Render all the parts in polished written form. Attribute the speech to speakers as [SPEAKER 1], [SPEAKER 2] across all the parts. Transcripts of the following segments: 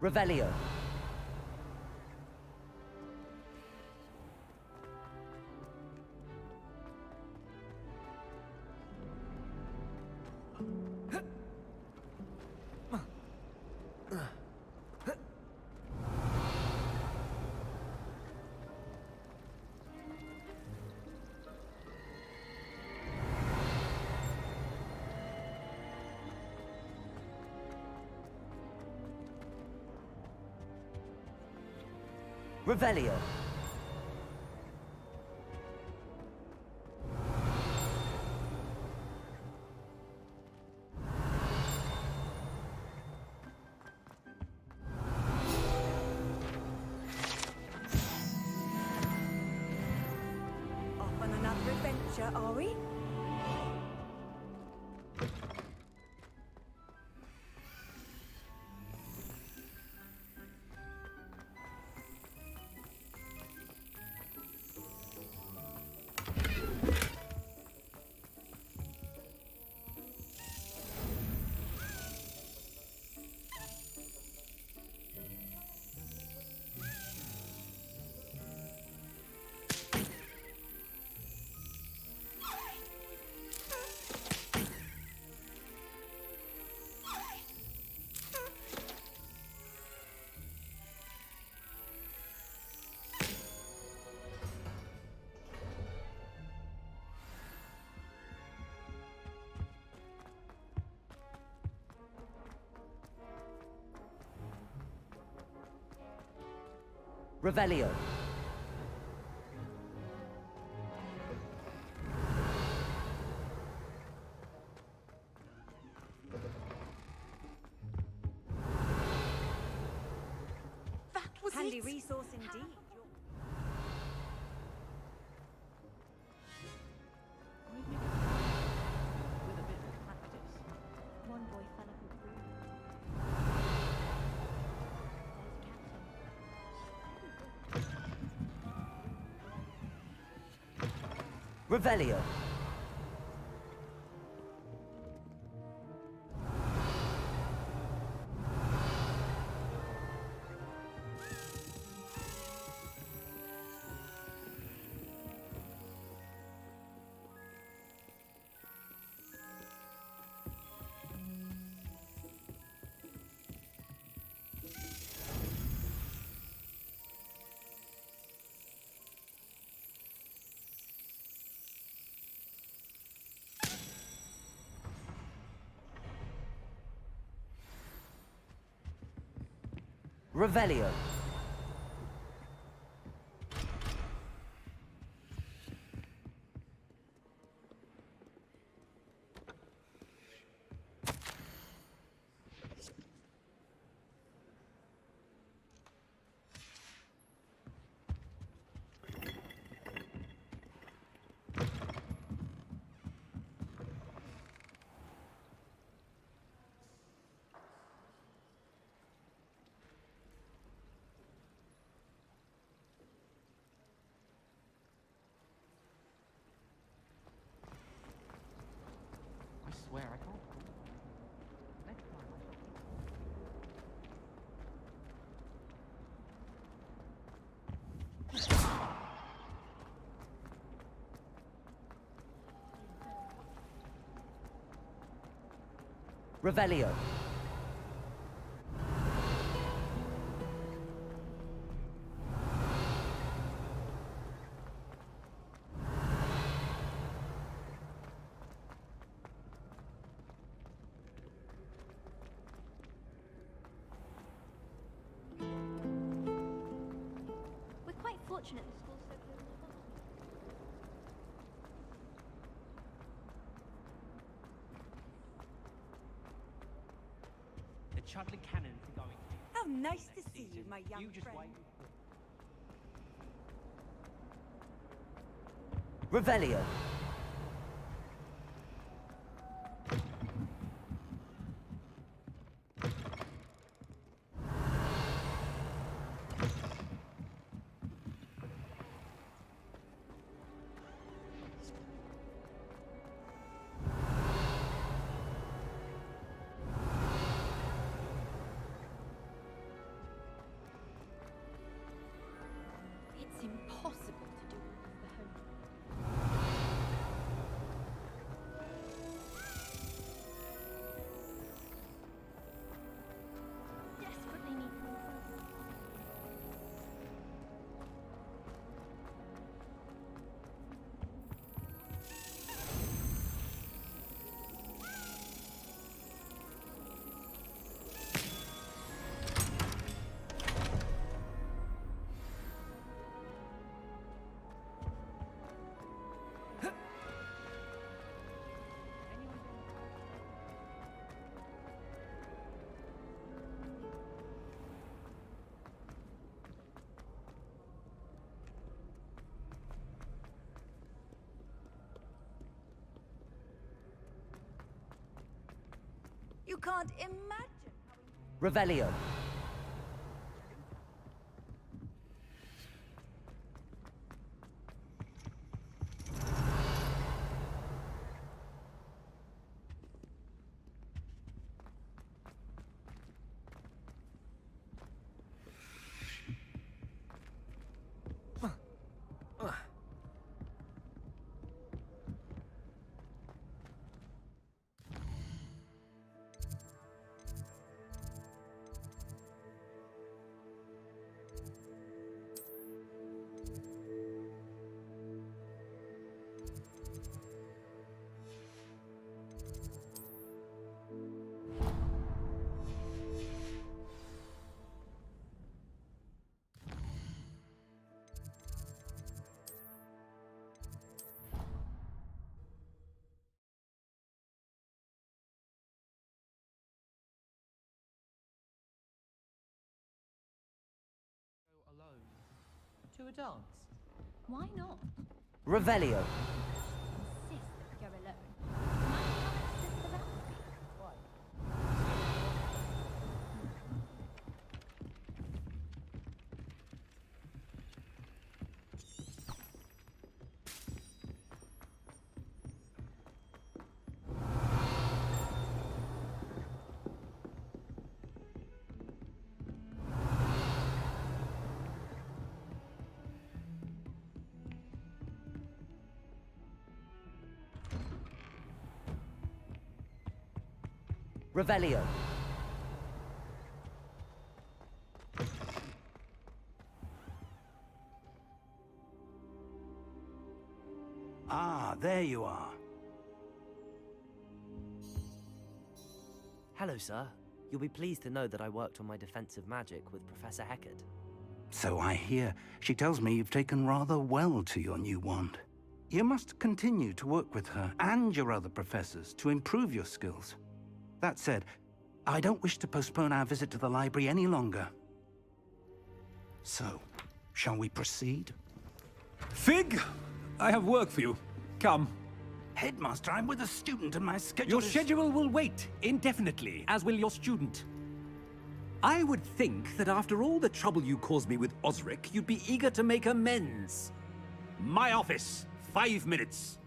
[SPEAKER 1] Revelio. Revelio.
[SPEAKER 2] Off on another adventure, are we? Revelio. That was
[SPEAKER 3] Handy
[SPEAKER 2] it.
[SPEAKER 3] resource indeed. With a bit of practice. One boy fell off a broom. There's a captain.
[SPEAKER 1] Revelio. Revelio.
[SPEAKER 4] I swear I can't. Let's try
[SPEAKER 1] Revelio.
[SPEAKER 3] We're quite fortunate the school's so close to home.
[SPEAKER 4] The Chudley Cannons are going to.
[SPEAKER 2] How nice to
[SPEAKER 4] next
[SPEAKER 2] see you,
[SPEAKER 4] season.
[SPEAKER 2] my young
[SPEAKER 4] You just
[SPEAKER 2] friend.
[SPEAKER 4] wait.
[SPEAKER 1] Revelio.
[SPEAKER 2] You can't imagine.
[SPEAKER 1] Revelio.
[SPEAKER 4] Alone. To a dance.
[SPEAKER 3] Why not?
[SPEAKER 1] Revelio.
[SPEAKER 3] Insist that we go alone. Mind if I sit for that?
[SPEAKER 4] Why?
[SPEAKER 1] Revelio.
[SPEAKER 5] Ah, there you are.
[SPEAKER 1] Hello, sir. You'll be pleased to know that I worked on my defensive magic with Professor Heckard.
[SPEAKER 5] So I hear. She tells me you've taken rather well to your new wand. You must continue to work with her and your other professors to improve your skills. That said, I don't wish to postpone our visit to the library any longer. So, shall we proceed?
[SPEAKER 6] Fig, I have work for you. Come.
[SPEAKER 5] Headmaster, I'm with a student and my schedule
[SPEAKER 6] Your
[SPEAKER 5] is...
[SPEAKER 6] schedule will wait indefinitely, as will your student. I would think that after all the trouble you caused me with Osric, you'd be eager to make amends. My office, 5 minutes.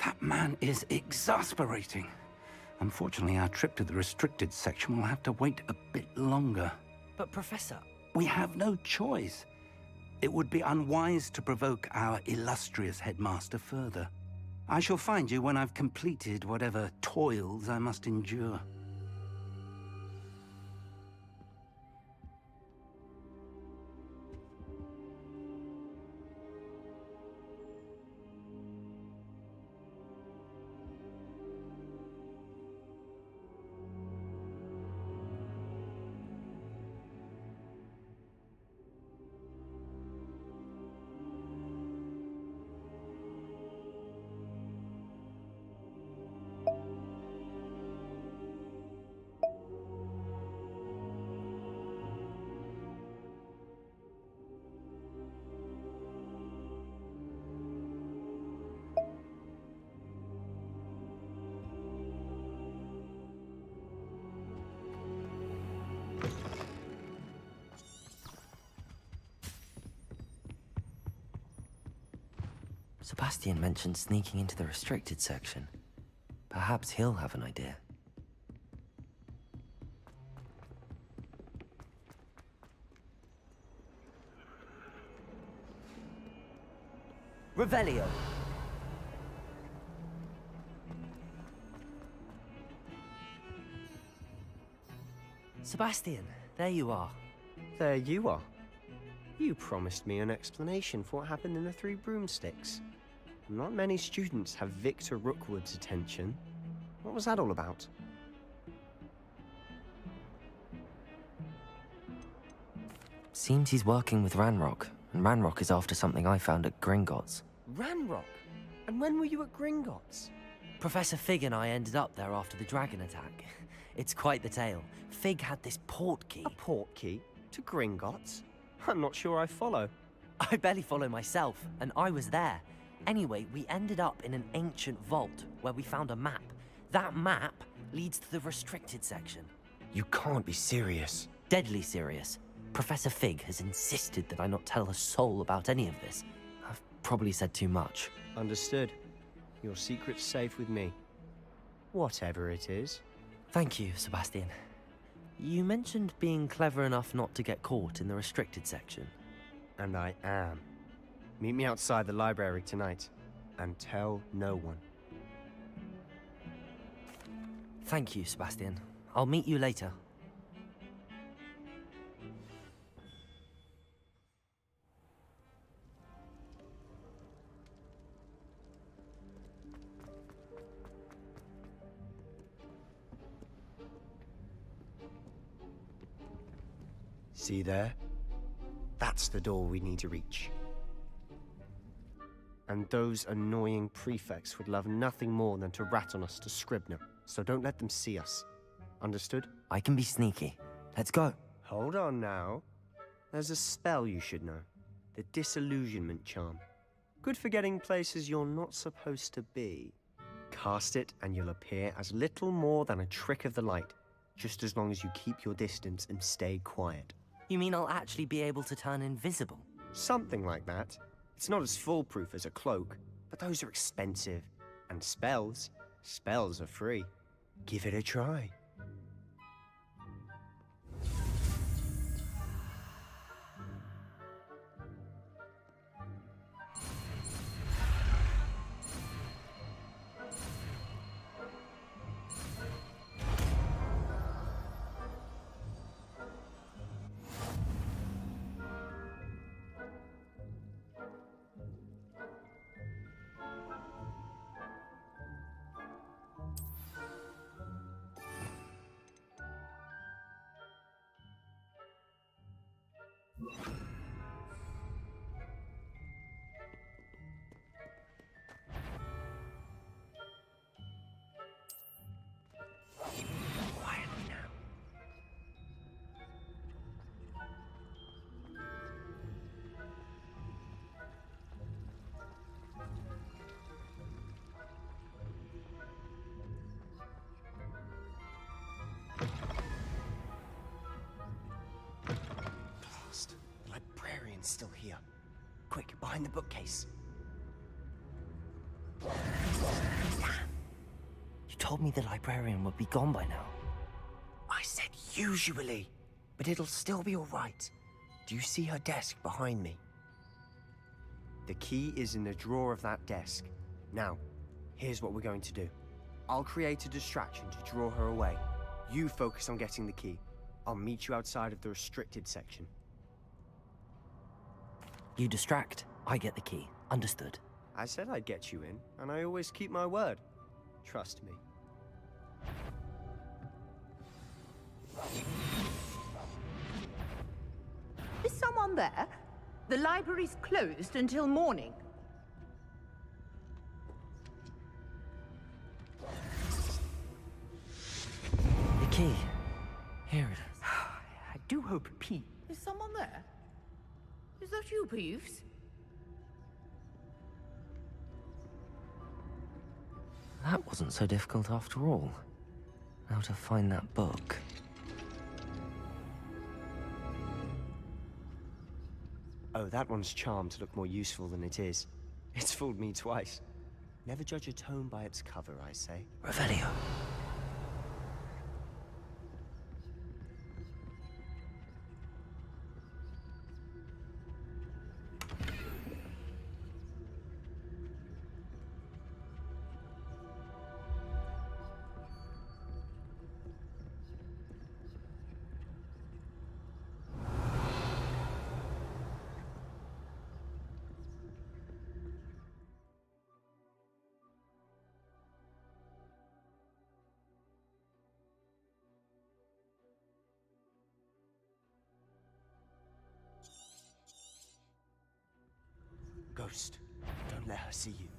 [SPEAKER 5] That man is exasperating. Unfortunately, our trip to the restricted section will have to wait a bit longer.
[SPEAKER 1] But, Professor...
[SPEAKER 5] We have no choice. It would be unwise to provoke our illustrious headmaster further. I shall find you when I've completed whatever toils I must endure.
[SPEAKER 1] Sebastian mentioned sneaking into the restricted section. Perhaps he'll have an idea. Revelio. Sebastian, there you are.
[SPEAKER 7] There you are. You promised me an explanation for what happened in the Three Broomsticks. Not many students have Victor Rookwood's attention. What was that all about?
[SPEAKER 1] Seems he's working with Ranrock, and Ranrock is after something I found at Gringotts.
[SPEAKER 7] Ranrock? And when were you at Gringotts?
[SPEAKER 1] Professor Fig and I ended up there after the dragon attack. It's quite the tale. Fig had this port key.
[SPEAKER 7] A port key? To Gringotts? I'm not sure I follow.
[SPEAKER 1] I barely follow myself, and I was there. Anyway, we ended up in an ancient vault where we found a map. That map leads to the restricted section.
[SPEAKER 7] You can't be serious.
[SPEAKER 1] Deadly serious. Professor Fig has insisted that I not tell a soul about any of this. I've probably said too much.
[SPEAKER 7] Understood. Your secret's safe with me. Whatever it is.
[SPEAKER 1] Thank you, Sebastian. You mentioned being clever enough not to get caught in the restricted section.
[SPEAKER 7] And I am. Meet me outside the library tonight. And tell no one.
[SPEAKER 1] Thank you, Sebastian. I'll meet you later.
[SPEAKER 7] See there? That's the door we need to reach. And those annoying prefects would love nothing more than to rat on us to Scribner, so don't let them see us. Understood?
[SPEAKER 1] I can be sneaky. Let's go.
[SPEAKER 7] Hold on now. There's a spell you should know. The Disillusionment Charm. Good for getting places you're not supposed to be. Cast it and you'll appear as little more than a trick of the light, just as long as you keep your distance and stay quiet.
[SPEAKER 1] You mean I'll actually be able to turn invisible?
[SPEAKER 7] Something like that. It's not as foolproof as a cloak, but those are expensive. And spells are free. Give it a try. Still here. Quick, behind the bookcase.
[SPEAKER 1] You told me the librarian would be gone by now.
[SPEAKER 7] I said usually, but it'll still be all right. Do you see her desk behind me? The key is in the drawer of that desk. Now, here's what we're going to do. I'll create a distraction to draw her away. You focus on getting the key. I'll meet you outside of the restricted section.
[SPEAKER 1] You distract, I get the key. Understood.
[SPEAKER 7] I said I'd get you in, and I always keep my word. Trust me.
[SPEAKER 3] Is someone there? The library's closed until morning.
[SPEAKER 1] The key. Here it is.
[SPEAKER 3] I do hope Pete. Is someone there? Is that you, Peeves?
[SPEAKER 1] That wasn't so difficult after all. How to find that book.
[SPEAKER 7] Oh, that one's charmed to look more useful than it is. It's fooled me twice. Never judge a tome by its cover, I say.
[SPEAKER 1] Revelio.
[SPEAKER 7] Ghost, don't let her see you.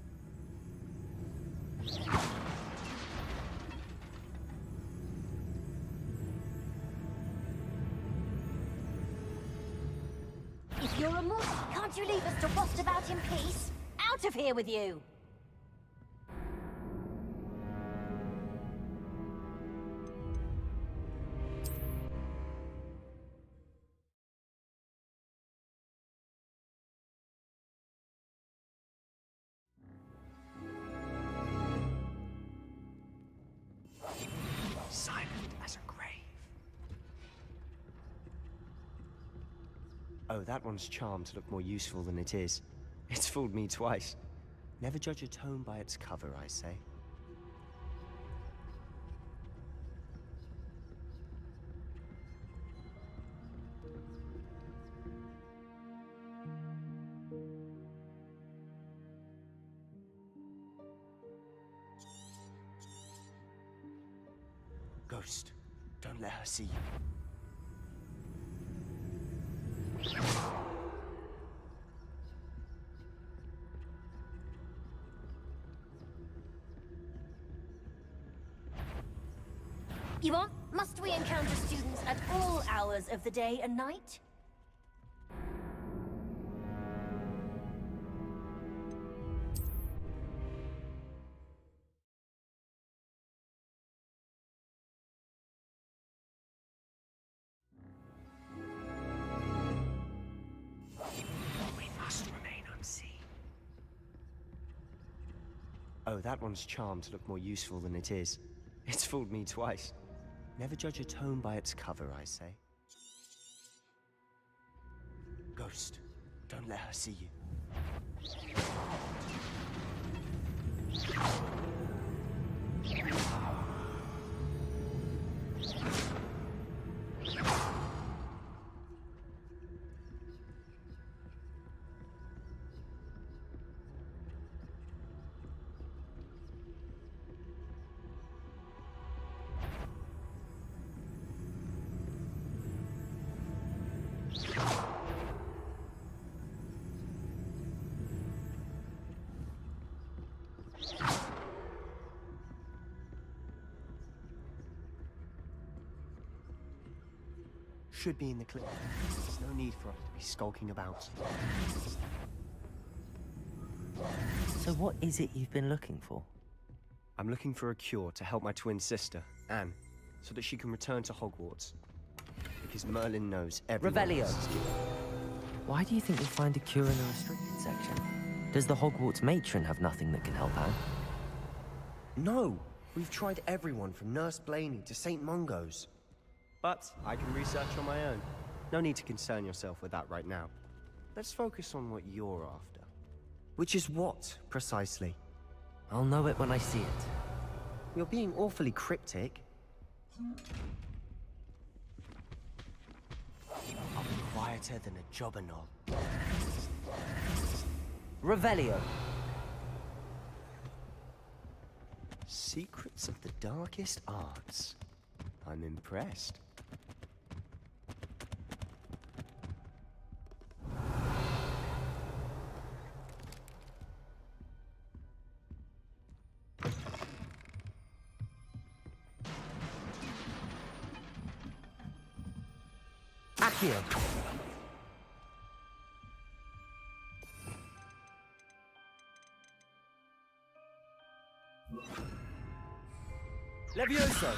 [SPEAKER 8] If you're a moose, can't you leave us to rust about in peace?
[SPEAKER 2] Out of here with you!
[SPEAKER 7] Silent as a grave. Oh, that one's charmed to look more useful than it is. It's fooled me twice. Never judge a tome by its cover, I say. Ghost, don't let her see you.
[SPEAKER 2] Yvonne, must we encounter students at all hours of the day and night?
[SPEAKER 7] We must remain unseen. Oh, that one's charmed to look more useful than it is. It's fooled me twice. Never judge a tome by its cover, I say. Ghost, don't let her see you. Should be in the clip. There's no need for us to be skulking about.
[SPEAKER 1] So what is it you've been looking for?
[SPEAKER 7] I'm looking for a cure to help my twin sister, Anne, so that she can return to Hogwarts. Because Merlin knows everyone
[SPEAKER 1] Revelio.
[SPEAKER 7] else's cure.
[SPEAKER 1] Why do you think you'll find a cure in the restricted section? Does the Hogwarts matron have nothing that can help Anne?
[SPEAKER 7] No! We've tried everyone from Nurse Blaney to St. Mungo's. But I can research on my own. No need to concern yourself with that right now. Let's focus on what you're after. Which is what, precisely?
[SPEAKER 1] I'll know it when I see it.
[SPEAKER 7] You're being awfully cryptic. I'll be quieter than a jobberknoll.
[SPEAKER 1] Revelio.
[SPEAKER 7] Secrets of the darkest arts. I'm impressed.
[SPEAKER 1] Accio. Levioso.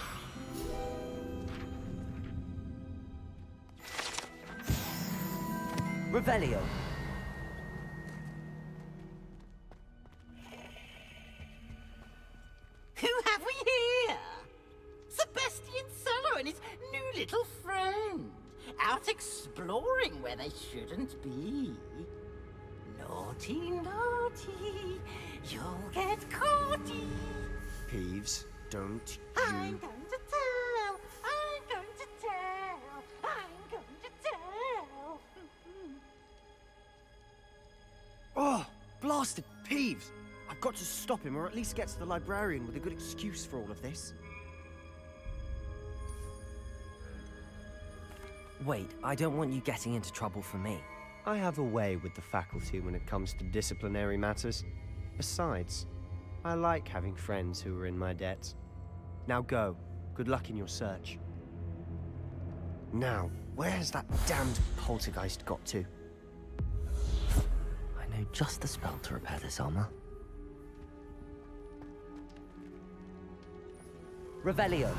[SPEAKER 1] Revelio.
[SPEAKER 8] Who have we here? Sebastian Cello and his new little friend. Out exploring where they shouldn't be. Naughty, naughty, you'll get caughty.
[SPEAKER 7] Peeves, don't
[SPEAKER 8] I'm
[SPEAKER 7] you...
[SPEAKER 8] going to tell, I'm going to tell, I'm going to tell.
[SPEAKER 7] Oh, blasted Peeves! I've got to stop him, or at least get to the librarian with a good excuse for all of this.
[SPEAKER 1] Wait, I don't want you getting into trouble for me.
[SPEAKER 7] I have a way with the faculty when it comes to disciplinary matters. Besides, I like having friends who are in my debt. Now go. Good luck in your search. Now, where's that damned poltergeist got to?
[SPEAKER 1] I know know just the spell to repair this armor. Revelio.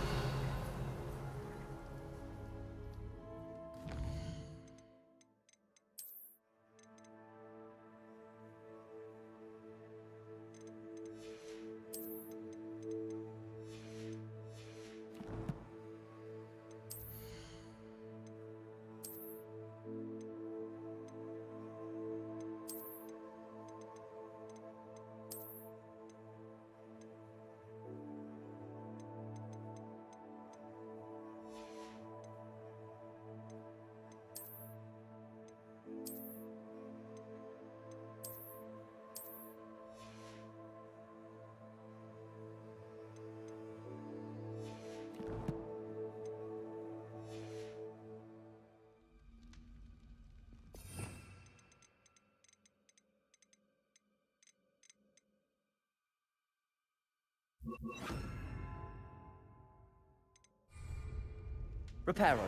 [SPEAKER 1] Reparo.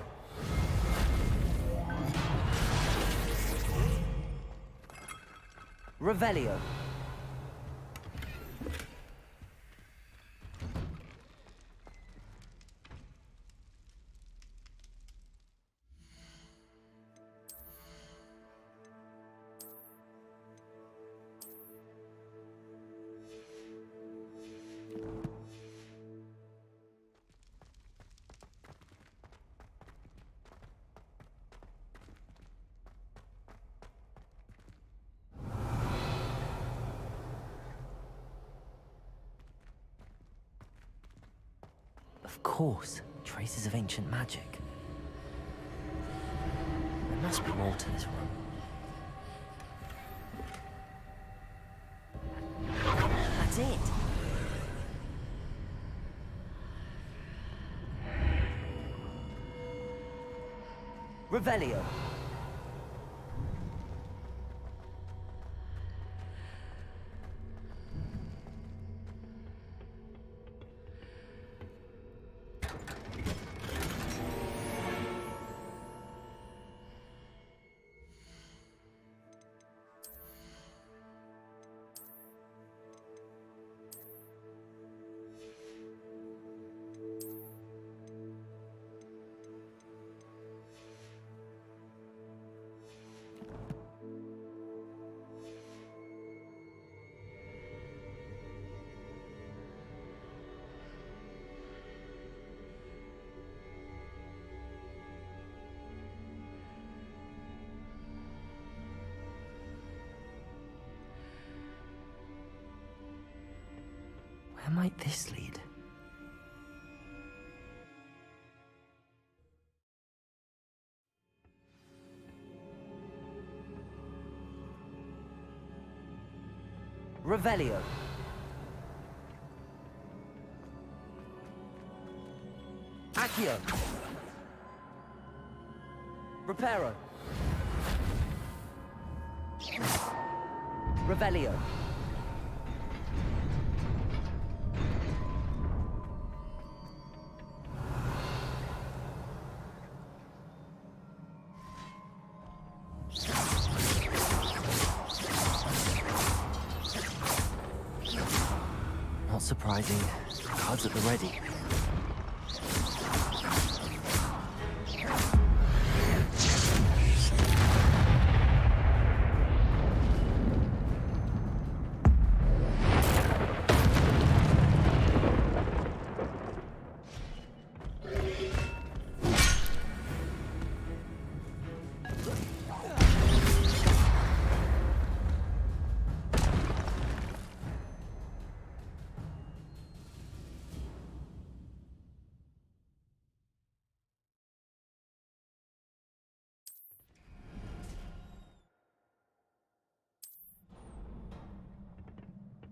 [SPEAKER 1] Revelio. Of course, traces of ancient magic. There must be more to this room. That's it! Revelio. Where might this lead? Revelio. Accio. Reparo. Revelio. Not surprising. Cards at the ready.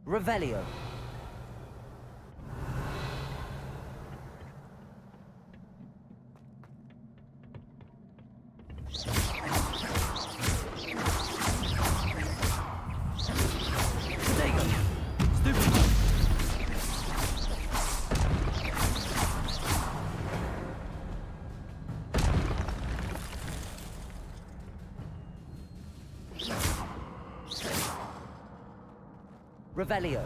[SPEAKER 1] Revelio. Stupid. Revelio.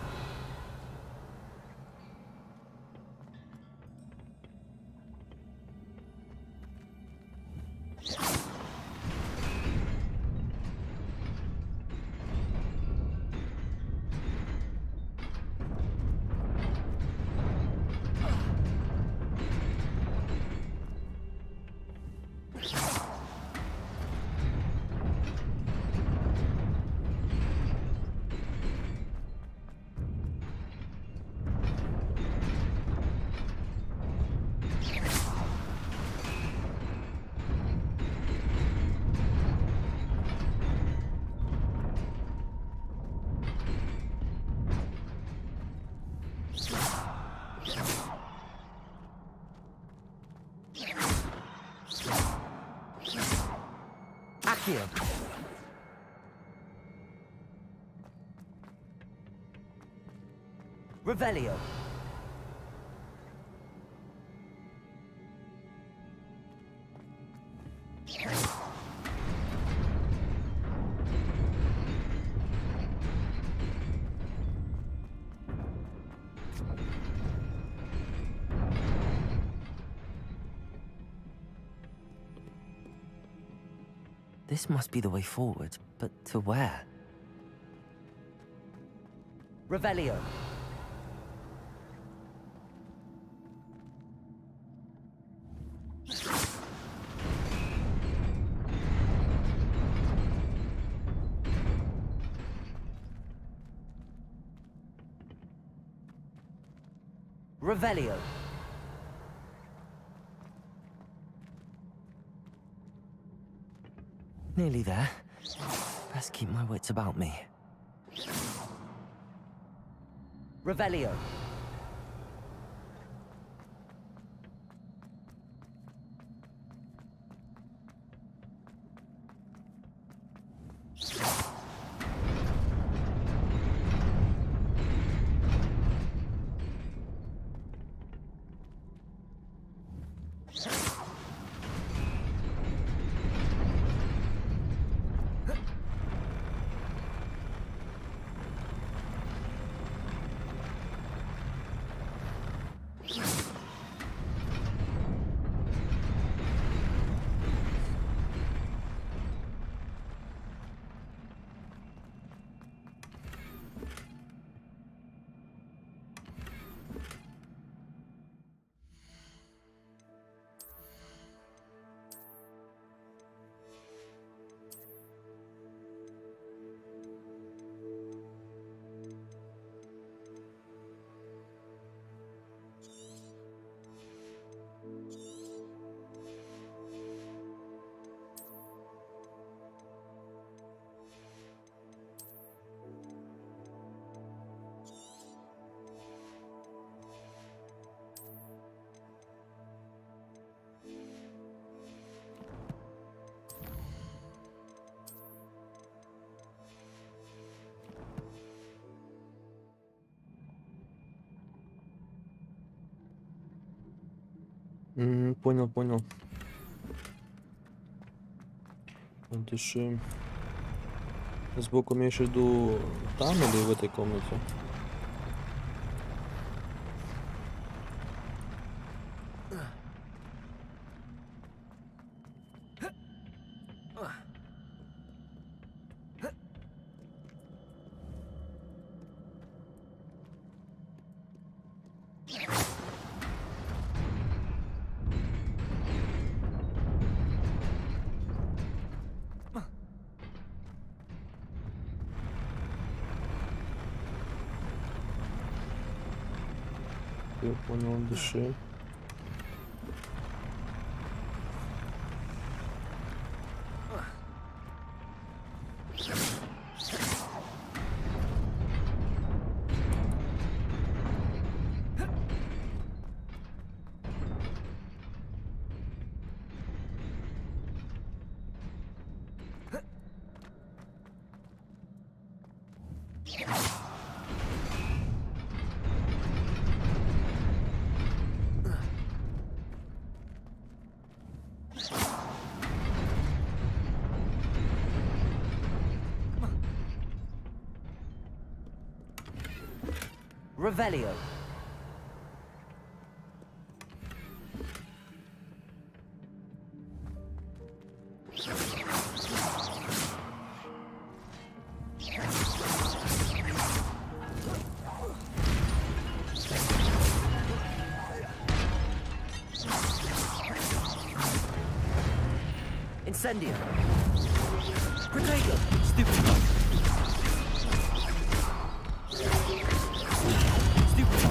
[SPEAKER 1] Accio. Revelio. This must be the way forward, but to where? Revelio. Revelio. Nearly there. Best keep my wits about me. Revelio.
[SPEAKER 9] Понял. Дыши. Сбоку имеешь в виду там или в этой комнате? Я понял, дыши.
[SPEAKER 1] Revelio. Incendio. Protego. Stupid. Stupid.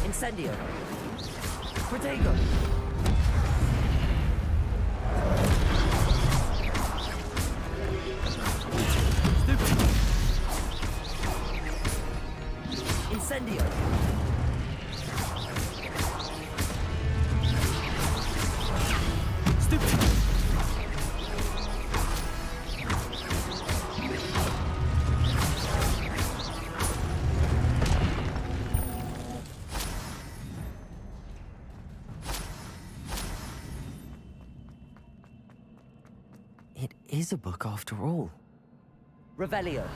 [SPEAKER 1] Incendio. Protego. Incendio. Stupid. It is a book after all. Revelio.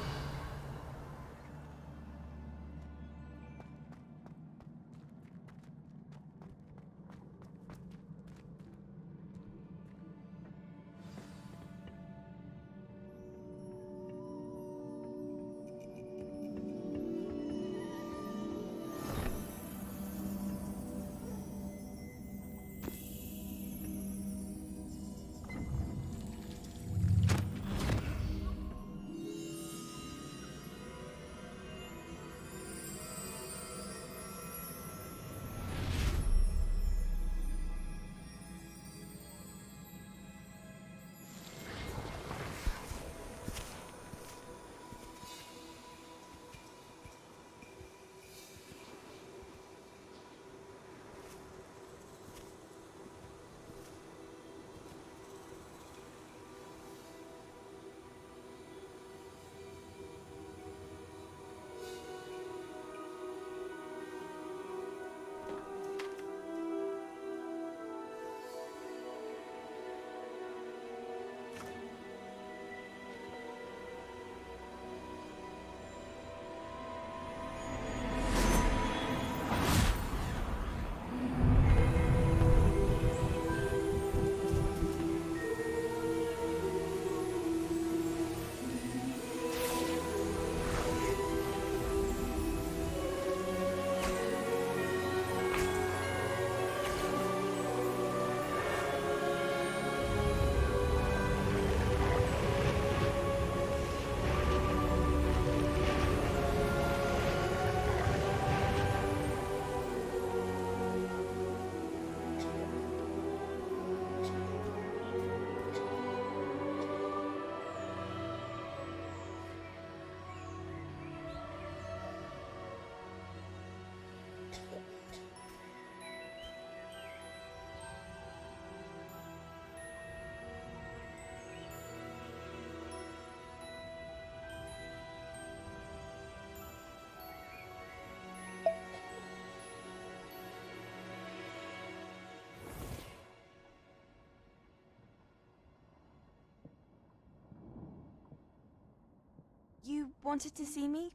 [SPEAKER 10] You wanted to see me?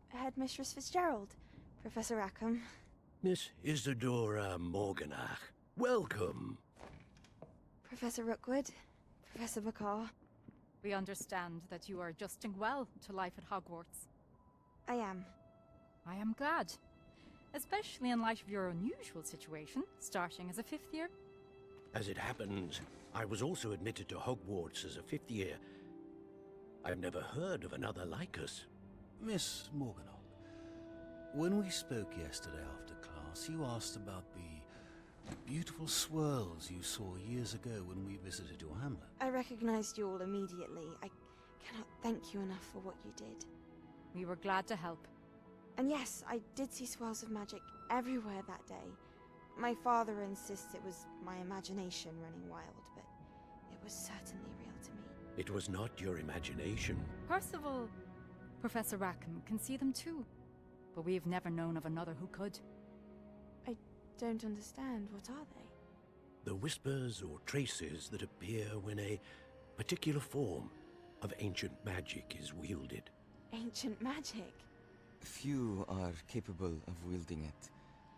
[SPEAKER 10] Headmistress Fitzgerald, Professor Rackham.
[SPEAKER 11] Miss Isadora Morganach, welcome.
[SPEAKER 10] Professor Rookwood, Professor Bakar.
[SPEAKER 3] We understand that you are adjusting well to life at Hogwarts.
[SPEAKER 10] I am.
[SPEAKER 3] I am glad. Especially in light of your unusual situation, starting as a 5th year.
[SPEAKER 11] As it happens, I was also admitted to Hogwarts as a 5th year. I've never heard of another like us.
[SPEAKER 12] Miss Morganach, when we spoke yesterday after class, you asked about the beautiful swirls you saw years ago when we visited your hamlet.
[SPEAKER 10] I recognized you all immediately. I cannot thank you enough for what you did.
[SPEAKER 3] We were glad to help.
[SPEAKER 10] And yes, I did see swirls of magic everywhere that day. My father insists it was my imagination running wild, but it was certainly real to me.
[SPEAKER 11] It was not your imagination.
[SPEAKER 3] Percival, Professor Rackham can see them too, but we've never known of another who could.
[SPEAKER 10] don't understand. What are they?
[SPEAKER 11] The whispers or traces that appear when a particular form of ancient magic is wielded.
[SPEAKER 10] Ancient magic?
[SPEAKER 13] Few are capable of wielding it.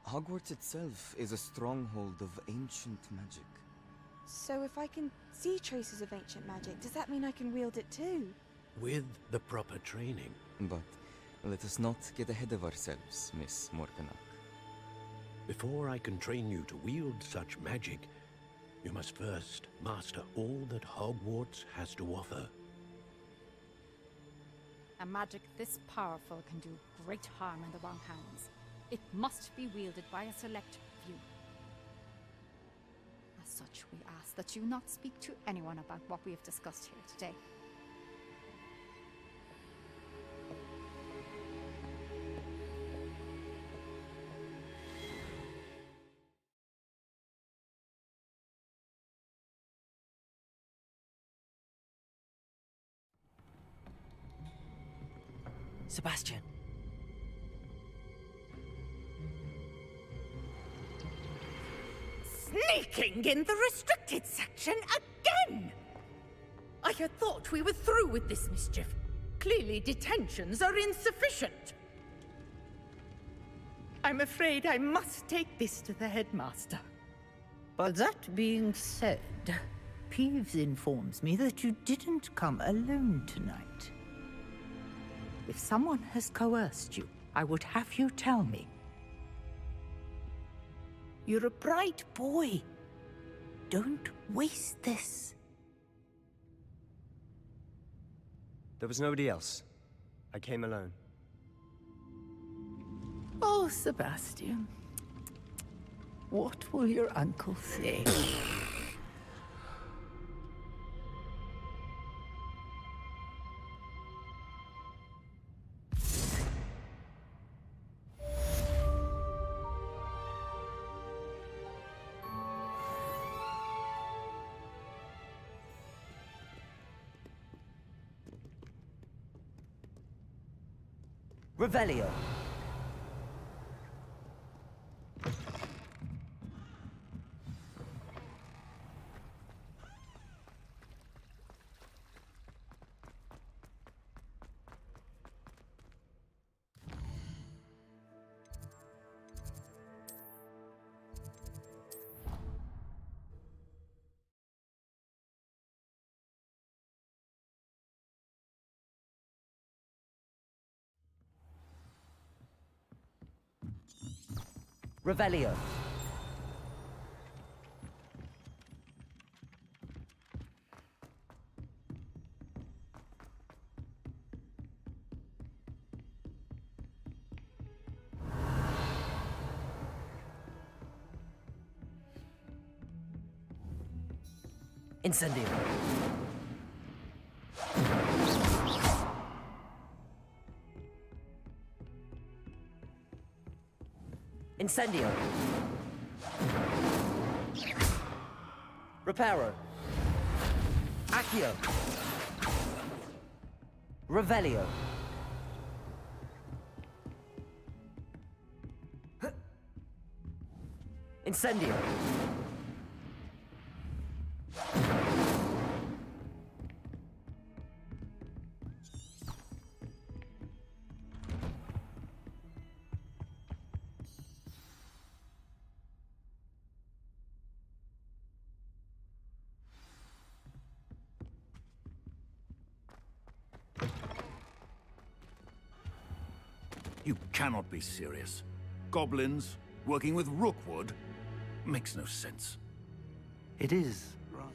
[SPEAKER 13] Hogwarts itself is a stronghold of ancient magic.
[SPEAKER 10] So if I can see traces of ancient magic, does that mean I can wield it too?
[SPEAKER 11] With the proper training.
[SPEAKER 13] But let us not get ahead of ourselves, Miss Morganach.
[SPEAKER 11] Before I can train you to wield such magic, you must first master all that Hogwarts has to offer.
[SPEAKER 3] A magic this powerful can do great harm in the wrong hands. It must be wielded by a select few. As such, we ask that you not speak to anyone about what we have discussed here today.
[SPEAKER 1] Sebastian.
[SPEAKER 8] Sneaking in the restricted section again! I had thought we were through with this mischief. Clearly detentions are insufficient. I'm afraid I must take this to the headmaster.
[SPEAKER 14] But that being said, Peeves informs me that you didn't come alone tonight. If someone has coerced you, I would have you tell me. You're a bright boy. Don't waste this.
[SPEAKER 7] There was nobody else. I came alone.
[SPEAKER 14] Oh, Sebastian. What will your uncle say?
[SPEAKER 1] Revelio. Revelio. Incendio. Incendio. Reparo. Accio. Revelio. Incendio.
[SPEAKER 12] You cannot be serious. Goblins working with Rookwood makes no sense.
[SPEAKER 5] It is rather.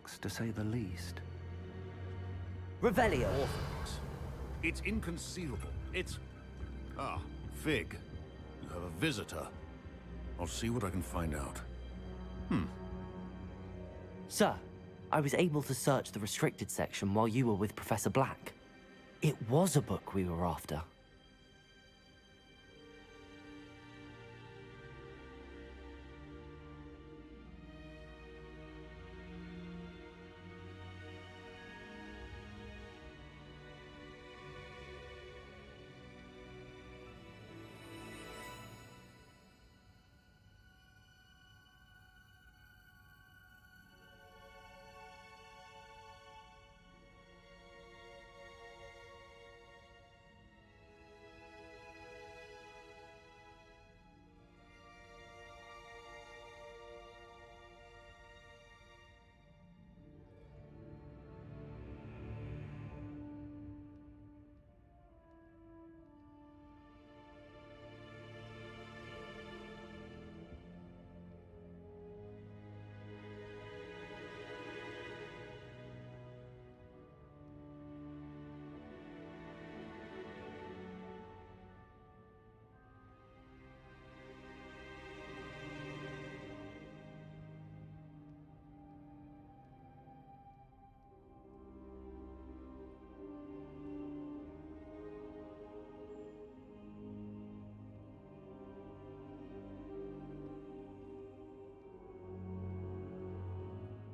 [SPEAKER 5] unorthodox, to say the least.
[SPEAKER 1] Revelio.
[SPEAKER 11] Orthodox. It's inconceivable. It's... Ah, Fig. You have a visitor. I'll see what I can find out.
[SPEAKER 1] Sir, I was able to search the restricted section while you were with Professor Black. It was a book we were after.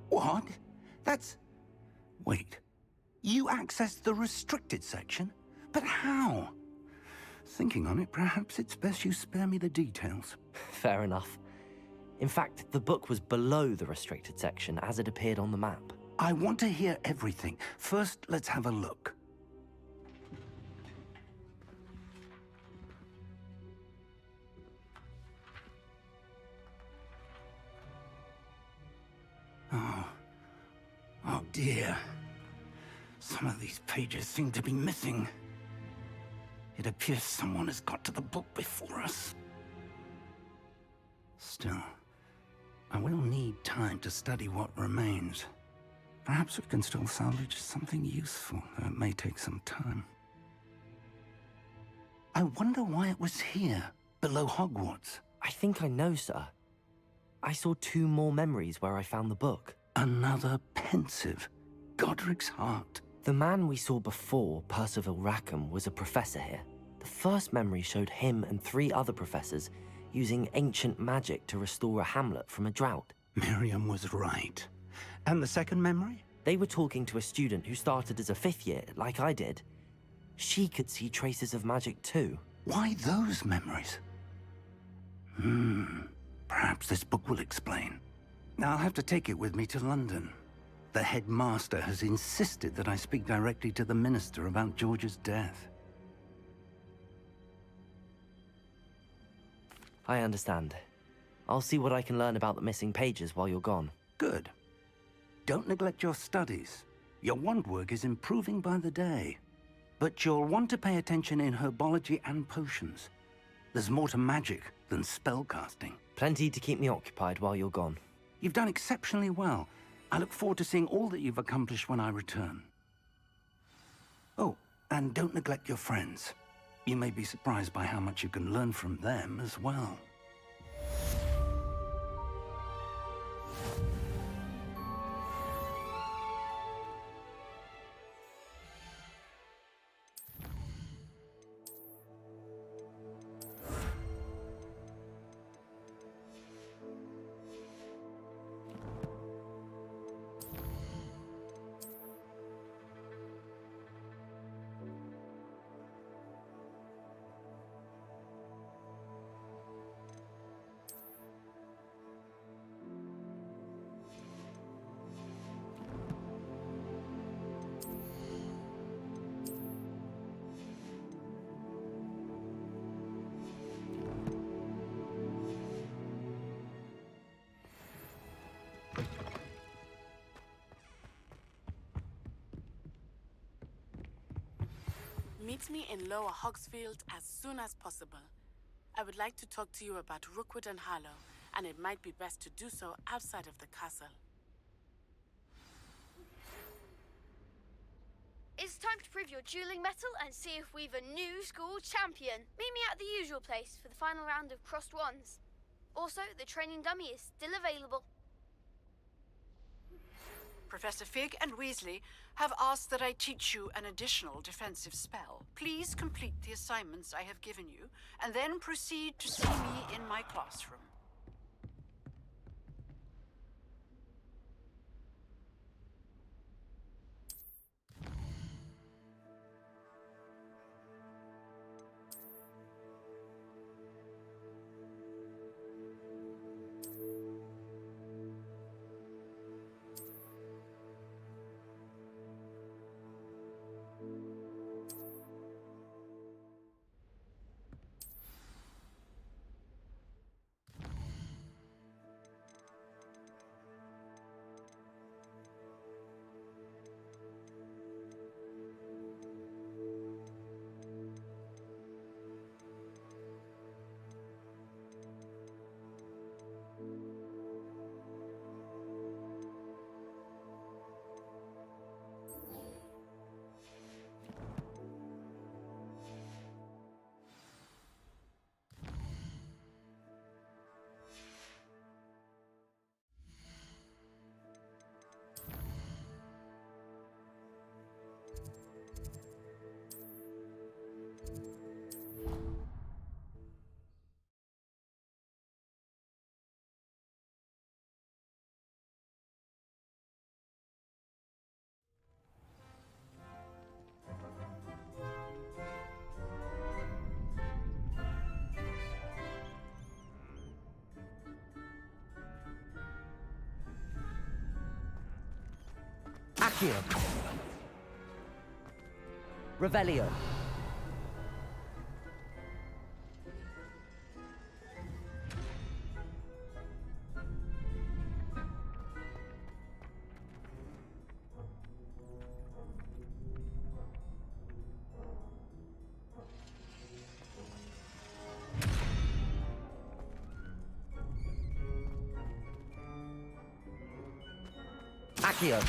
[SPEAKER 5] What? That's... Wait. You accessed the restricted section? But how? Thinking on it, perhaps it's best you spare me the details.
[SPEAKER 1] Fair enough. In fact, the book was below the restricted section as it appeared on the map.
[SPEAKER 5] I want to hear everything. First, let's have a look. Oh dear. Some of these pages seem to be missing. It appears someone has got to the book before us. Still, I will need time to study what remains. Perhaps we can still salvage something useful, though it may take some time. I wonder why it was here, below Hogwarts.
[SPEAKER 1] I think I know, sir. I saw 2 more memories where I found the book.
[SPEAKER 5] Another pensive. Godric's heart.
[SPEAKER 1] The man we saw before, Percival Rackham, was a professor here. The first memory showed him and 3 other professors using ancient magic to restore a hamlet from a drought.
[SPEAKER 5] Miriam was right. And the second memory?
[SPEAKER 1] They were talking to a student who started as a 5th year, like I did. She could see traces of magic too.
[SPEAKER 5] Why those memories? Perhaps this book will explain. I'll have to take it with me to London. The headmaster has insisted that I speak directly to the minister about George's death.
[SPEAKER 1] I understand. I'll see what I can learn about the missing pages while you're gone.
[SPEAKER 5] Good. Don't neglect your studies. Your wand work is improving by the day. But you'll want to pay attention in herbology and potions. There's more to magic than spellcasting.
[SPEAKER 1] Plenty to keep me occupied while you're gone.
[SPEAKER 5] You've done exceptionally well. I look forward to seeing all that you've accomplished when I return. Oh, and don't neglect your friends. You may be surprised by how much you can learn from them as well.
[SPEAKER 15] Meet me in Lower Hogsfield as soon as possible. I would like to talk to you about Rookwood and Harlow, and it might be best to do so outside of the castle.
[SPEAKER 16] it's time to prove your dueling mettle and see if we've a new school champion. Meet me at the usual place for the final round of crossed wands. Also, the training dummy is still available.
[SPEAKER 17] Professor Fig and Weasley have asked that I teach you an additional defensive spell. Please complete the assignments I have given you, and then proceed to see me in my classroom.
[SPEAKER 1] Accio. Revelio. Accio.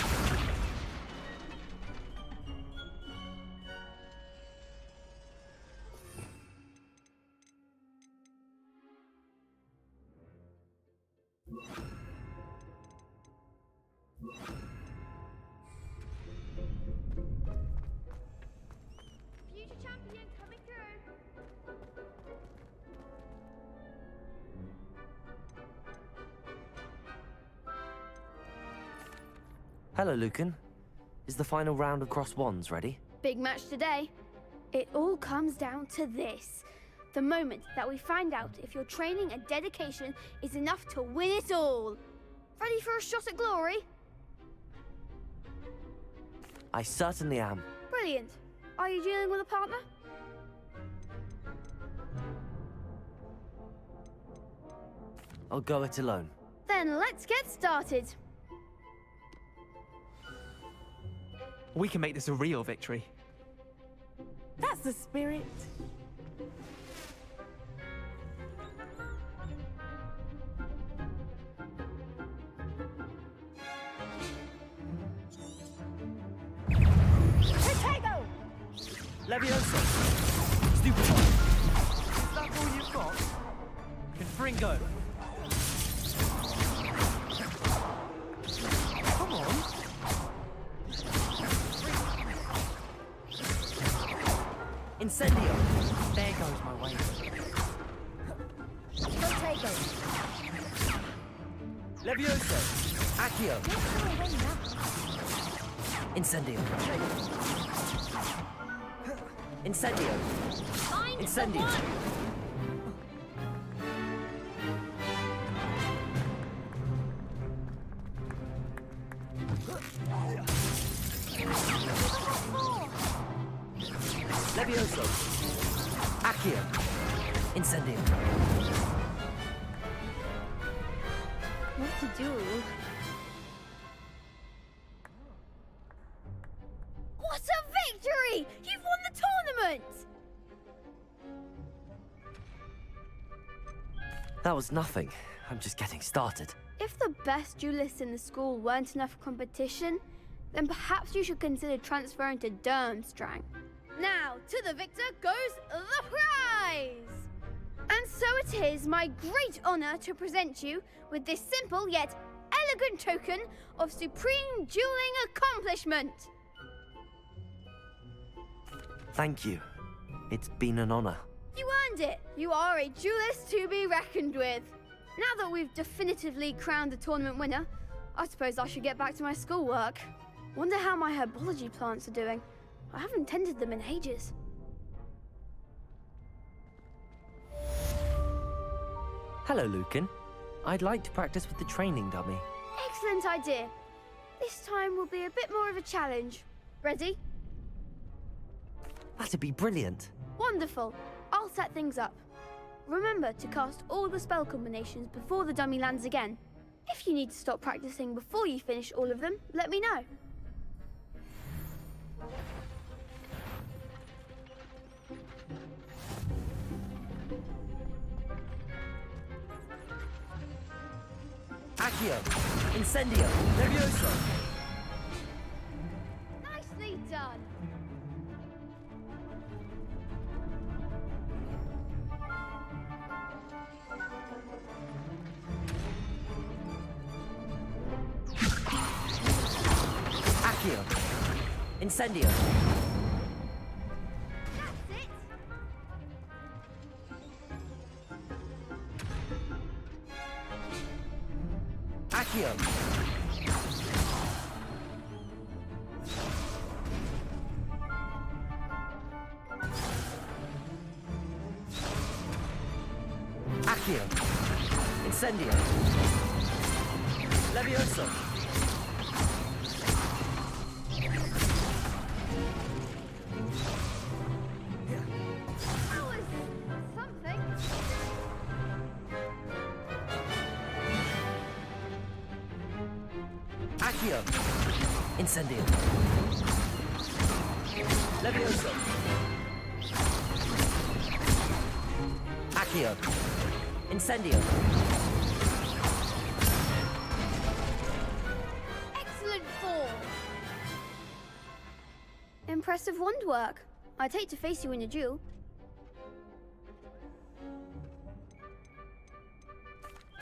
[SPEAKER 16] Future champion coming through.
[SPEAKER 1] Hello, Lucan. Is the final round of cross wands ready?
[SPEAKER 16] Big match today. It all comes down to this. The moment that we find out if your training and dedication is enough to win it all. Ready for a shot at glory?
[SPEAKER 1] I certainly am.
[SPEAKER 16] Brilliant. Are you dealing with a partner?
[SPEAKER 1] I'll go it alone.
[SPEAKER 16] Then let's get started.
[SPEAKER 18] We can make this a real victory.
[SPEAKER 19] That's the spirit.
[SPEAKER 18] Potato!
[SPEAKER 1] Levioso!
[SPEAKER 18] Stupefy! Is that all you've got? Confringo! Come on!
[SPEAKER 1] Incendio!
[SPEAKER 18] There goes my way.
[SPEAKER 16] Potato!
[SPEAKER 1] Levioso! Accio! Incendio! Incendio! Incendio! Levioso! Accio! Incendio!
[SPEAKER 16] What to do? What a victory! You've won the tournament!
[SPEAKER 1] That was nothing. I'm just getting started.
[SPEAKER 16] If the best duelists in the school weren't enough competition, then perhaps you should consider transferring to Durmstrang. Now, to the victor goes the prize! And so it is my great honor to present you with this simple yet elegant token of supreme dueling accomplishment.
[SPEAKER 1] Thank you. It's been an honor.
[SPEAKER 16] You earned it. You are a duelist to be reckoned with. Now that we've definitively crowned the tournament winner, I suppose I should get back to my schoolwork. Wonder how my herbology plants are doing. I haven't tended them in ages.
[SPEAKER 1] Hello, Lucan. I'd like to practice with the training dummy.
[SPEAKER 16] Excellent idea. This time will be a bit more of a challenge. Ready?
[SPEAKER 1] That'd be brilliant.
[SPEAKER 16] Wonderful. I'll set things up. Remember to cast all the spell combinations before the dummy lands again. If you need to stop practicing before you finish all of them, let me know.
[SPEAKER 1] Accio! Incendio! Levioso!
[SPEAKER 16] Nicely done!
[SPEAKER 1] Accio! Incendio!
[SPEAKER 16] That's it!
[SPEAKER 1] Accio! Accio! Incendio! Levioso!
[SPEAKER 16] That was something.
[SPEAKER 1] Accio! Incendio! Levioso! Accio! Incendio!
[SPEAKER 16] Excellent form. Impressive wand work. I'd hate to face you in a duel.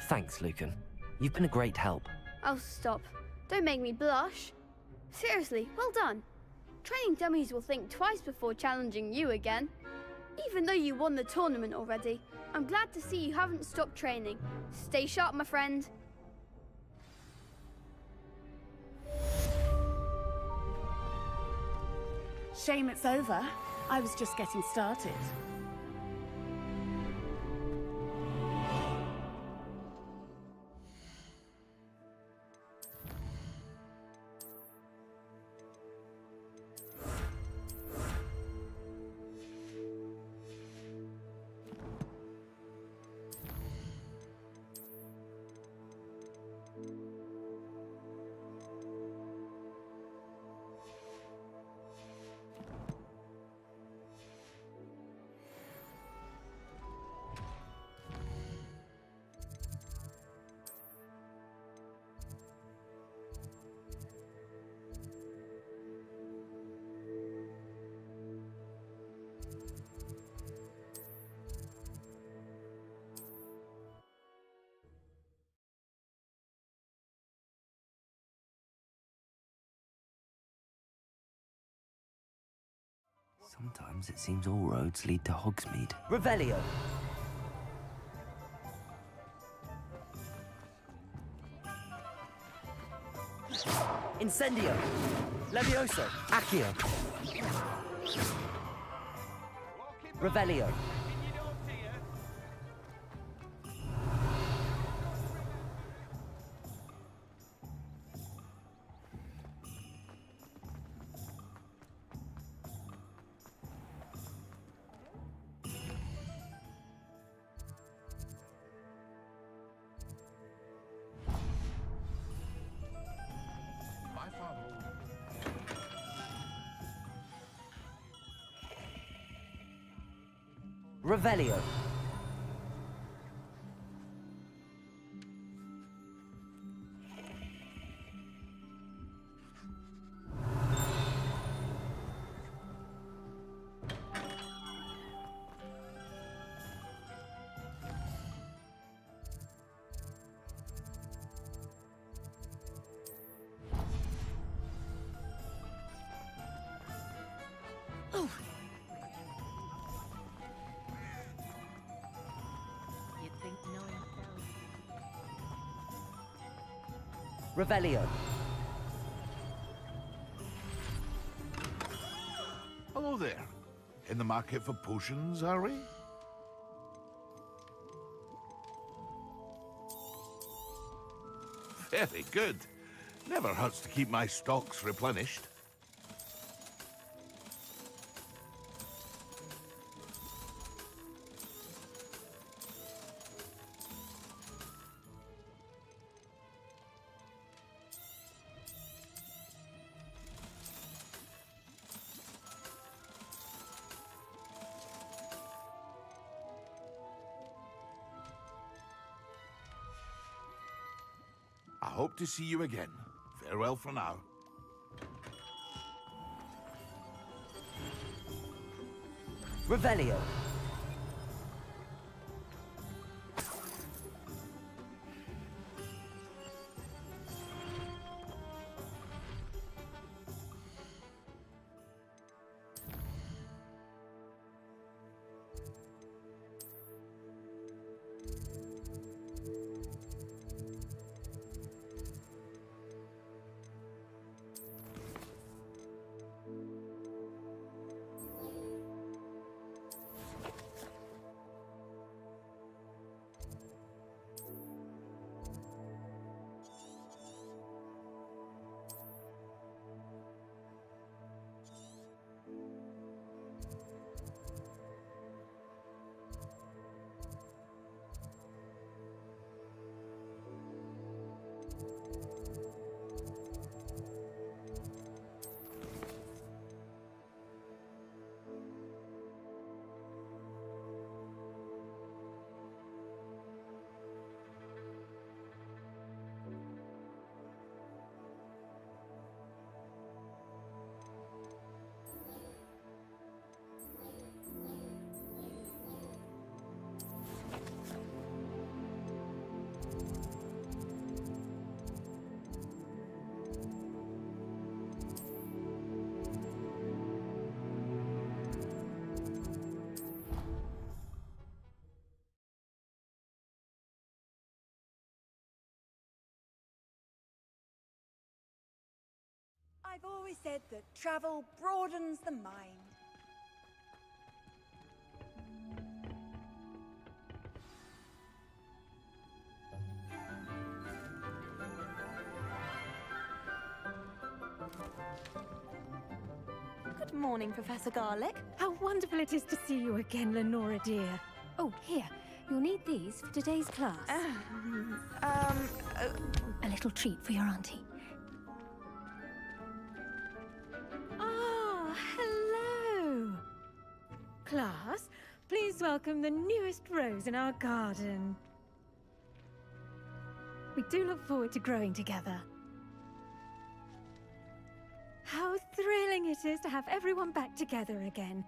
[SPEAKER 1] Thanks, Lucan. You've been a great help.
[SPEAKER 16] Oh, stop. Don't make me blush. Seriously, well done. Training dummies will think twice before challenging you again. Even though you won the tournament already, I'm glad to see you haven't stopped training. Stay sharp, my friend.
[SPEAKER 19] Shame it's over. I was just getting started.
[SPEAKER 1] Sometimes it seems all roads lead to Hogsmeade. Revelio! Incendio! Levioso! Accio! Revelio! Revelio. Revelio.
[SPEAKER 20] Hello there. In the market for potions, are we? Very good. Never hurts to keep my stocks replenished. I hope to see you again. Farewell for now.
[SPEAKER 1] Revelio.
[SPEAKER 21] I've always said that travel broadens the mind.
[SPEAKER 22] Good morning, Professor Garlick. How wonderful it is to see you again, Lenora dear.
[SPEAKER 2] Oh, here. You'll need these for today's class. A little treat for your auntie.
[SPEAKER 22] Ah, hello. Class, please welcome the newest rose in our garden. We do look forward to growing together. How thrilling it is to have everyone back together again.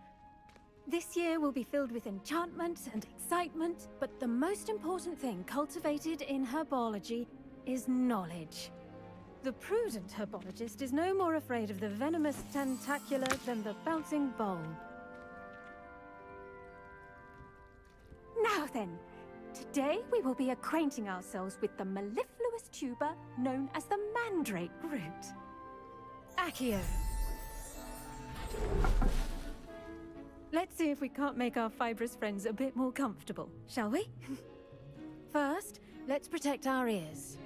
[SPEAKER 22] This year will be filled with enchantment and excitement, but the most important thing cultivated in herbology is knowledge. The prudent herbologist is no more afraid of the venomous tentacular than the bouncing bulb. Now then, today we will be acquainting ourselves with the mellifluous tuber known as the mandrake root. Accio. Let's see if we can't make our fibrous friends a bit more comfortable, shall we? First, let's protect our ears.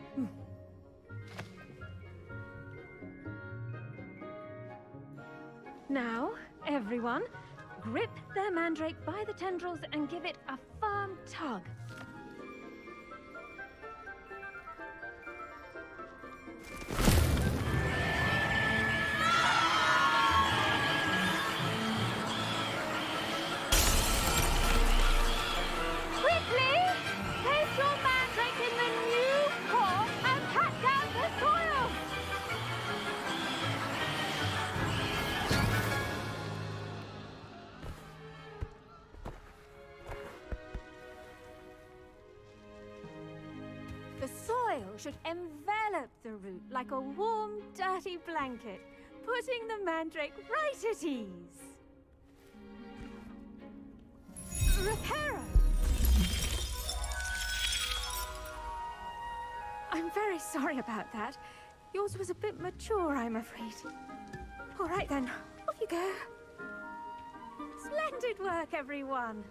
[SPEAKER 22] Now, everyone, grip their mandrake by the tendrils and give it a firm tug. Quickly, place your mandrake in the new pot and pat down the soil. The soil should envelop the root like a warm, dirty blanket, putting the mandrake right at ease. Reparo! I'm very sorry about that. Yours was a bit mature, I'm afraid. All right then, off you go. Splendid work, everyone.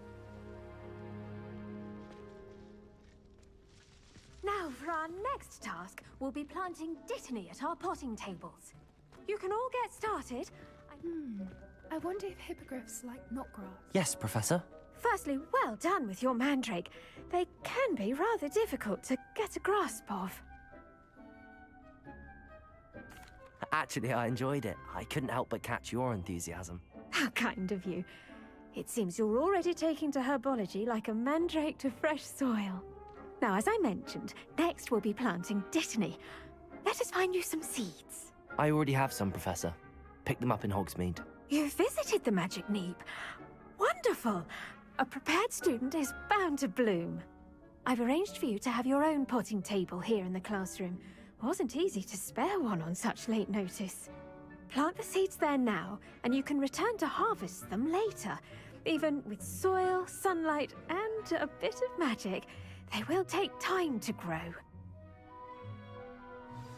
[SPEAKER 22] Now, for our next task, we'll be planting dittany at our potting tables. You can all get started.
[SPEAKER 4] I wonder if hippogriffs like knotgrass.
[SPEAKER 1] Yes, Professor.
[SPEAKER 22] Firstly, well done with your mandrake. They can be rather difficult to get a grasp of.
[SPEAKER 1] Actually, I enjoyed it. I couldn't help but catch your enthusiasm.
[SPEAKER 22] How kind of you. It seems you're already taking to herbology like a mandrake to fresh soil. Now, as I mentioned, next we'll be planting dittany. Let us find you some seeds.
[SPEAKER 1] I already have some, Professor. Picked them up in Hogsmeade.
[SPEAKER 22] You visited the Magic Neep. Wonderful! A prepared student is bound to bloom. I've arranged for you to have your own potting table here in the classroom. Wasn't easy to spare one on such late notice. Plant the seeds there now, and you can return to harvest them later. Even with soil, sunlight, and a bit of magic, they will take time to grow.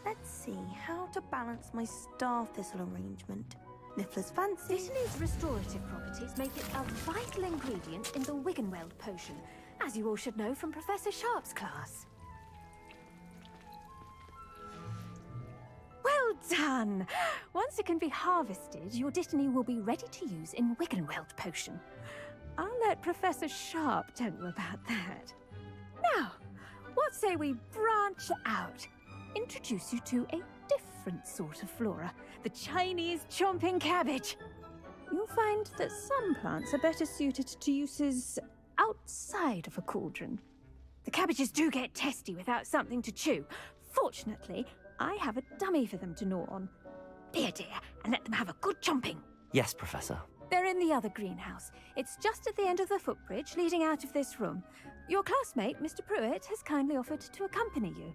[SPEAKER 6] Let's see how to balance my star thistle arrangement. Niffler's fancy.
[SPEAKER 22] Dittany's restorative properties make it a vital ingredient in the Wiggenweld potion, as you all should know from Professor Sharp's class. Well done! Once it can be harvested, your dittany will be ready to use in Wiggenweld potion. I'll let Professor Sharp tell you about that. Now, what say we branch out? Introduce you to a different sort of flora, the Chinese chomping cabbage. You'll find that some plants are better suited to uses outside of a cauldron. The cabbages do get testy without something to chew. Fortunately, I have a dummy for them to gnaw on. Here, dear, and let them have a good chomping.
[SPEAKER 1] Yes, Professor.
[SPEAKER 22] They're in the other greenhouse. It's just at the end of the footbridge leading out of this room. Your classmate, Mr. Pruitt, has kindly offered to accompany you.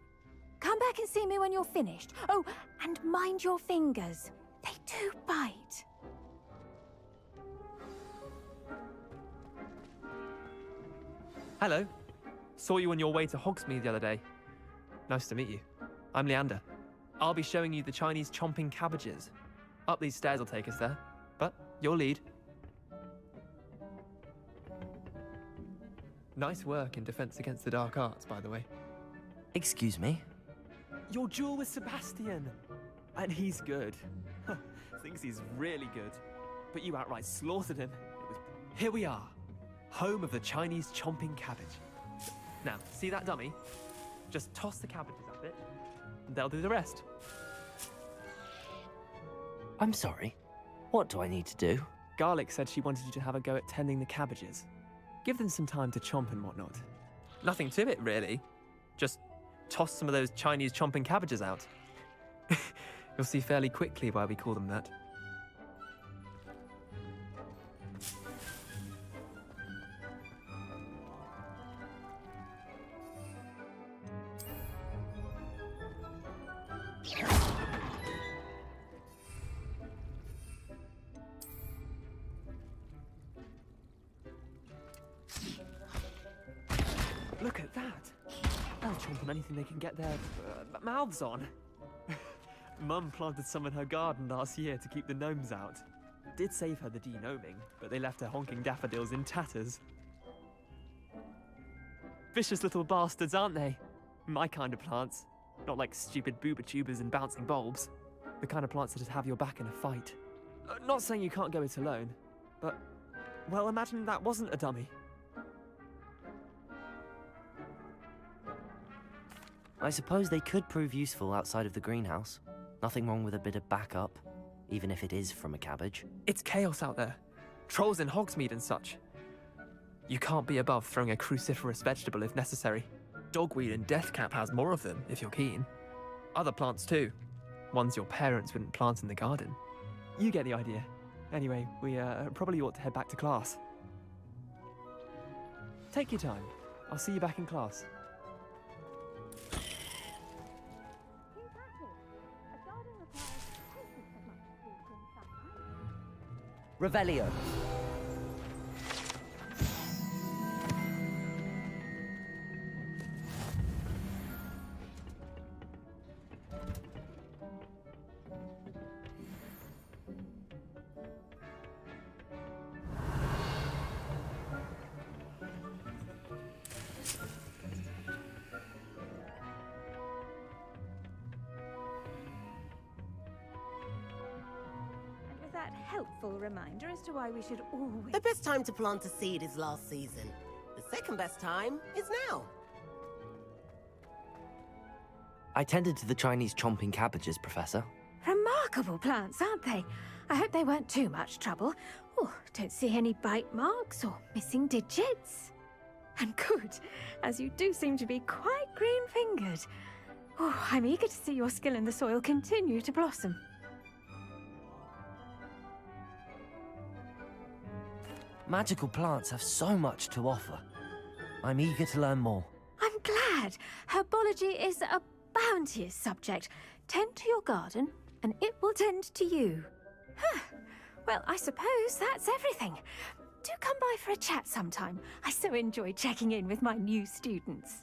[SPEAKER 22] Come back and see me when you're finished. Oh, and mind your fingers. They do bite.
[SPEAKER 18] Hello. Saw you on your way to Hogsmeade the other day. Nice to meet you. I'm Leander. I'll be showing you the Chinese chomping cabbages. Up these stairs will take us there, but your lead. Nice work in Defense Against the Dark Arts, by the way.
[SPEAKER 1] Excuse me?
[SPEAKER 18] Your duel with Sebastian! And he's good. Thinks he's really good. But you outright slaughtered him. Here we are. Home of the Chinese chomping cabbage. Now, see that dummy? Just toss the cabbages at it, and they'll do the rest.
[SPEAKER 1] I'm sorry. What do I need to do?
[SPEAKER 18] Garlic said she wanted you to have a go at tending the cabbages. Give them some time to chomp and whatnot. Nothing to it, really. Just toss some of those Chinese chomping cabbages out. You'll see fairly quickly why we call them that. Look at that! They'll chomp on anything they can get their mouths on. Mum planted some in her garden last year to keep the gnomes out. Did save her the de-gnoming, but they left her honking daffodils in tatters. Vicious little bastards, aren't they? My kind of plants. Not like stupid booba tubers and bouncing bulbs. The kind of plants that just have your back in a fight. Not saying you can't go it alone, but, well, imagine that wasn't a dummy.
[SPEAKER 1] I suppose they could prove useful outside of the greenhouse. Nothing wrong with a bit of backup, even if it is from a cabbage.
[SPEAKER 18] It's chaos out there. Trolls in Hogsmeade and such. You can't be above throwing a cruciferous vegetable if necessary. Dogweed and deathcap has more of them, if you're keen. Other plants too. Ones your parents wouldn't plant in the garden. You get the idea. Anyway, we probably ought to head back to class. Take your time. I'll see you back in class.
[SPEAKER 1] Revelio.
[SPEAKER 9] that helpful reminder as to why we should always...
[SPEAKER 10] The best time to plant a seed is last season. The second best time is now.
[SPEAKER 1] I tended to the Chinese chomping cabbages, Professor.
[SPEAKER 22] Remarkable plants, aren't they? I hope they weren't too much trouble. Oh, don't see any bite marks or missing digits. And good, as you do seem to be quite green-fingered. Oh, I'm eager to see your skill in the soil continue to blossom.
[SPEAKER 1] Magical plants have so much to offer. I'm eager to learn more.
[SPEAKER 22] I'm glad. Herbology is a bounteous subject. Tend to your garden, and it will tend to you. Huh. Well, I suppose that's everything. Do come by for a chat sometime. I so enjoy checking in with my new students.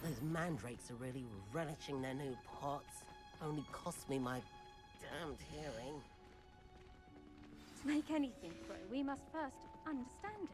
[SPEAKER 10] Those mandrakes are really relishing their new pots. Only cost me my damned hearing.
[SPEAKER 22] To make anything grow, we must first understand it.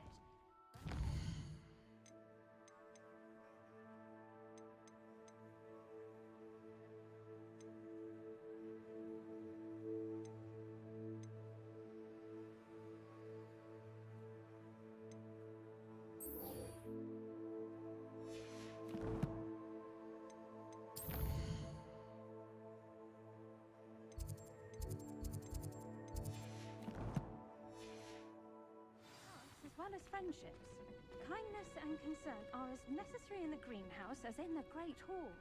[SPEAKER 22] As well as friendships, kindness and concern are as necessary in the greenhouse as in the Great Hall.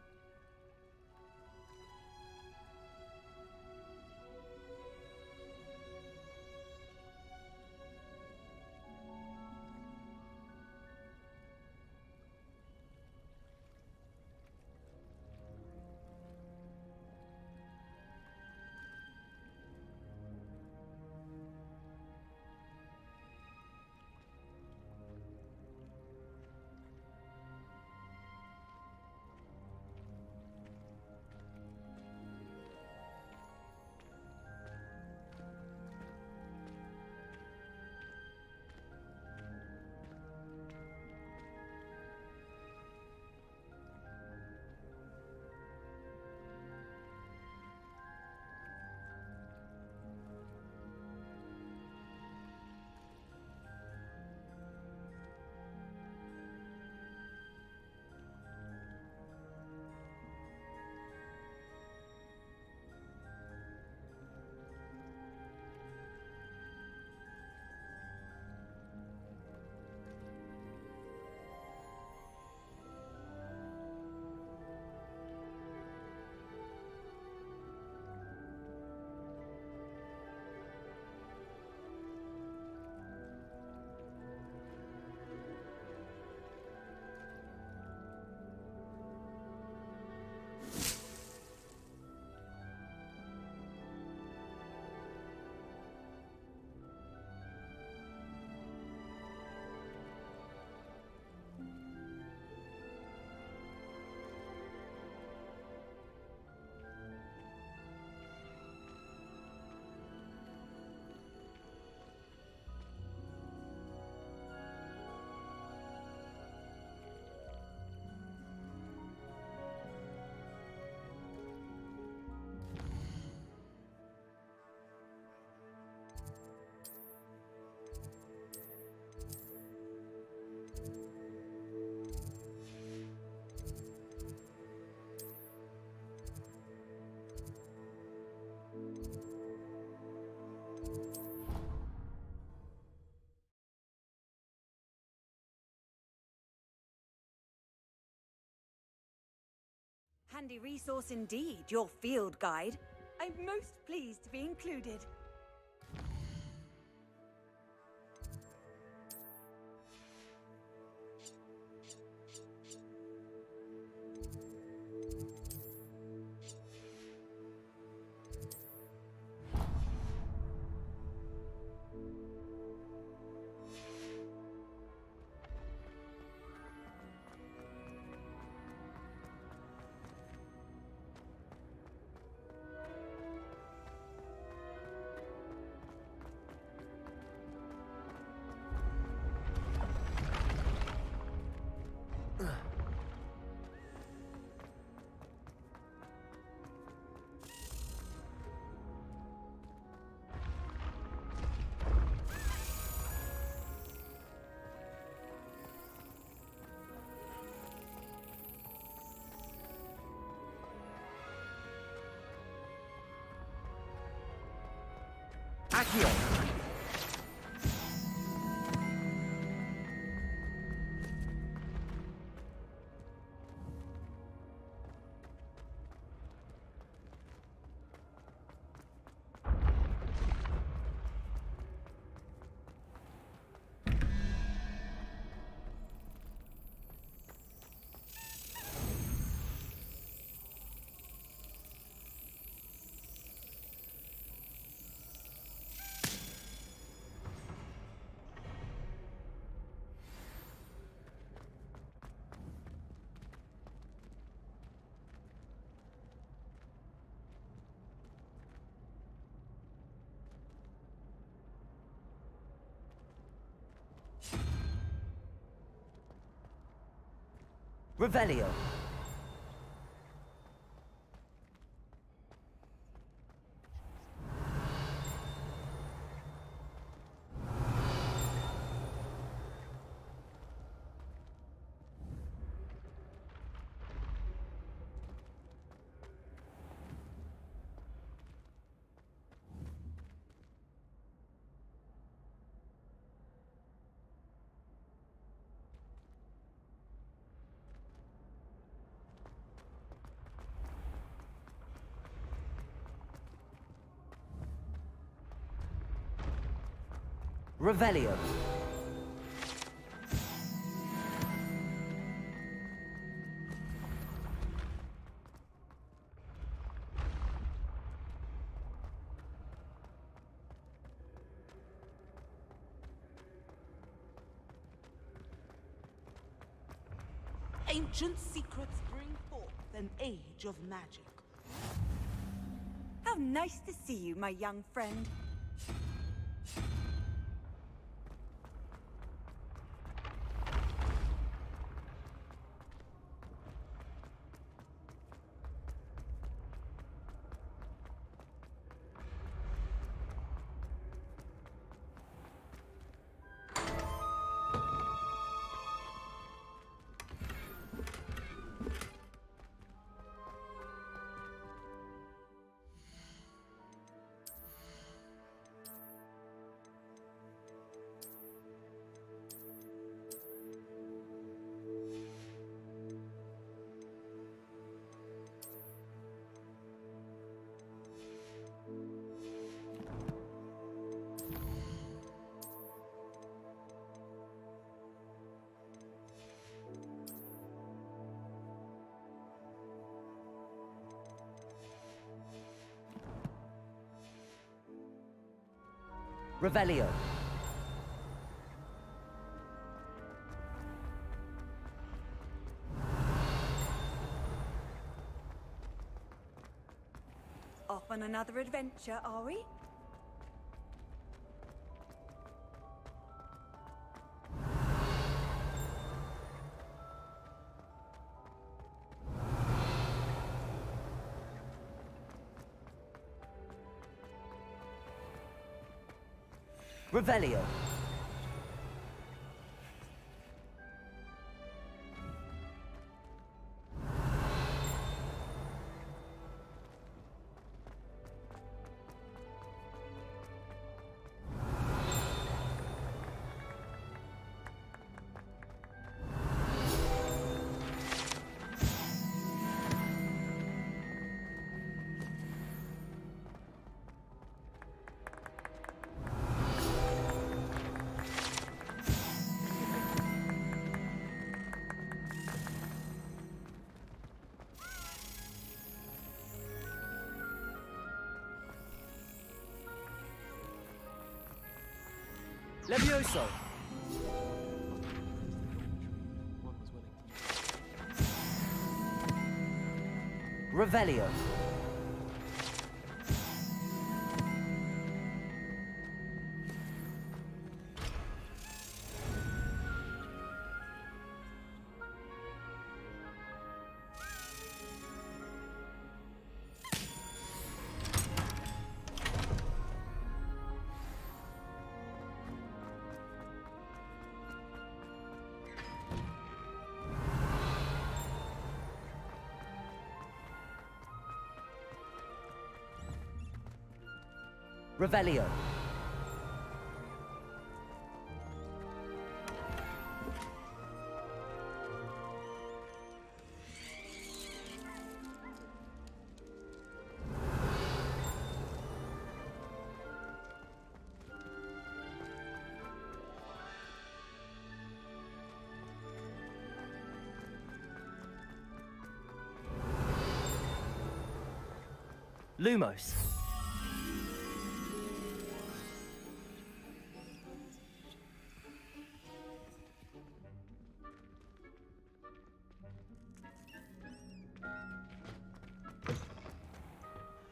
[SPEAKER 21] handy resource indeed, your field guide. I'm most pleased to be included.
[SPEAKER 1] Accio! Revelio. Revelio.
[SPEAKER 8] Ancient secrets bring forth an age of magic.
[SPEAKER 21] How nice to see you, my young friend. Revelio. Off on another adventure, are we?
[SPEAKER 1] Revelio.
[SPEAKER 3] Levioso!
[SPEAKER 1] Revelio. Revelio. Lumos.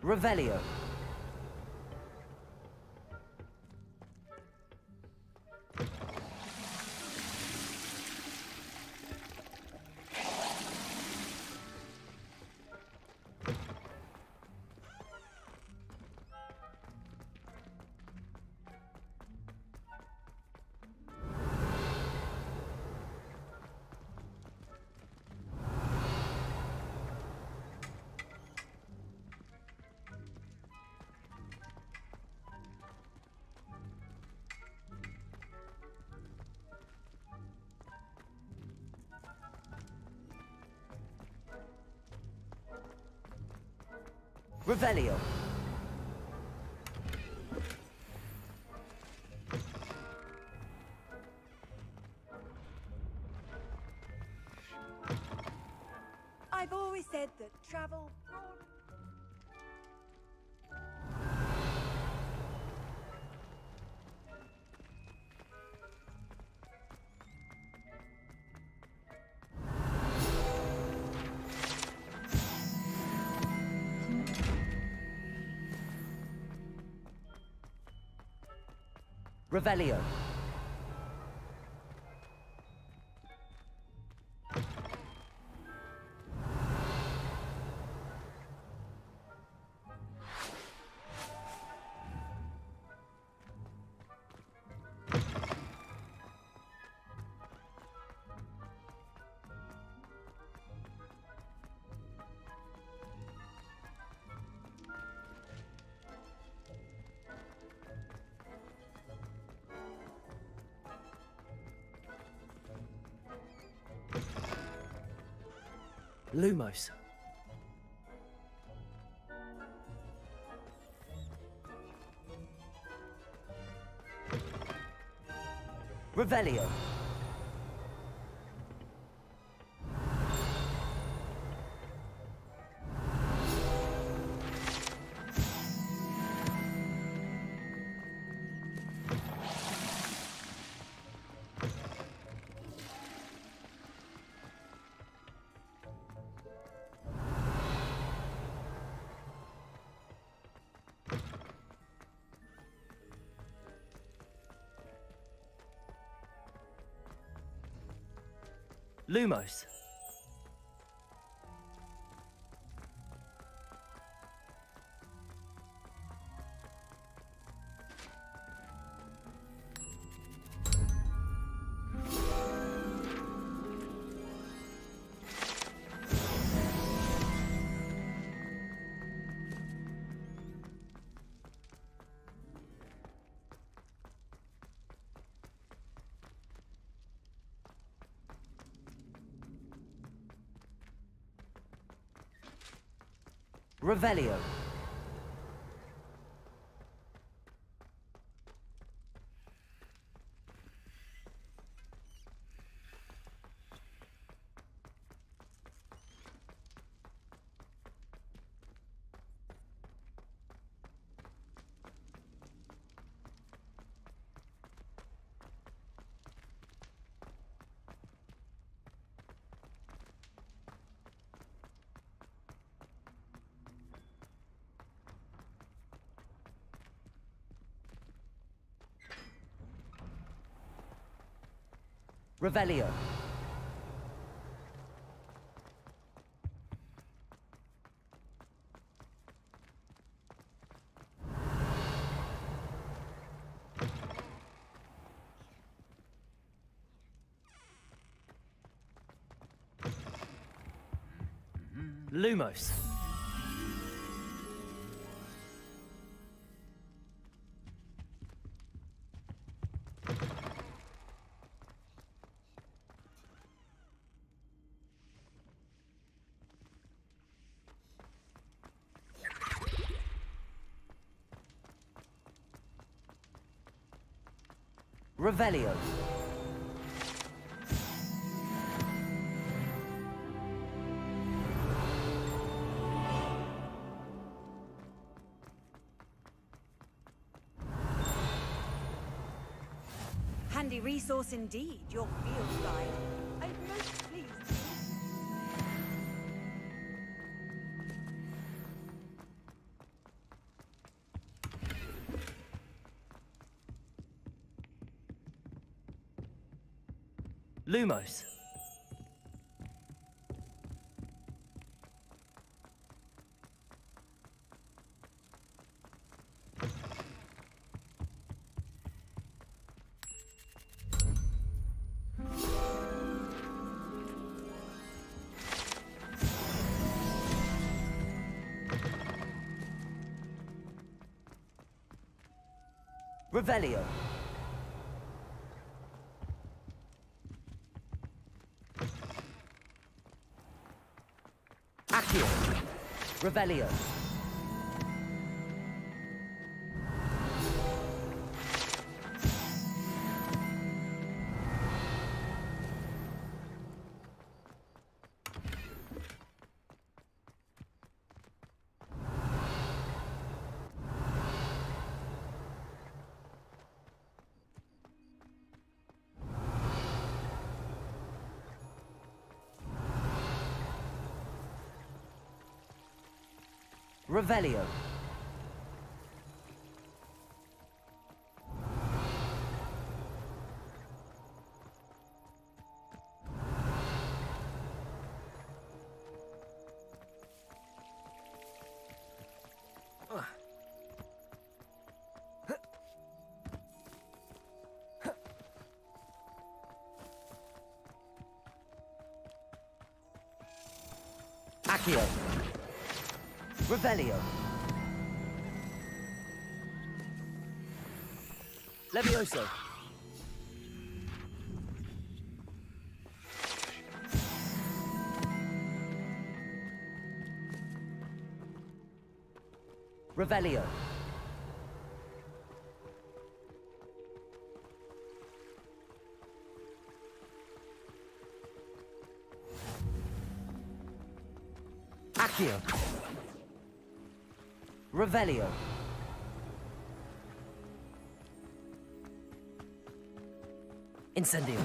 [SPEAKER 1] Revelio. Revelio.
[SPEAKER 21] I've always said that travel Revelio. Lumos. Revelio. Lumos. Revelio.
[SPEAKER 1] Revelio. Lumos. Revelio.
[SPEAKER 21] Handy resource indeed, your field guide. I'm most pleased.
[SPEAKER 1] Lumos. Revelio. Accio. Revelio. Revelio. Accio. Revelio. Levioso. Revelio. Accio. Revelio. Incendio.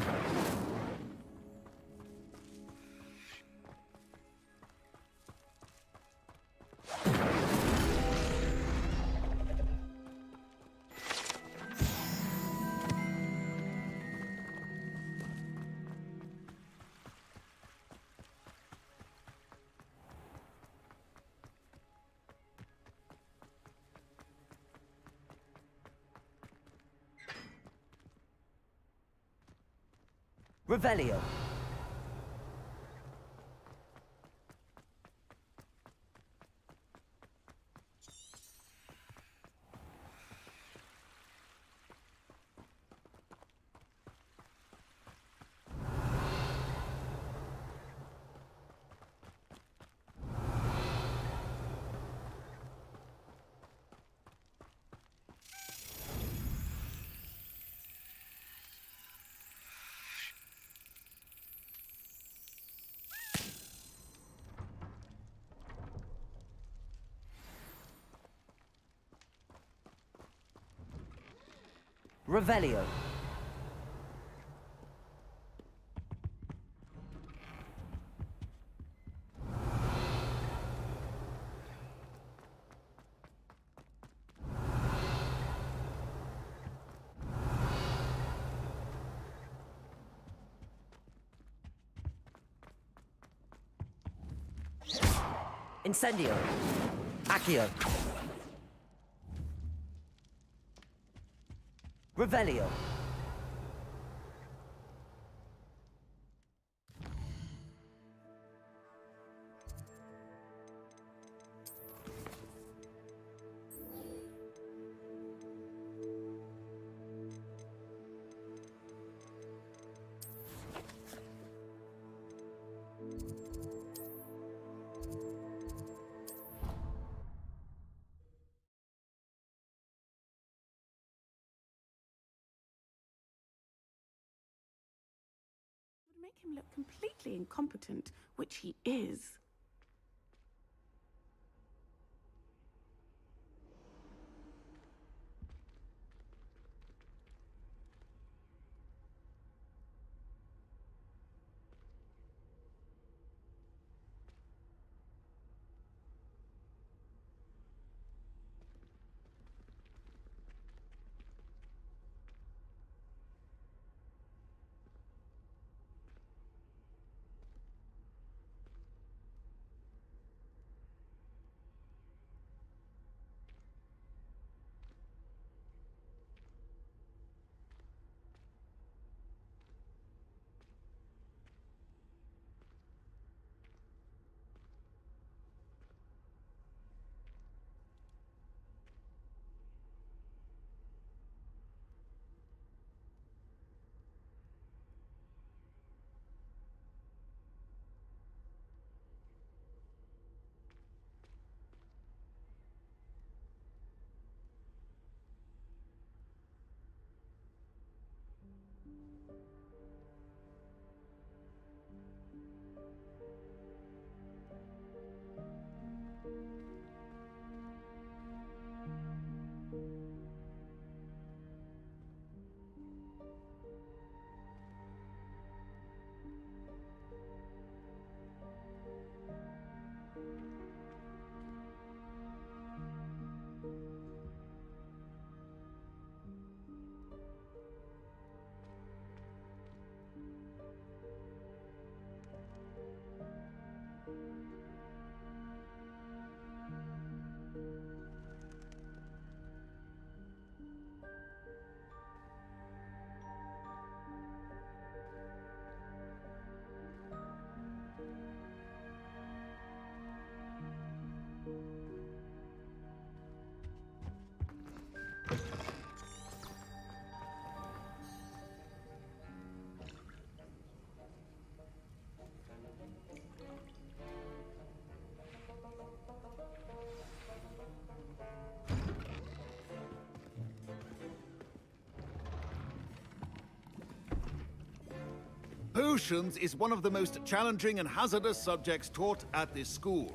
[SPEAKER 1] Revelio. Revelio.
[SPEAKER 10] Incendio. Accio. Revelio.
[SPEAKER 15] Make him look completely incompetent, which he is.
[SPEAKER 3] Potions is one of the most challenging and hazardous subjects taught at this school.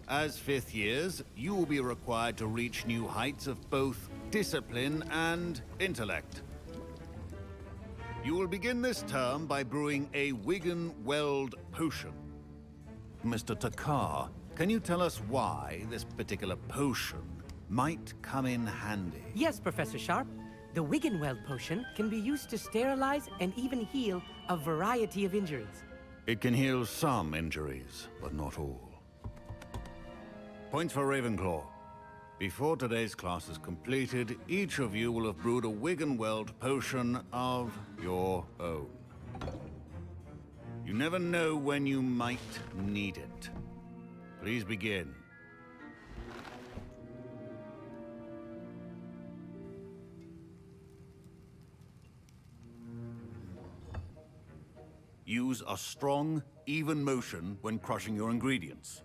[SPEAKER 3] As fifth years, you will be required to reach new heights of both discipline and intellect. You will begin this term by brewing a Wigan Weld potion. Mr. Takar, can you tell us why this particular potion might come in handy?
[SPEAKER 13] Yes, Professor Sharp. The Wiggenweld potion can be used to sterilize and even heal a variety of injuries.
[SPEAKER 3] It can heal some injuries, but not all. Points for Ravenclaw. Before today's class is completed, each of you will have brewed a Wiggenweld potion of your own. You never know when you might need it. Please begin. Use a strong, even motion when crushing your ingredients.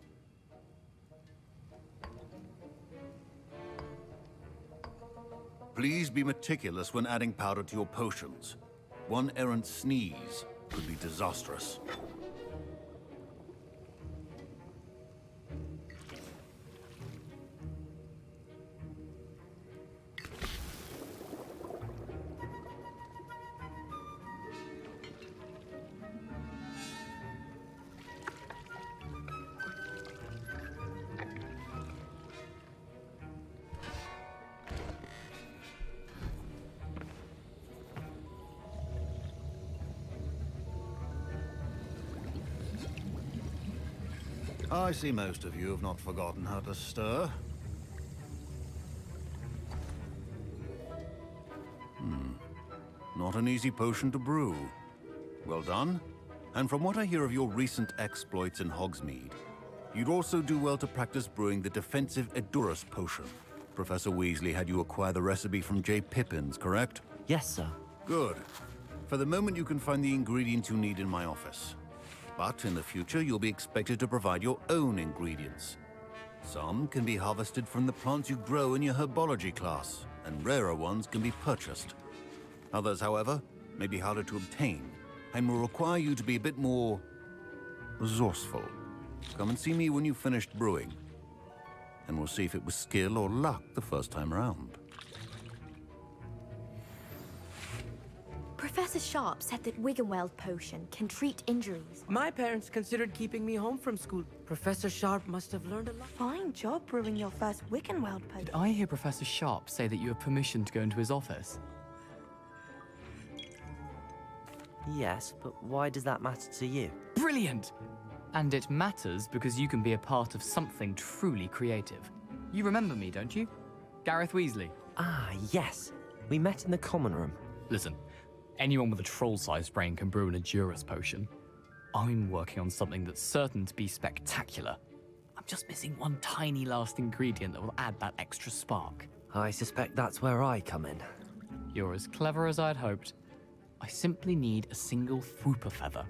[SPEAKER 3] Please be meticulous when adding powder to your potions. One errant sneeze could be disastrous. I see most of you have not forgotten how to stir. Not an easy potion to brew. Well done. And from what I hear of your recent exploits in Hogsmeade, you'd also do well to practice brewing the defensive Edurus potion. Professor Weasley had you acquire the recipe from J. Pippin's, correct?
[SPEAKER 1] Yes, sir.
[SPEAKER 3] Good. For the moment, you can find the ingredients you need in my office. But in the future, you'll be expected to provide your own ingredients. Some can be harvested from the plants you grow in your herbology class, and rarer ones can be purchased. Others, however, may be harder to obtain, and will require you to be a bit more resourceful. Come and see me when you've finished brewing, and we'll see if it was skill or luck the first time around.
[SPEAKER 7] Professor Sharp said that Wiggenweld potion can treat injuries.
[SPEAKER 13] My parents considered keeping me home from school. Professor Sharp must have learned a lot.
[SPEAKER 6] Fine job brewing your first Wiggenweld potion.
[SPEAKER 14] Did I hear Professor Sharp say that you have permission to go into his office?
[SPEAKER 1] Yes, but why does that matter to you?
[SPEAKER 14] Brilliant! And it matters because you can be a part of something truly creative. You remember me, don't you? Gareth Weasley.
[SPEAKER 1] Ah, yes. We met in the common room.
[SPEAKER 14] Listen, anyone with a troll-sized brain can brew an Edurus potion. I'm working on something that's certain to be spectacular. I'm just missing one tiny last ingredient that will add that extra spark.
[SPEAKER 1] I suspect that's where I come in.
[SPEAKER 14] You're as clever as I'd hoped. I simply need a single Fwooper feather.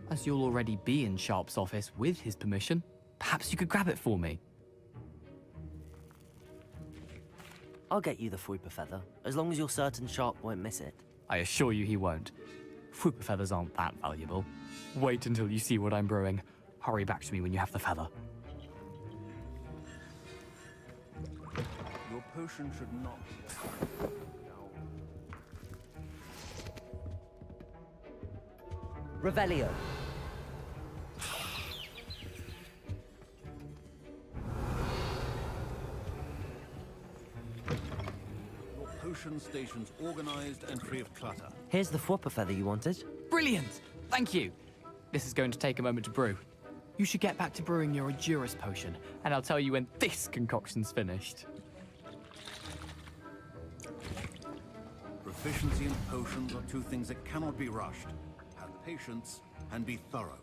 [SPEAKER 14] As you'll already be in Sharp's office with his permission, perhaps you could grab it for me.
[SPEAKER 1] I'll get you the Fwooper feather, as long as you're certain Sharp won't miss it.
[SPEAKER 14] I assure you he won't. Fwooper feathers aren't that valuable. Wait until you see what I'm brewing. Hurry back to me when you have the feather.
[SPEAKER 3] Your potion should not...
[SPEAKER 1] Revelio.
[SPEAKER 3] Your potion station's organized and free of clutter.
[SPEAKER 1] Here's the Fwooper feather you wanted.
[SPEAKER 14] Brilliant! Thank you! This is going to take a moment to brew. You should get back to brewing your Edurus potion, and I'll tell you when this concoction's finished.
[SPEAKER 3] Proficiency in potions are two things that cannot be rushed. Have patience and be thorough.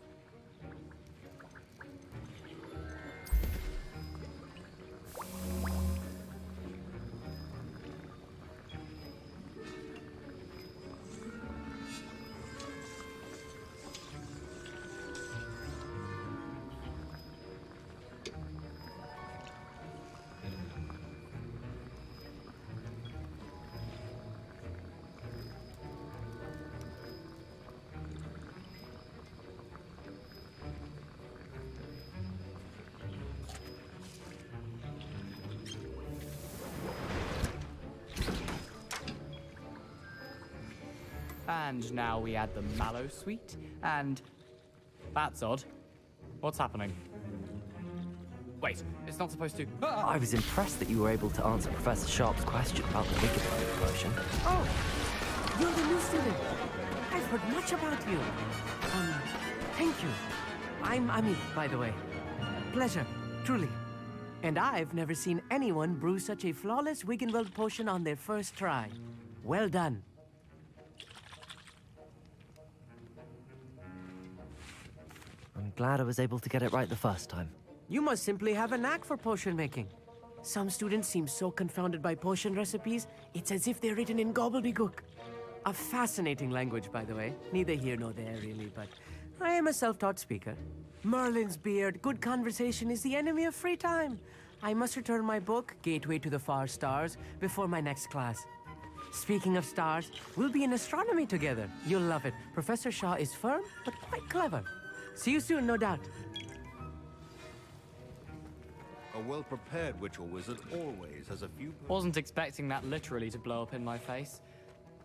[SPEAKER 14] And now we add the mallow sweet, and... That's odd. What's happening? Wait, it's not supposed to...
[SPEAKER 1] I was impressed that you were able to answer Professor Sharp's question about the Wiggenweld potion.
[SPEAKER 13] Oh, you're the new student. I've heard much about you. Thank you. I'm Ami, by the way. Pleasure, truly. And I've never seen anyone brew such a flawless Wiggenweld potion on their first try. Well done.
[SPEAKER 1] I'm glad I was able to get it right the first time.
[SPEAKER 13] You must simply have a knack for potion making. Some students seem so confounded by potion recipes, it's as if they're written in gobbledygook. A fascinating language, by the way. Neither here nor there, really, but I am a self-taught speaker. Merlin's beard, good conversation is the enemy of free time. I must return my book, Gateway to the Far Stars, before my next class. Speaking of stars, we'll be in astronomy together. You'll love it. Professor Shaw is firm, but quite clever. See you soon, no doubt.
[SPEAKER 3] A well-prepared witch or wizard always has a few...
[SPEAKER 14] Wasn't expecting that literally to blow up in my face.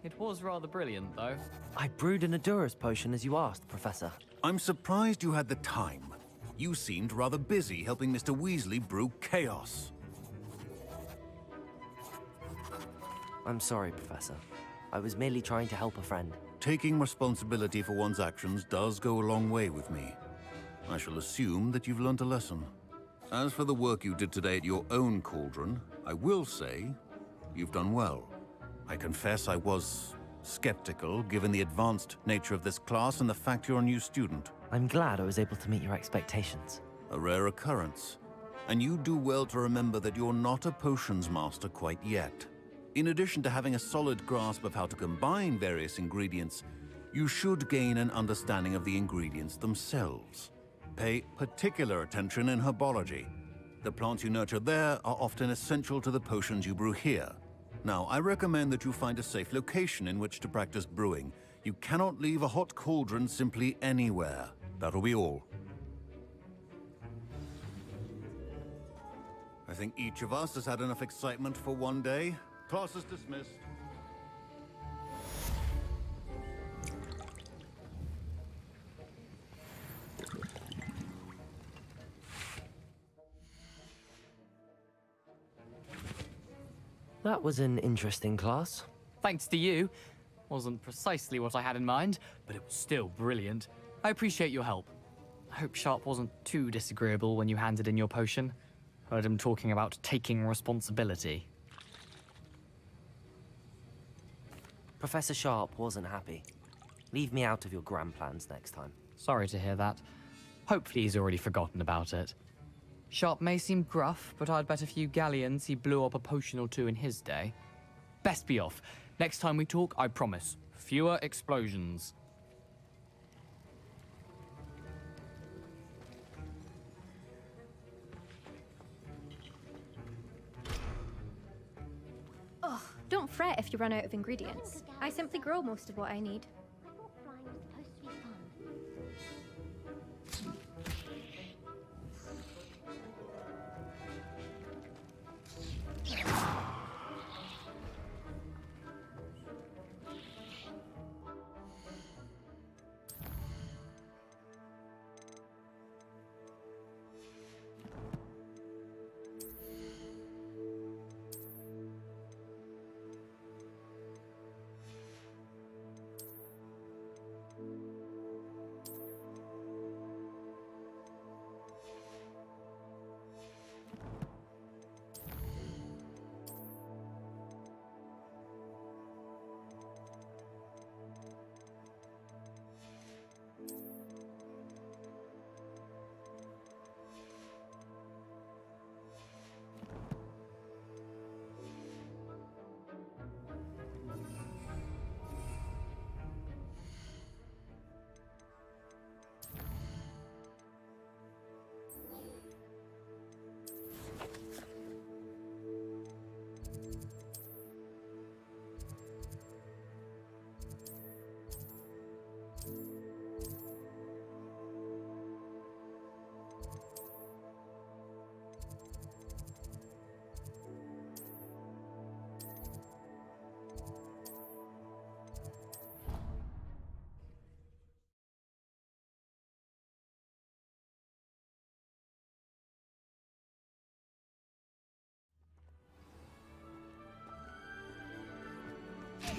[SPEAKER 14] It was rather brilliant, though.
[SPEAKER 1] I brewed an Edurus potion as you asked, Professor.
[SPEAKER 3] I'm surprised you had the time. You seemed rather busy helping Mr. Weasley brew chaos.
[SPEAKER 1] I'm sorry, Professor. I was merely trying to help a friend.
[SPEAKER 3] Taking responsibility for one's actions does go a long way with me. I shall assume that you've learnt a lesson. As for the work you did today at your own cauldron, I will say you've done well. I confess I was skeptical, given the advanced nature of this class and the fact you're a new student.
[SPEAKER 1] I'm glad I was able to meet your expectations.
[SPEAKER 3] A rare occurrence. And you do well to remember that you're not a potions master quite yet. In addition to having a solid grasp of how to combine various ingredients, you should gain an understanding of the ingredients themselves. Pay particular attention in herbology. The plants you nurture there are often essential to the potions you brew here. Now, I recommend that you find a safe location in which to practice brewing. You cannot leave a hot cauldron simply anywhere. That'll be all. I think each of us has had enough excitement for one day. Class is dismissed.
[SPEAKER 1] That was an interesting class.
[SPEAKER 14] Thanks to you. Wasn't precisely what I had in mind, but it was still brilliant. I appreciate your help. I hope Sharp wasn't too disagreeable when you handed in your potion. Heard him talking about taking responsibility.
[SPEAKER 1] Professor Sharp wasn't happy. Leave me out of your grand plans next time.
[SPEAKER 14] Sorry to hear that. Hopefully he's already forgotten about it. Sharp may seem gruff, but I'd bet a few galleons he blew up a potion or two in his day. Best be off. Next time we talk, I promise. Fewer explosions.
[SPEAKER 22] Oh, don't fret if you run out of ingredients. I simply grow most of what I need.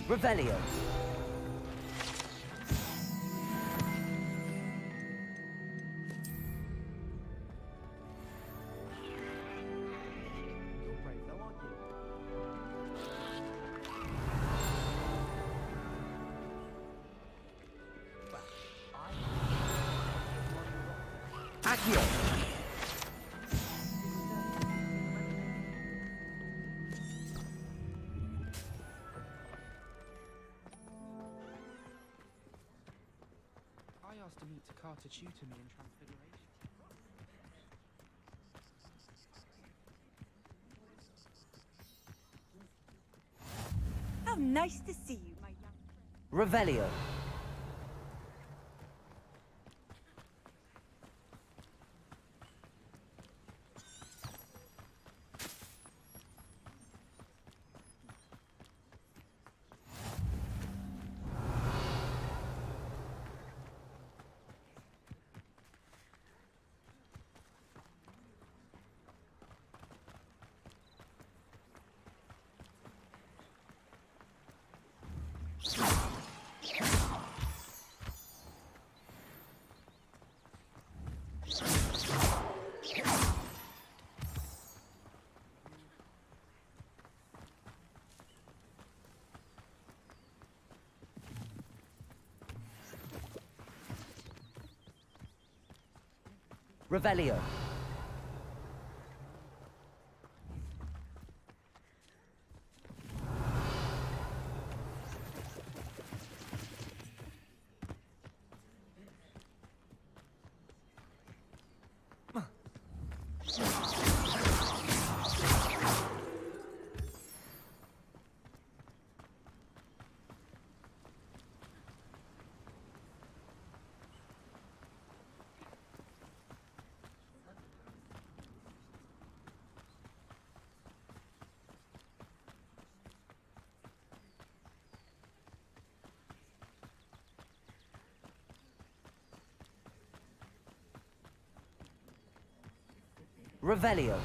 [SPEAKER 1] Revelio. Accio.
[SPEAKER 11] I asked to meet Takata tutor me in Transfiguration.
[SPEAKER 21] How nice to see you, my young
[SPEAKER 1] Revelio. Revelio. Revelio.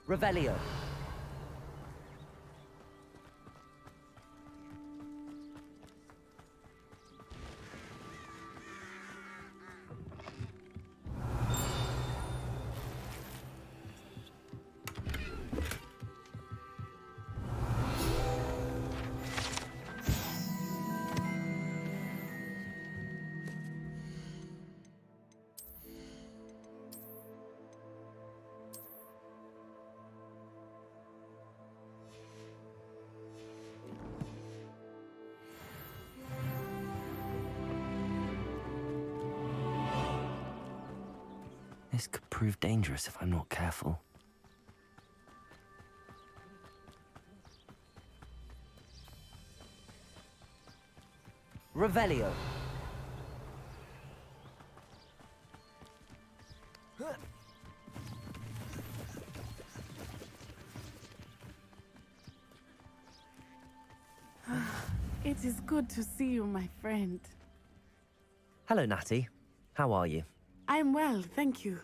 [SPEAKER 1] Revelio. This could prove dangerous if I'm not careful. Revelio.
[SPEAKER 15] It is good to see you, my friend.
[SPEAKER 1] Hello, Natty. How are you?
[SPEAKER 15] I'm well, thank you.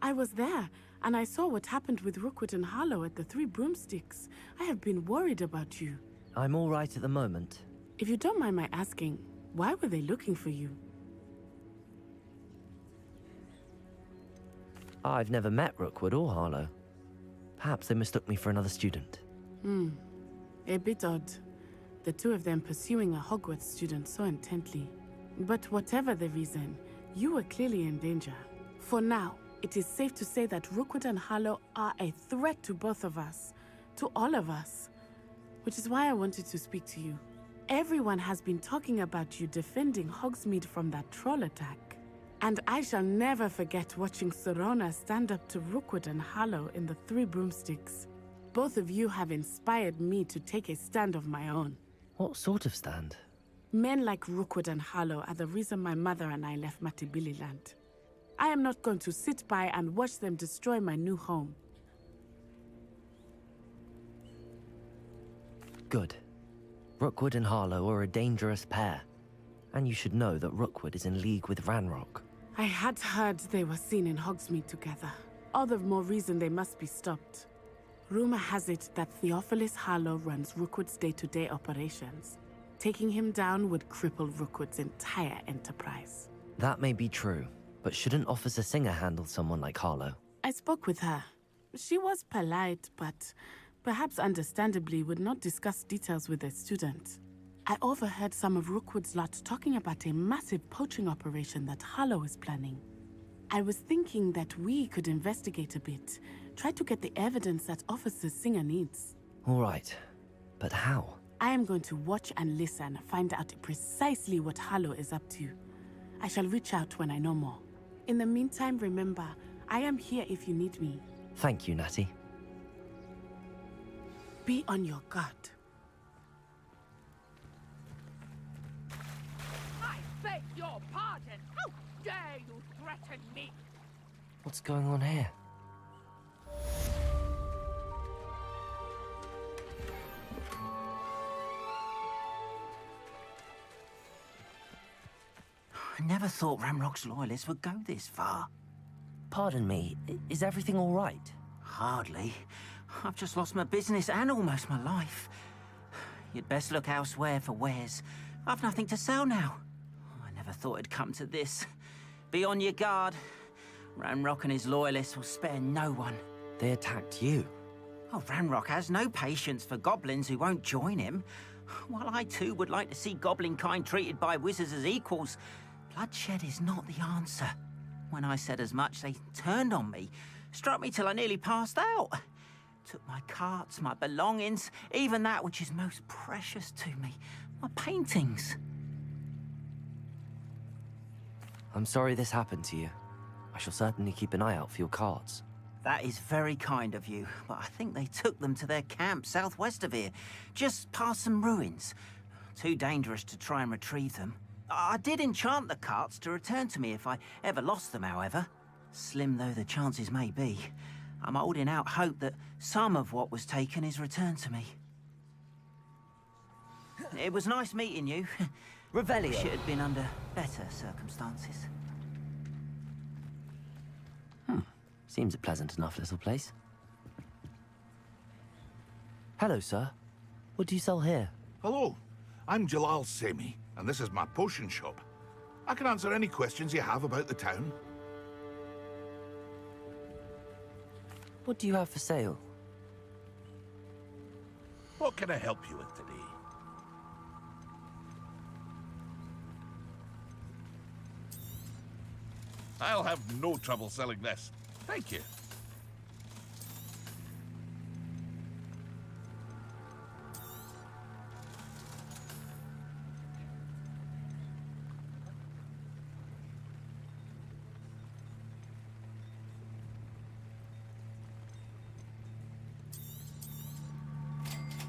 [SPEAKER 15] I was there, and I saw what happened with Rookwood and Harlow at the Three Broomsticks. I have been worried about you.
[SPEAKER 1] I'm all right at the moment.
[SPEAKER 15] If you don't mind my asking, why were they looking for you?
[SPEAKER 1] I've never met Rookwood or Harlow. Perhaps they mistook me for another student.
[SPEAKER 15] A bit odd. The two of them pursuing a Hogwarts student so intently. But whatever the reason, you were clearly in danger. For now, it is safe to say that Rookwood and Harlow are a threat to both of us, to all of us. Which is why I wanted to speak to you. Everyone has been talking about you defending Hogsmeade from that troll attack. And I shall never forget watching Serona stand up to Rookwood and Harlow in the Three Broomsticks. Both of you have inspired me to take a stand of my own.
[SPEAKER 1] What sort of stand?
[SPEAKER 15] Men like Rookwood and Harlow are the reason my mother and I left Matabeleland. I am not going to sit by and watch them destroy my new home.
[SPEAKER 1] Good. Rookwood and Harlow are a dangerous pair. And you should know that Rookwood is in league with Ranrock.
[SPEAKER 15] I had heard they were seen in Hogsmeade together. All the more reason they must be stopped. Rumor has it that Theophilus Harlow runs Rookwood's day-to-day operations. Taking him down would cripple Rookwood's entire enterprise.
[SPEAKER 1] That may be true, but shouldn't Officer Singer handle someone like Harlow?
[SPEAKER 15] I spoke with her. She was polite, but perhaps understandably would not discuss details with a student. I overheard some of Rookwood's lot talking about a massive poaching operation that Harlow is planning. I was thinking that we could investigate a bit, try to get the evidence that Officer Singer needs.
[SPEAKER 1] All right. But how?
[SPEAKER 15] I am going to watch and listen, find out precisely what Harlow is up to. I shall reach out when I know more. In the meantime, remember, I am here if you need me.
[SPEAKER 1] Thank you, Natty.
[SPEAKER 15] Be on your guard.
[SPEAKER 5] I beg your pardon! How dare you threaten me?
[SPEAKER 1] What's going on here?
[SPEAKER 8] I never thought Ramrock's loyalists would go this far.
[SPEAKER 1] Pardon me, is everything all right?
[SPEAKER 8] Hardly. I've just lost my business and almost my life. You'd best look elsewhere for wares. I've nothing to sell now. I never thought it'd come to this. Be on your guard. Ramrock and his loyalists will spare no one.
[SPEAKER 1] They attacked you?
[SPEAKER 8] Oh, Ramrock has no patience for goblins who won't join him. While I too would like to see goblin kind treated by wizards as equals, bloodshed is not the answer. When I said as much, they turned on me, struck me till I nearly passed out. Took my carts, my belongings, even that which is most precious to me, my paintings.
[SPEAKER 1] I'm sorry this happened to you. I shall certainly keep an eye out for your carts.
[SPEAKER 8] That is very kind of you, but I think they took them to their camp southwest of here, just past some ruins. Too dangerous to try and retrieve them. I did enchant the carts to return to me if I ever lost them, however. Slim though the chances may be, I'm holding out hope that some of what was taken is returned to me. It was nice meeting you.
[SPEAKER 1] Revelio.
[SPEAKER 8] Wish it had been under better circumstances.
[SPEAKER 1] Seems a pleasant enough little place. Hello, sir. What do you sell here?
[SPEAKER 20] Hello, I'm Jalal Semi, and this is my potion shop. I can answer any questions you have about the town.
[SPEAKER 1] What do you have for sale?
[SPEAKER 20] What can I help you with today? I'll have no trouble selling this. Thank you.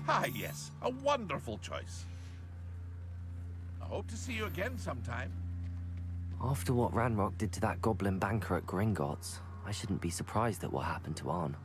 [SPEAKER 20] Ah, yes, a wonderful choice. I hope to see you again sometime.
[SPEAKER 1] After what Ranrock did to that goblin banker at Gringotts, I shouldn't be surprised at what happened to Arn.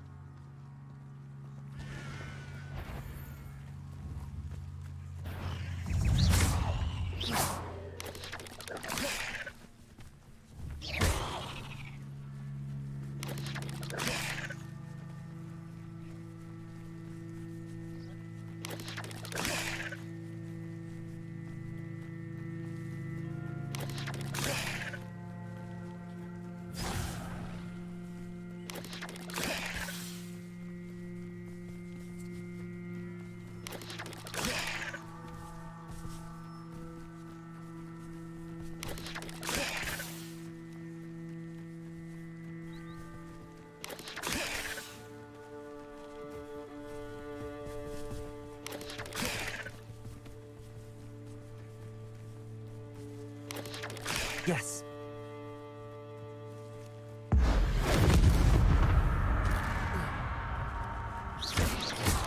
[SPEAKER 1] Yes.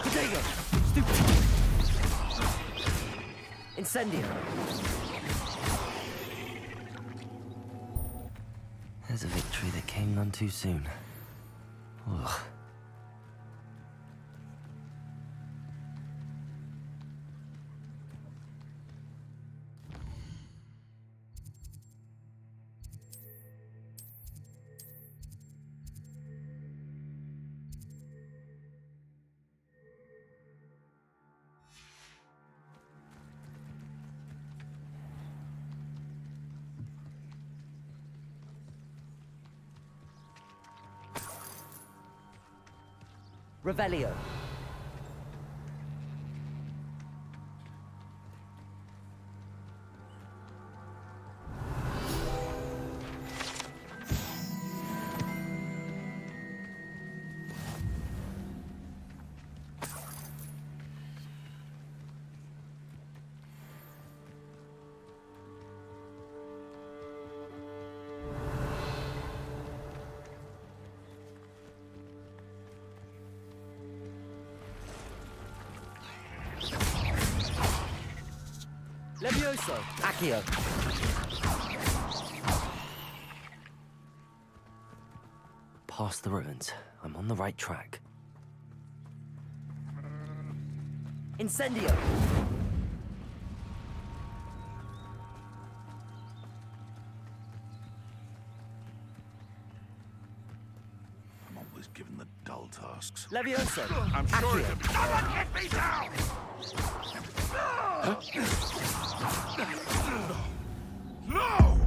[SPEAKER 1] Potato! Stupid! Incendio! There's a victory that came none too soon. Ugh. Revelio. Levioso! Accio! Past the ruins. I'm on the right track. Incendio!
[SPEAKER 20] I'm always given the dull tasks.
[SPEAKER 1] Levioso!
[SPEAKER 20] I'm sure
[SPEAKER 1] Accio!
[SPEAKER 20] it could be... Someone get me down! No!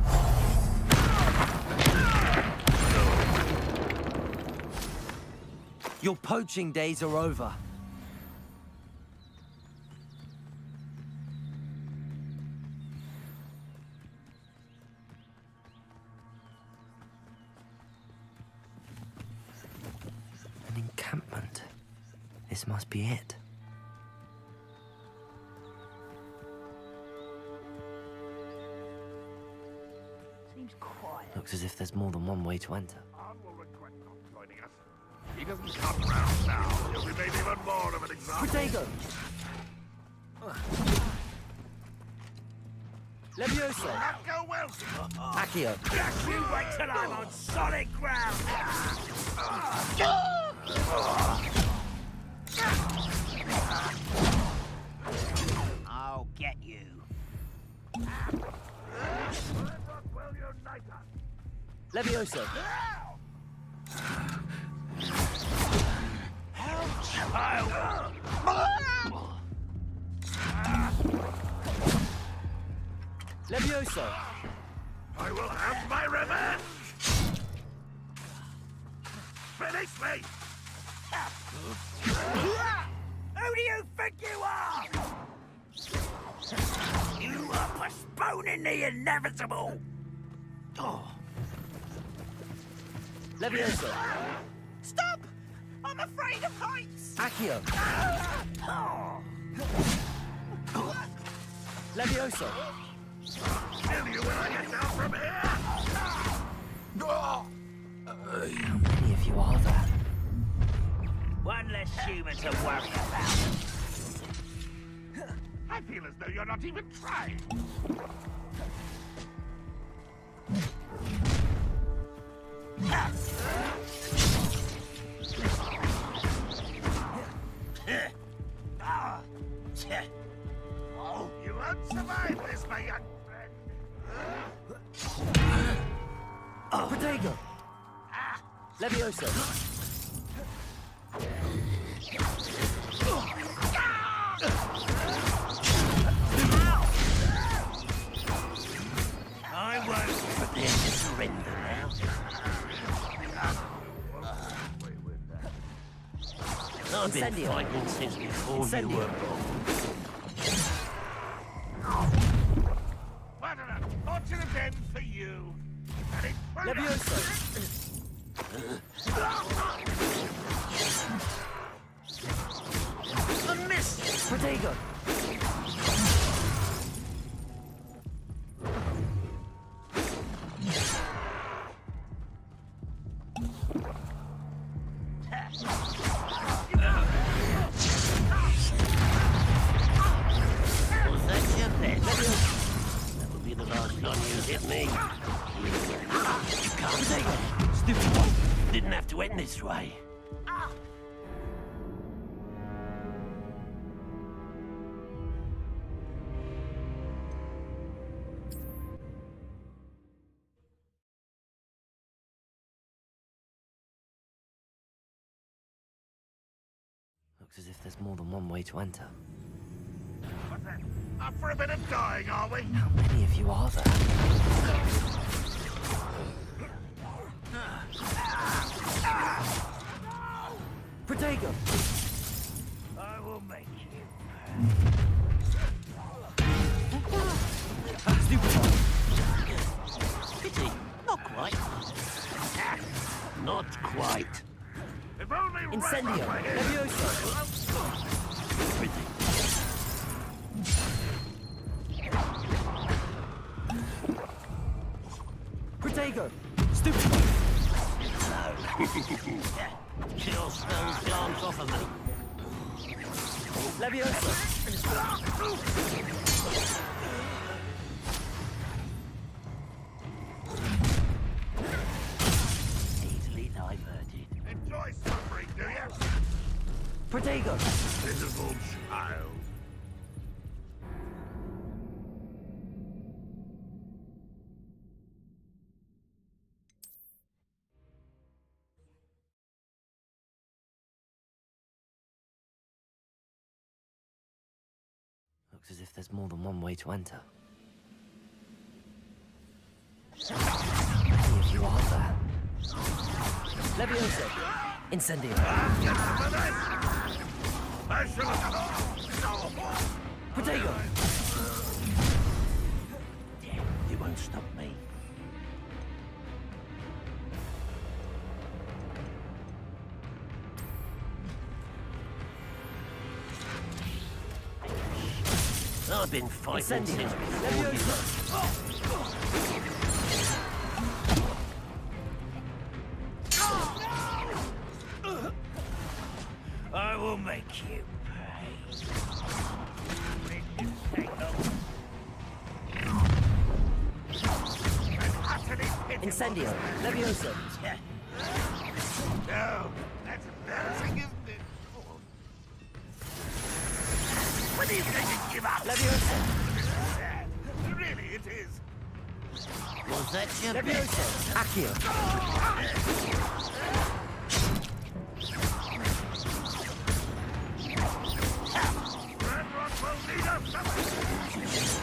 [SPEAKER 1] Your poaching days are over. An encampment. This must be it.
[SPEAKER 10] Seems quiet.
[SPEAKER 1] Looks as if there's more than one way to enter.
[SPEAKER 20] He doesn't come round now. He'll be made even more of an example.
[SPEAKER 1] Protego! Levioso!
[SPEAKER 20] Not go well.
[SPEAKER 1] Accio!
[SPEAKER 8] Just you wait till I'm on solid ground! I'll get you.
[SPEAKER 1] Levioso! Levioso!
[SPEAKER 20] I will have my revenge! Finish me!
[SPEAKER 8] Who do you think you are? You are postponing the inevitable!
[SPEAKER 1] Oh. Levioso!
[SPEAKER 8] Stop! I'm afraid of heights!
[SPEAKER 1] Accio! Levioso!
[SPEAKER 20] Kill you when I get down from here!
[SPEAKER 1] How many of you are there?
[SPEAKER 8] One less human to worry about.
[SPEAKER 20] I feel as though you're not even trying.
[SPEAKER 8] Oh,
[SPEAKER 20] you won't survive this, my young friend.
[SPEAKER 1] Protego! Levioso!
[SPEAKER 8] I won't prepare to surrender now. I've been fighting since before you were born.
[SPEAKER 20] What an unfortunate end for you.
[SPEAKER 1] Levioso!
[SPEAKER 8] A miss!
[SPEAKER 1] Protego!
[SPEAKER 8] Was that your bet? That would be the last time you hit me. You can't take it. Stupid one. Didn't have to end this way.
[SPEAKER 1] Looks as if there's more than one way to enter.
[SPEAKER 20] What's that? Up for a bit of dying, are we?
[SPEAKER 1] How many of you are there? Protego!
[SPEAKER 8] I will make you.
[SPEAKER 1] Stupid one!
[SPEAKER 8] Pity. Not quite. Not quite.
[SPEAKER 20] If only
[SPEAKER 1] Incendio!
[SPEAKER 20] right
[SPEAKER 1] Levioso! Protego! Stupid one!
[SPEAKER 8] Kill stones glance off of me.
[SPEAKER 1] Levioso! Protego!
[SPEAKER 20] Pitiful child.
[SPEAKER 1] Looks as if there's more than one way to enter. Many of you are there. Leviosa! Incendio! Protego!
[SPEAKER 10] You won't stop me. I've been fighting since before you. I will make you pay.
[SPEAKER 1] Incendio! Leviosa!
[SPEAKER 20] No, that's embarrassing, isn't it? When are you going to give up?
[SPEAKER 1] Leviosa!
[SPEAKER 20] Sad. Really, it is.
[SPEAKER 10] Was that your
[SPEAKER 1] Leviosa! Accio!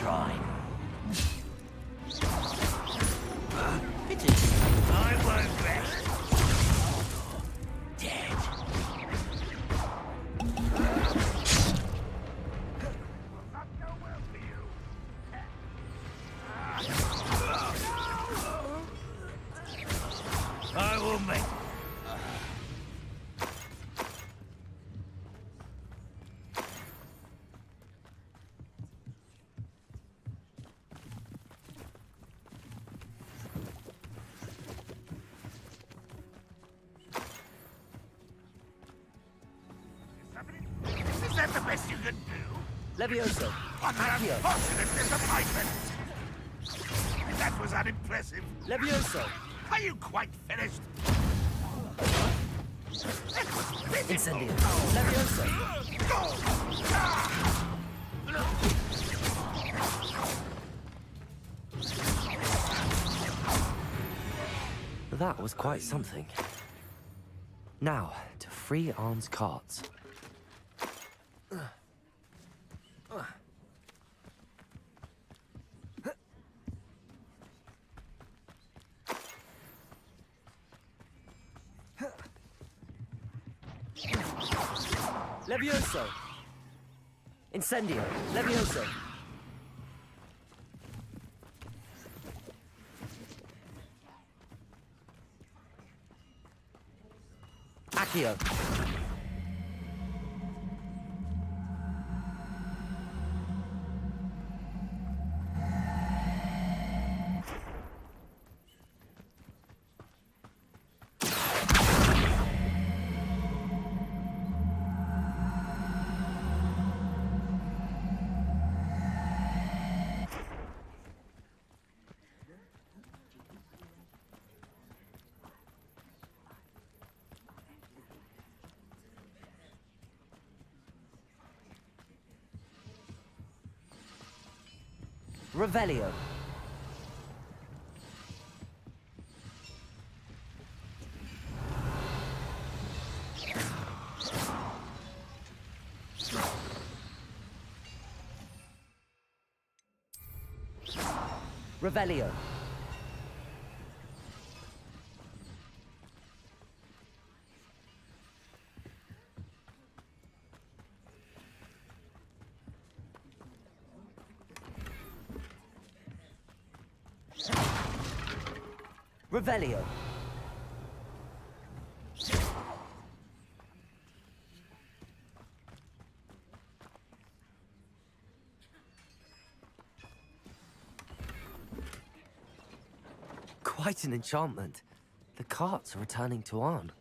[SPEAKER 10] Dry.
[SPEAKER 20] I won't rest.
[SPEAKER 10] Dead.
[SPEAKER 20] I will make. Is that the best you can do?
[SPEAKER 1] Leviosa!
[SPEAKER 20] What an
[SPEAKER 1] Accio!
[SPEAKER 20] unfortunate disappointment! That was unimpressive.
[SPEAKER 1] Leviosa!
[SPEAKER 20] Are you quite finished?
[SPEAKER 1] Incendio! Leviosa! That was quite something. Now, to free Arn's carts. Levioso! Incendio! Levioso! Accio! Revelio. Revelio. Revelio. Quite an enchantment. The carts are returning to Arn.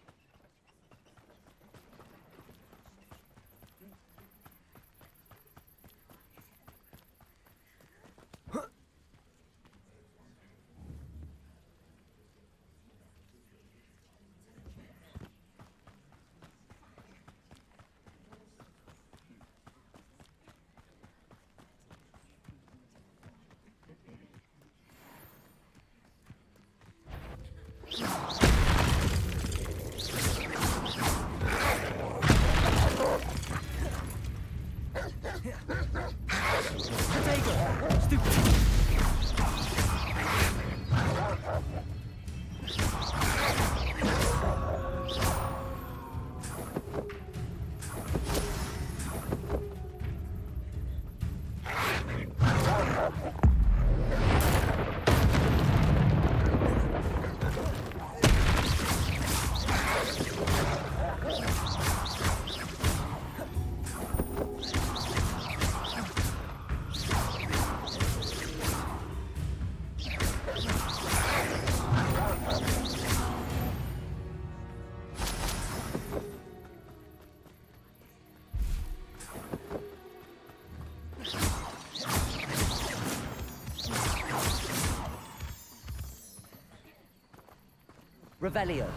[SPEAKER 1] Revelio.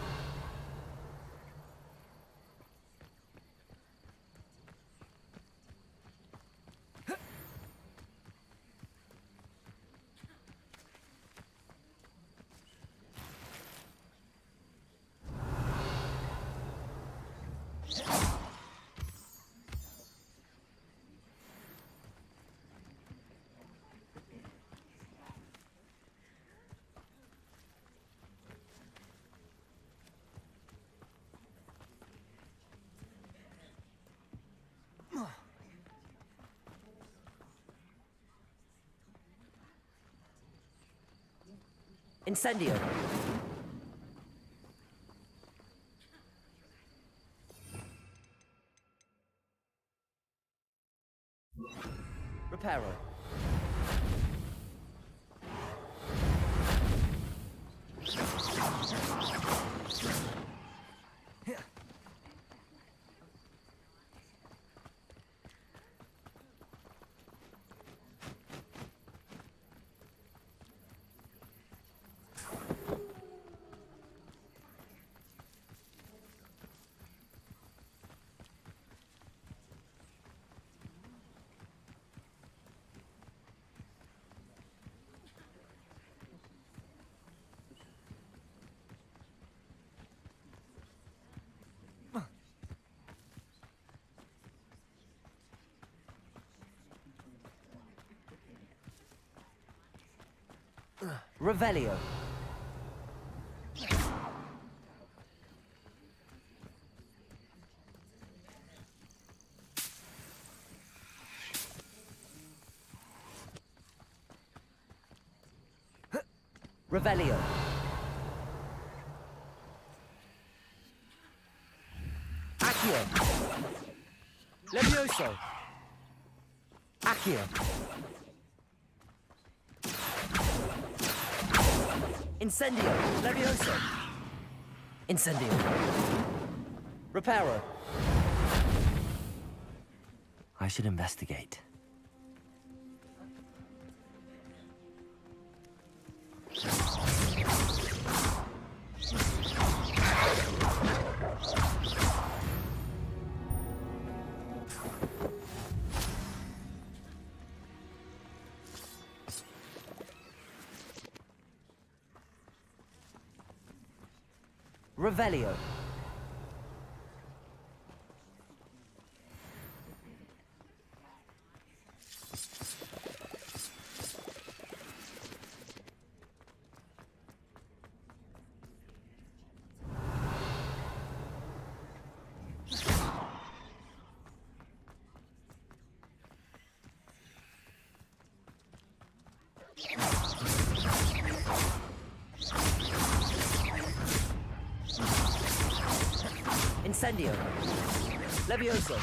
[SPEAKER 1] Incendio. Reparo. Revelio. Revelio. Accio. Levioso. Accio. Incendio. Levioso. Incendio. Reparo. I should investigate. Revelio. Incendio. Levioso.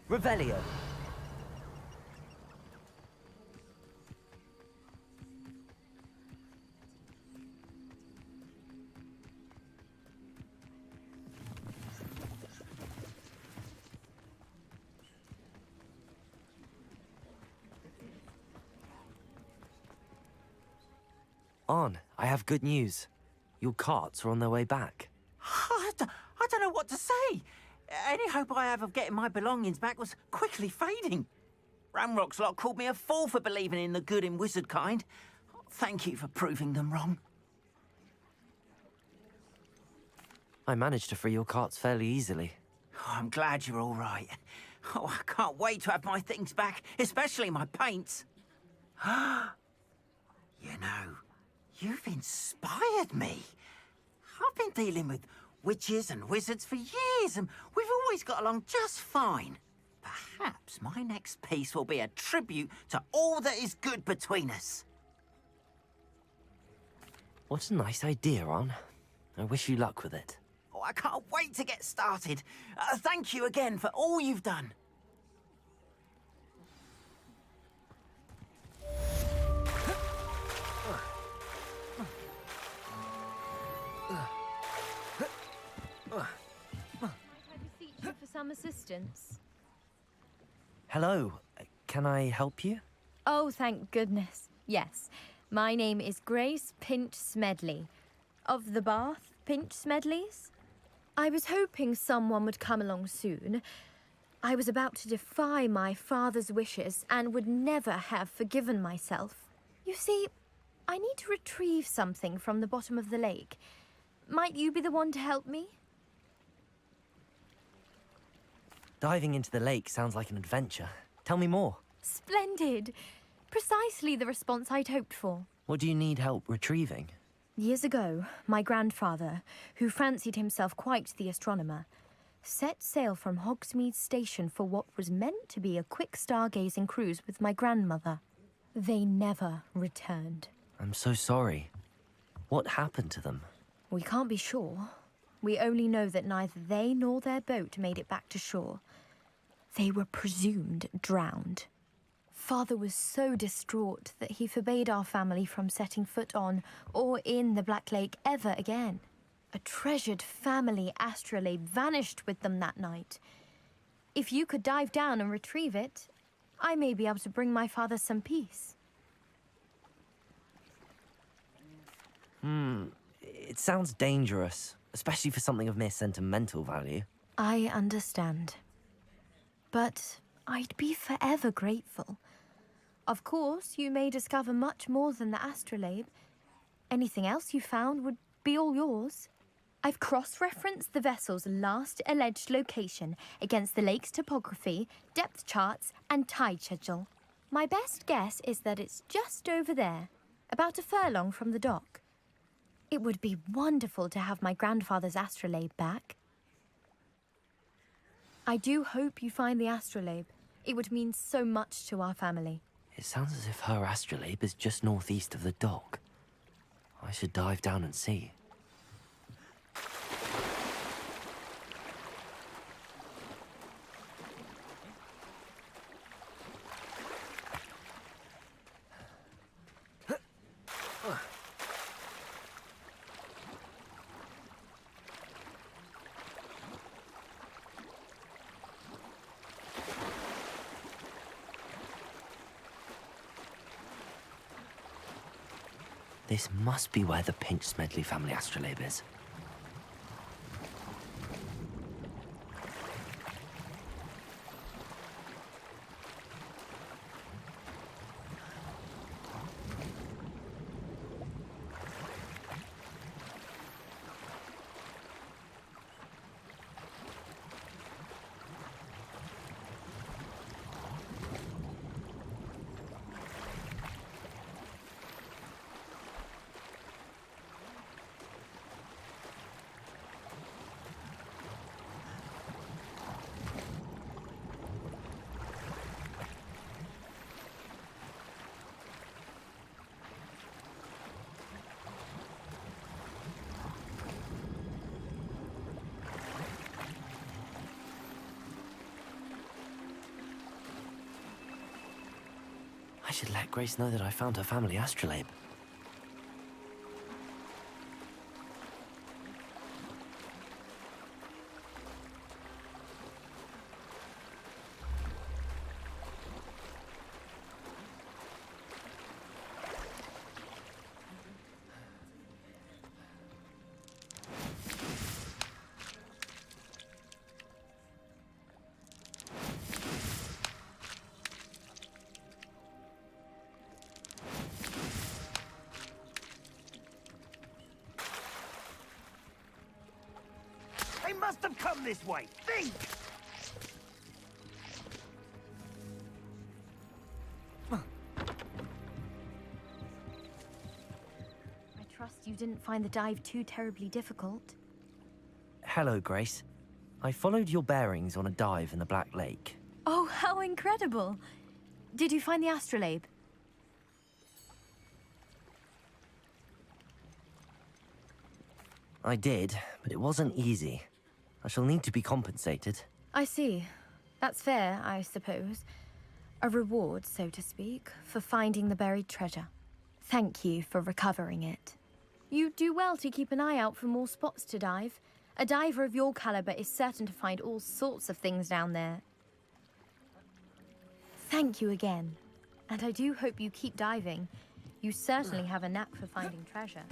[SPEAKER 1] Revelio. On, I have good news. Your carts are on their way back.
[SPEAKER 8] I don't know what to say. Any hope I have of getting my belongings back was quickly fading. Ramrock's lot called me a fool for believing in the good in wizard kind. Thank you for proving them wrong.
[SPEAKER 1] I managed to free your carts fairly easily.
[SPEAKER 8] Oh, I'm glad you're all right. Oh, I can't wait to have my things back, especially my paints. You know, you've inspired me. I've been dealing with witches and wizards for years, and we've always got along just fine. Perhaps my next piece will be a tribute to all that is good between us.
[SPEAKER 1] What a nice idea, Ron. I wish you luck with it.
[SPEAKER 8] Oh, I can't wait to get started. Thank you again for all you've done.
[SPEAKER 22] For some assistance.
[SPEAKER 1] Hello. Can I help you?
[SPEAKER 22] Oh, thank goodness. Yes. My name is Grace Pinch Smedley. Of the Bath Pinch Smedleys? I was hoping someone would come along soon. I was about to defy my father's wishes and would never have forgiven myself. You see, I need to retrieve something from the bottom of the lake. Might you be the one to help me?
[SPEAKER 1] Diving into the lake sounds like an adventure. Tell me more.
[SPEAKER 22] Splendid! Precisely the response I'd hoped for.
[SPEAKER 1] What do you need help retrieving?
[SPEAKER 22] Years ago, my grandfather, who fancied himself quite the astronomer, set sail from Hogsmeade Station for what was meant to be a quick stargazing cruise with my grandmother. They never returned.
[SPEAKER 1] I'm so sorry. What happened to them?
[SPEAKER 22] We can't be sure. We only know that neither they nor their boat made it back to shore. They were presumed drowned. Father was so distraught that he forbade our family from setting foot on or in the Black Lake ever again. A treasured family astrolabe vanished with them that night. If you could dive down and retrieve it, I may be able to bring my father some peace.
[SPEAKER 1] It sounds dangerous, especially for something of mere sentimental value.
[SPEAKER 22] I understand. But I'd be forever grateful. Of course, you may discover much more than the astrolabe. Anything else you found would be all yours. I've cross-referenced the vessel's last alleged location against the lake's topography, depth charts, and tide schedule. My best guess is that it's just over there, about a furlong from the dock. It would be wonderful to have my grandfather's astrolabe back. I do hope you find the astrolabe. It would mean so much to our family.
[SPEAKER 1] It sounds as if her astrolabe is just northeast of the dock. I should dive down and see. This must be where the Pinch Smedley family astrolabe is. I should let Grace know that I found her family astrolabe.
[SPEAKER 12] must have come this way. Think!
[SPEAKER 7] I trust you didn't find the dive too terribly difficult.
[SPEAKER 1] Hello, Grace. I followed your bearings on a dive in the Black Lake.
[SPEAKER 7] Oh, how incredible! Did you find the astrolabe?
[SPEAKER 1] I did, but it wasn't easy. I shall need to be compensated.
[SPEAKER 7] I see. That's fair, I suppose. A reward, so to speak, for finding the buried treasure. Thank you for recovering it. You do well to keep an eye out for more spots to dive. A diver of your caliber is certain to find all sorts of things down there. Thank you again. And I do hope you keep diving. You certainly have a knack for finding treasure.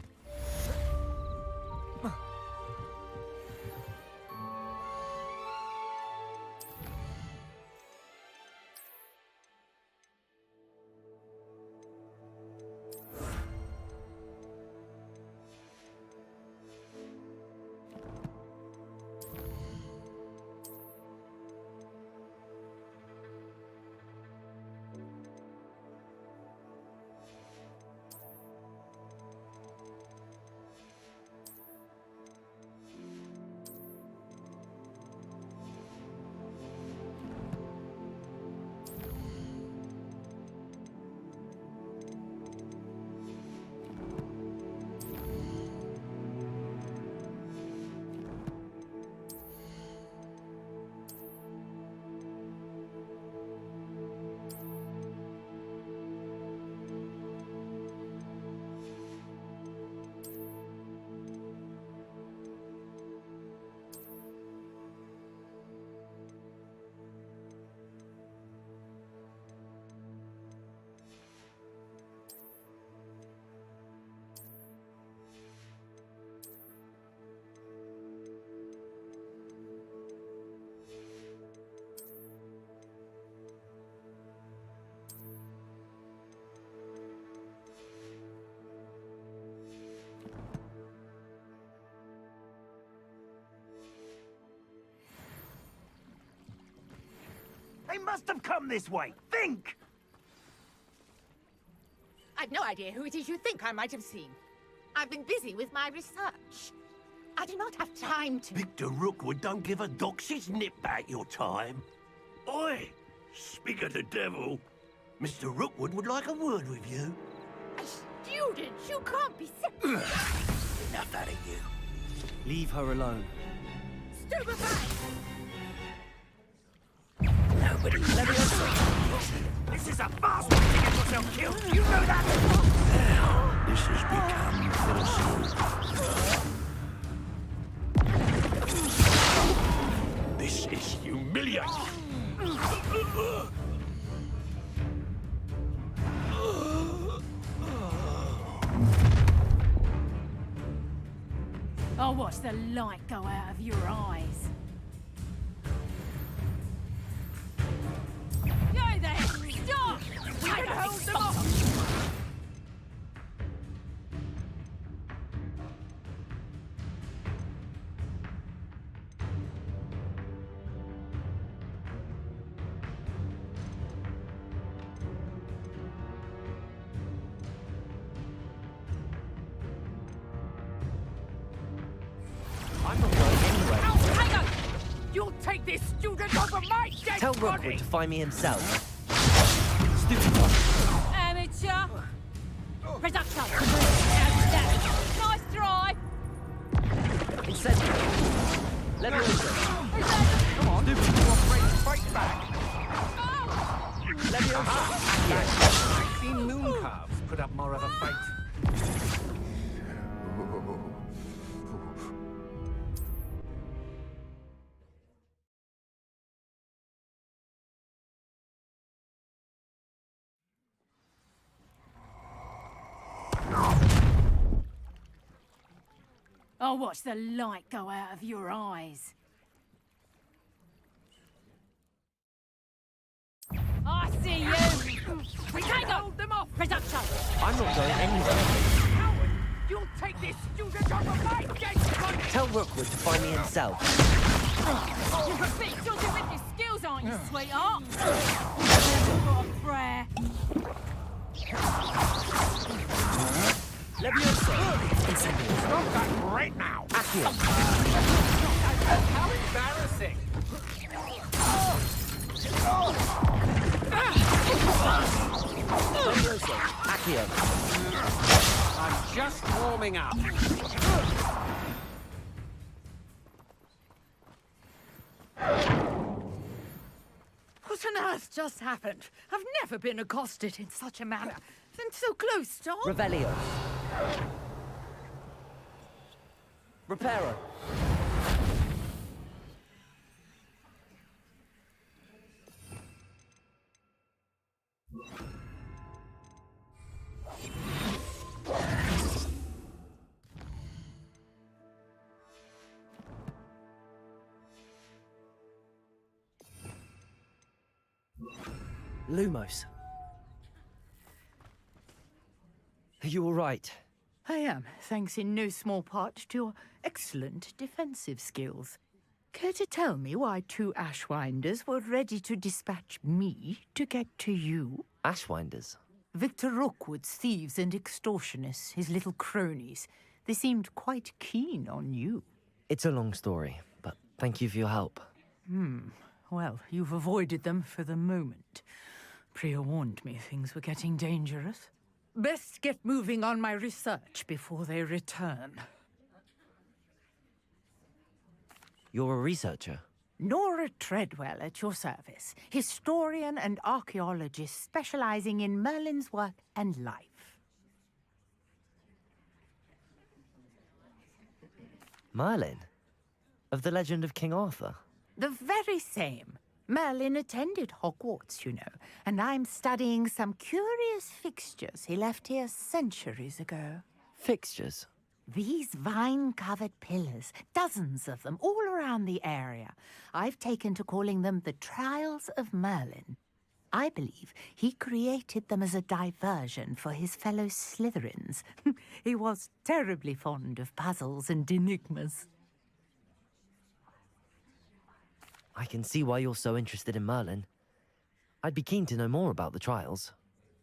[SPEAKER 12] They must have come this way. Think!
[SPEAKER 5] I've no idea who it is you think I might have seen. I've been busy with my research. I do not have time to...
[SPEAKER 12] Victor Rookwood don't give a doxy's nip back your time. Oi! Speak of the devil. Mr. Rookwood would like a word with you.
[SPEAKER 5] A student? You can't be...
[SPEAKER 12] Enough out of you.
[SPEAKER 1] Leave her alone.
[SPEAKER 5] Stupefy!
[SPEAKER 12] Nobody let me This is a fast way to get yourself killed. You know that? Now, this has become philosophical. This is humiliating.
[SPEAKER 9] I'll watch the light go out of your eyes.
[SPEAKER 5] Go there! Stop! We can hold them off!
[SPEAKER 1] I'm not going anywhere.
[SPEAKER 5] Oh, hang on! You'll take this student over my dead
[SPEAKER 1] Tell
[SPEAKER 5] body!
[SPEAKER 1] Rookwood to find me himself. Stupid one.
[SPEAKER 5] Amateur! Production! Nice try!
[SPEAKER 1] Incendiary. Let me listen.
[SPEAKER 5] Come on!
[SPEAKER 1] Stupid one.
[SPEAKER 12] Fight back.
[SPEAKER 1] Let me listen.
[SPEAKER 12] I've seen moon calves put up more of a fight.
[SPEAKER 9] I'll watch the light go out of your eyes.
[SPEAKER 5] I see you! We can't hold them off! Production!
[SPEAKER 1] I'm not going anywhere.
[SPEAKER 5] Howard, you'll take this student over my dead body!
[SPEAKER 1] Tell Rookwood to find me himself.
[SPEAKER 9] You're a bit dodgy with your skills, aren't you, sweetheart? I've got a prayer.
[SPEAKER 1] Levioso.
[SPEAKER 20] Stop that right now!
[SPEAKER 1] Accio.
[SPEAKER 11] How embarrassing!
[SPEAKER 1] Levioso. Accio.
[SPEAKER 11] I'm just warming up.
[SPEAKER 16] What on earth just happened? I've never been accosted in such a manner. And so close, Tom.
[SPEAKER 1] Revelio. Reparo. Lumos. Are you all right?
[SPEAKER 16] I am, thanks in no small part to your excellent defensive skills. Care to tell me why two Ashwinders were ready to dispatch me to get to you?
[SPEAKER 1] Ashwinders?
[SPEAKER 16] Victor Rookwood's thieves and extortionists, his little cronies. They seemed quite keen on you.
[SPEAKER 1] It's a long story, but thank you for your help.
[SPEAKER 16] Well, you've avoided them for the moment. Priya warned me things were getting dangerous. Best get moving on my research before they return.
[SPEAKER 1] You're a researcher?
[SPEAKER 16] Nora Treadwell at your service, historian and archaeologist specializing in Merlin's work and life.
[SPEAKER 1] Merlin? Of the legend of King Arthur?
[SPEAKER 16] The very same. Merlin attended Hogwarts, you know, and I'm studying some curious fixtures he left here centuries ago.
[SPEAKER 1] Fixtures?
[SPEAKER 16] These vine-covered pillars, dozens of them, all around the area. I've taken to calling them the Trials of Merlin. I believe he created them as a diversion for his fellow Slytherins. He was terribly fond of puzzles and enigmas.
[SPEAKER 1] I can see why you're so interested in Merlin. I'd be keen to know more about the trials.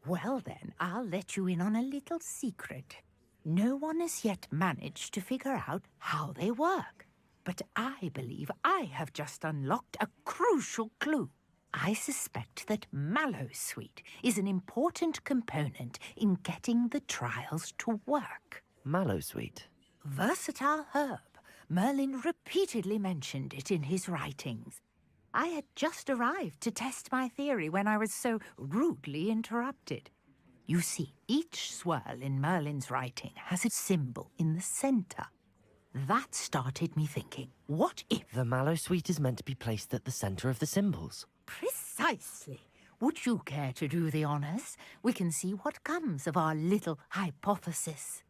[SPEAKER 16] Well then, I'll let you in on a little secret. No one has yet managed to figure out how they work. But I believe I have just unlocked a crucial clue. I suspect that Mallowsweet is an important component in getting the trials to work.
[SPEAKER 1] Mallowsweet?
[SPEAKER 16] Versatile herb. Merlin repeatedly mentioned it in his writings. I had just arrived to test my theory when I was so rudely interrupted. You see, each swirl in Merlin's writing has a symbol in the center. That started me thinking, what if...
[SPEAKER 1] The Mallowsweet is meant to be placed at the center of the symbols.
[SPEAKER 16] Precisely. Would you care to do the honors? We can see what comes of our little hypothesis.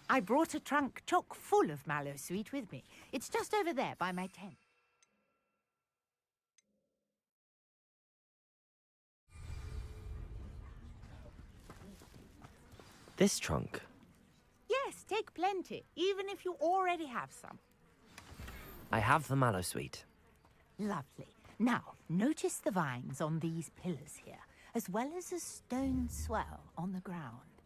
[SPEAKER 16] I brought a trunk chock full of Mallowsweet with me. It's just over there by my tent.
[SPEAKER 1] This trunk?
[SPEAKER 16] Yes, take plenty, even if you already have some.
[SPEAKER 1] I have the Mallowsweet.
[SPEAKER 16] Lovely. Now, notice the vines on these pillars here, as well as a stone swell on the ground.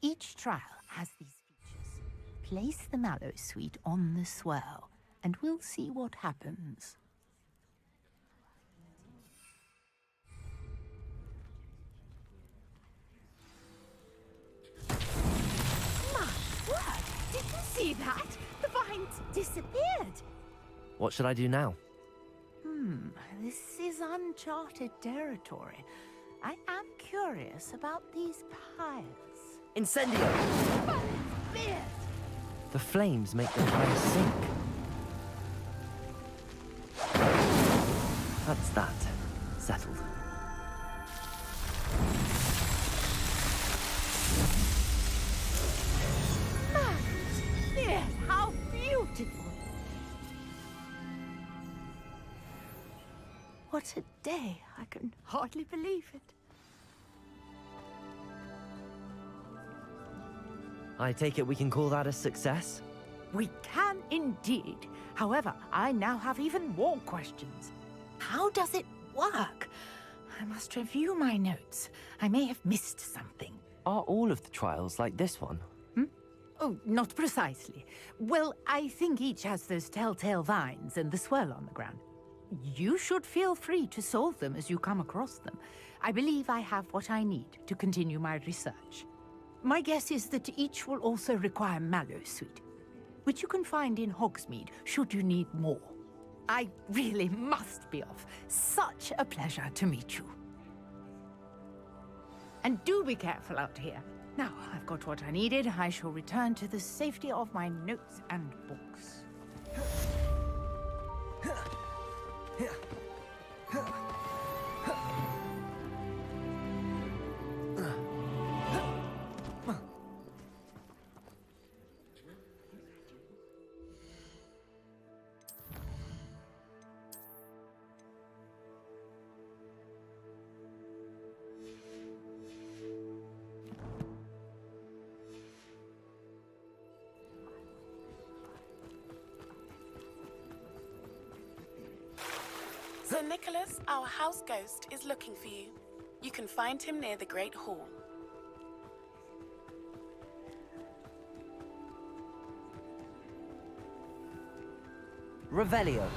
[SPEAKER 16] Each trial has these features. Place the Mallowsweet on the swell, and we'll see what happens. My word! Did you see that? The vines disappeared.
[SPEAKER 1] What should I do now?
[SPEAKER 16] This is uncharted territory. I am curious about these piles.
[SPEAKER 1] Incendio!
[SPEAKER 16] Fierce!
[SPEAKER 1] The flames make the fire sink. That's that. Settled.
[SPEAKER 16] Fierce! How beautiful! What a day! I can hardly believe it.
[SPEAKER 1] I take it we can call that a success?
[SPEAKER 16] We can indeed. However, I now have even more questions. How does it work? I must review my notes. I may have missed something.
[SPEAKER 1] Are all of the trials like this one?
[SPEAKER 16] Oh, not precisely. Well, I think each has those telltale vines and the swirl on the ground. You should feel free to solve them as you come across them. I believe I have what I need to continue my research. My guess is that each will also require mallowsweet, which you can find in Hogsmeade should you need more. I really must be off. Such a pleasure to meet you. And do be careful out here. Now, I've got what I needed. I shall return to the safety of my notes and books.
[SPEAKER 17] Sir Nicholas, our house ghost, is looking for you. You can find him near the Great Hall.
[SPEAKER 1] Revelio.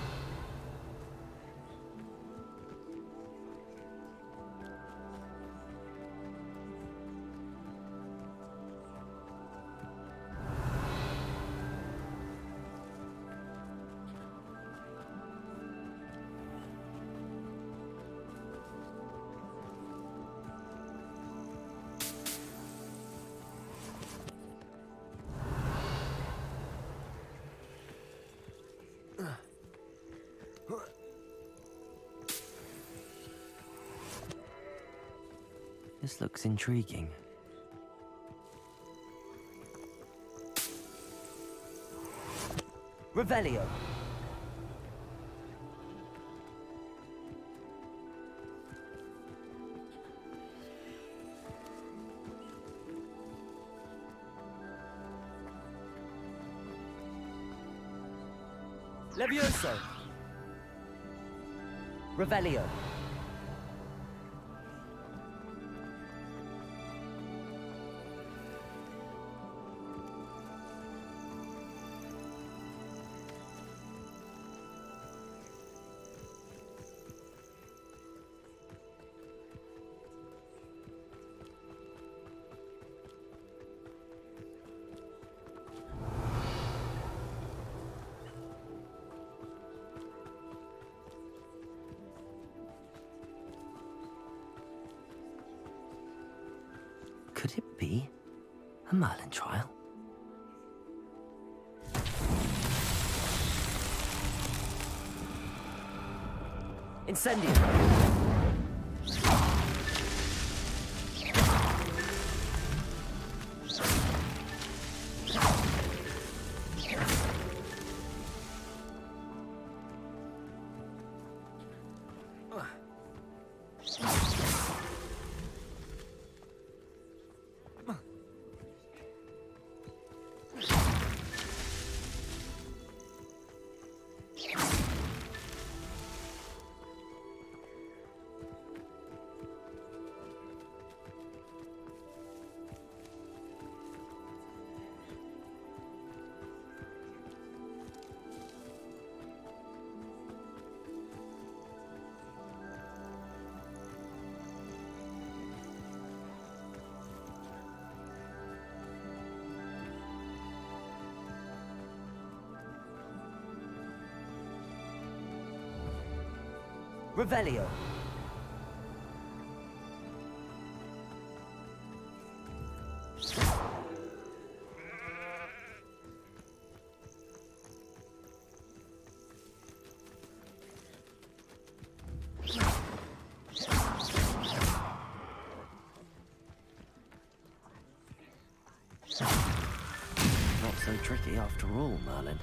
[SPEAKER 1] This looks intriguing. Revelio. Levioso. Revelio. Could it be a Merlin trial? Incendio. Revelio. Not so tricky after all, Merlin.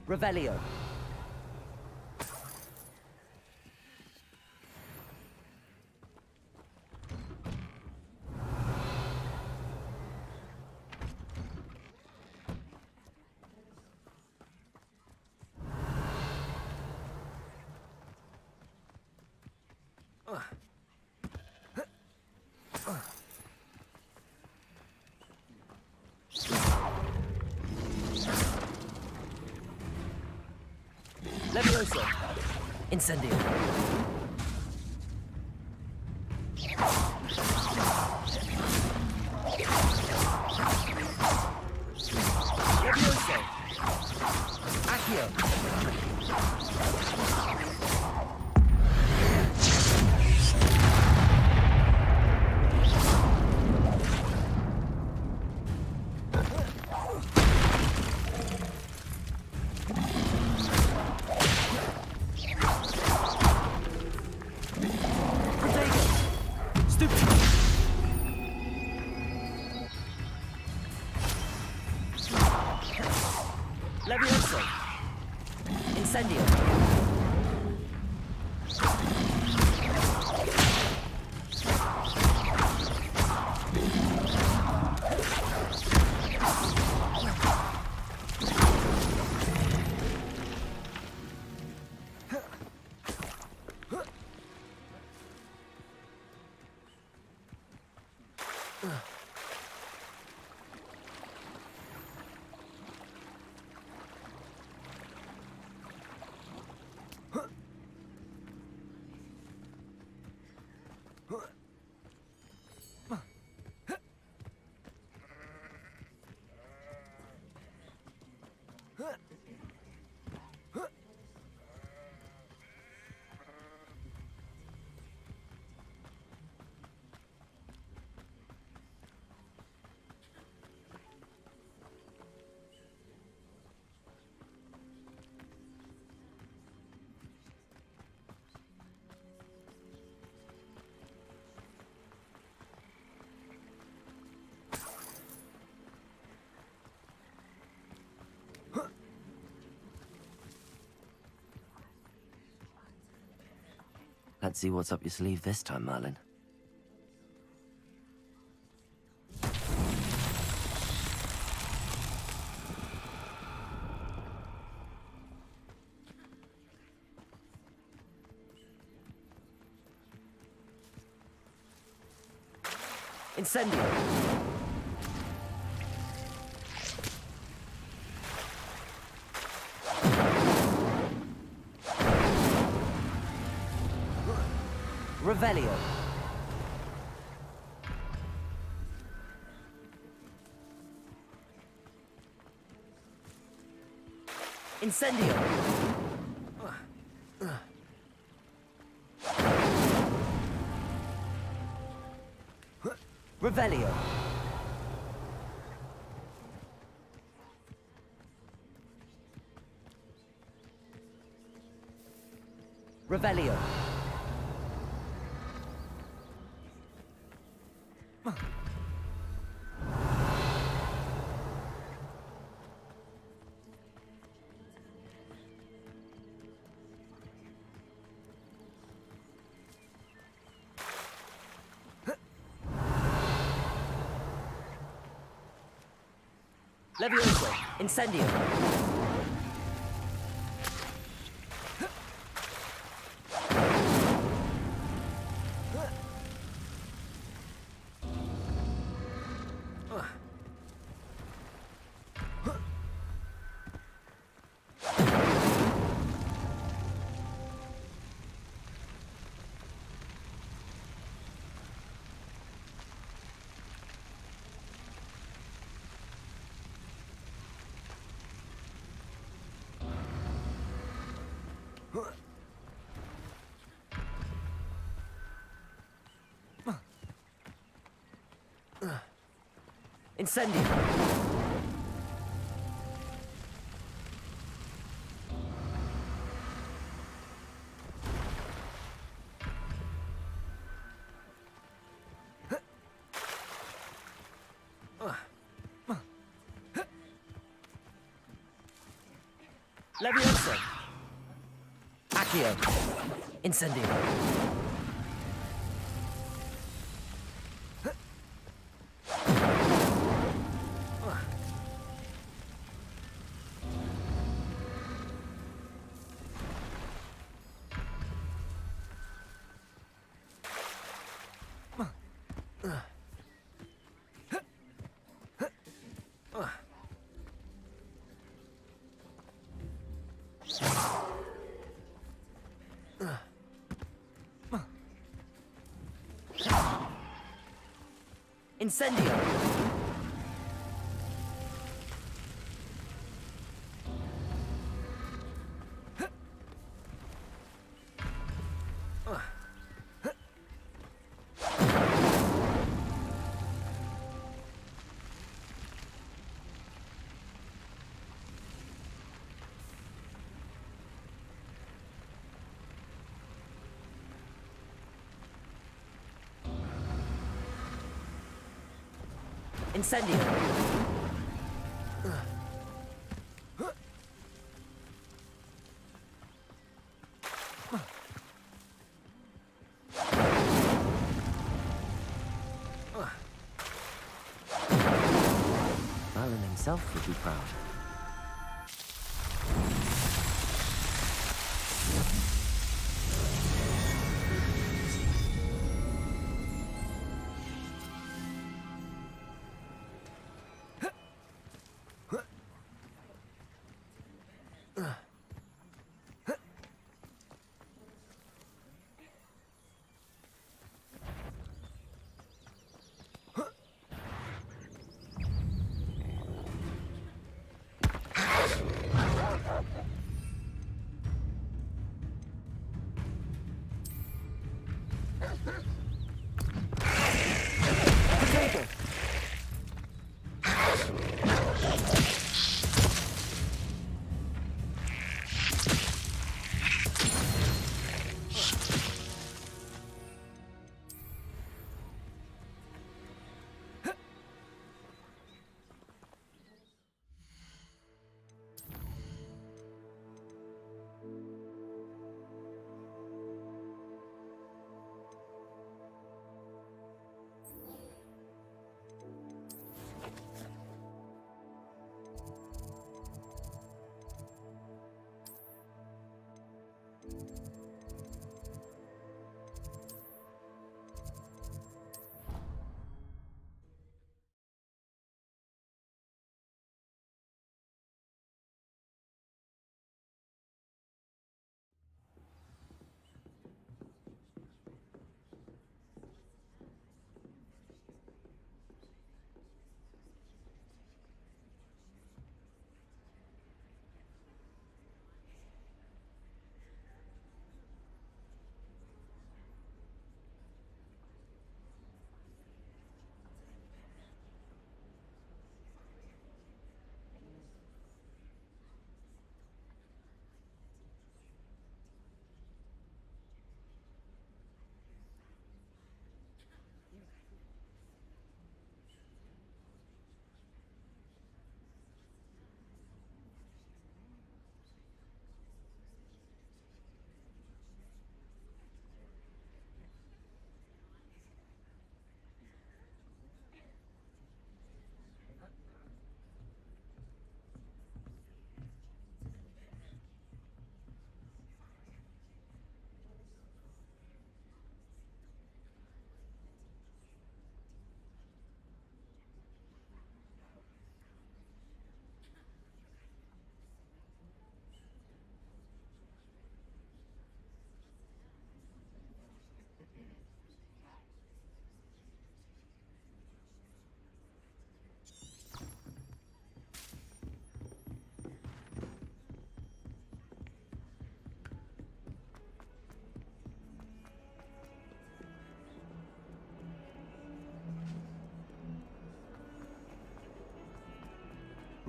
[SPEAKER 1] Revelio. Levioso. Incendio. Levioso. Accio. Levioso. Incendio. Let's see what's up your sleeve this time, Merlin. Incendio. Revelio. Incendio. Revelio. Revelio. Levioso. Incendio. Incendio. Leviosa. Accio. Incendio. Incendio! Incendio! Merlin himself would be proud.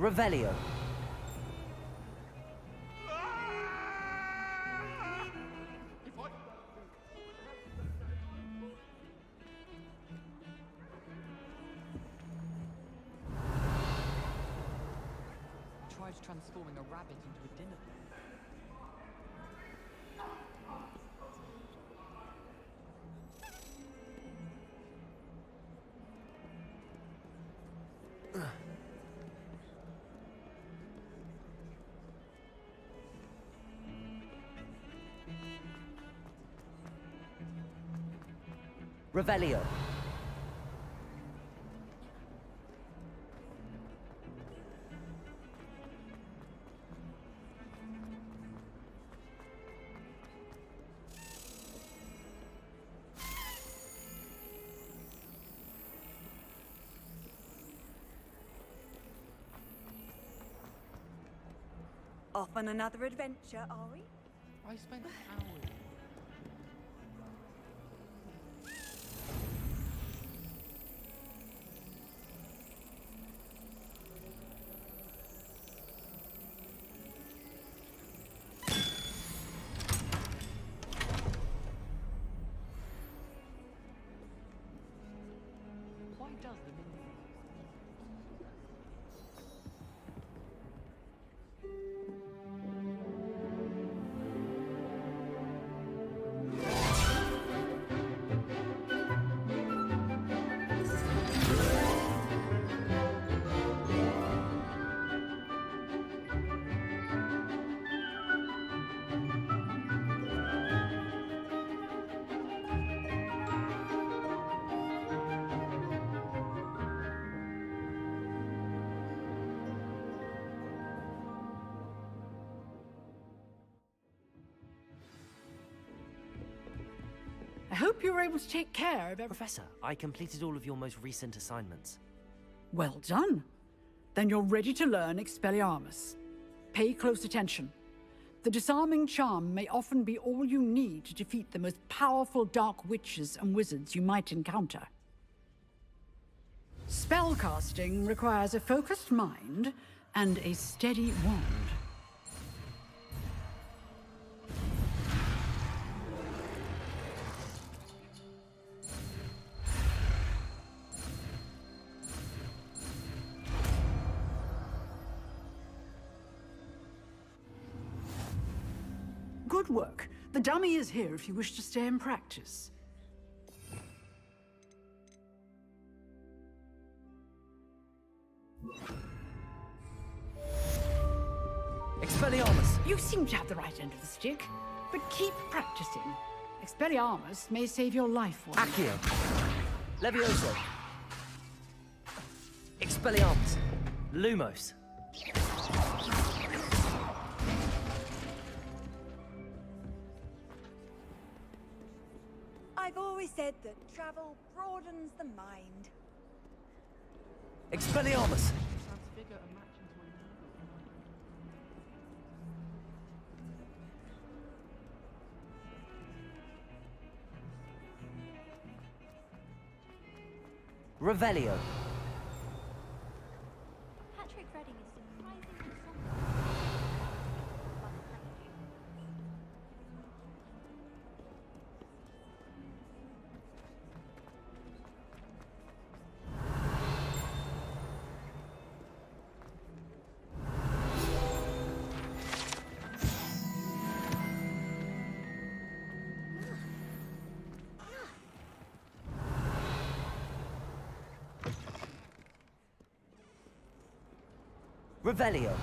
[SPEAKER 1] Revelio.
[SPEAKER 2] Tried Tries transforming a rabbit into a dinner plate.
[SPEAKER 1] Revelio.
[SPEAKER 21] Off on another adventure, are we?
[SPEAKER 2] I spent hours. Why does the minion?
[SPEAKER 19] I hope you were able to take care of everything.
[SPEAKER 1] Professor, I completed all of your most recent assignments.
[SPEAKER 19] Well done. Then you're ready to learn Expelliarmus. Pay close attention. The disarming charm may often be all you need to defeat the most powerful dark witches and wizards you might encounter. Spellcasting requires a focused mind and a steady wand. Good work. The dummy is here if you wish to stay and practice.
[SPEAKER 1] Expelliarmus!
[SPEAKER 19] You seem to have the right end of the stick, but keep practicing. Expelliarmus may save your life one.
[SPEAKER 1] Accio. Levioso. Expelliarmus. Lumos.
[SPEAKER 21] I've always said that travel broadens the mind.
[SPEAKER 1] Expelliarmus.
[SPEAKER 2] Transfigure a match into a
[SPEAKER 1] Revelio.
[SPEAKER 7] Patrick Redding is surprisingly
[SPEAKER 1] Revelio.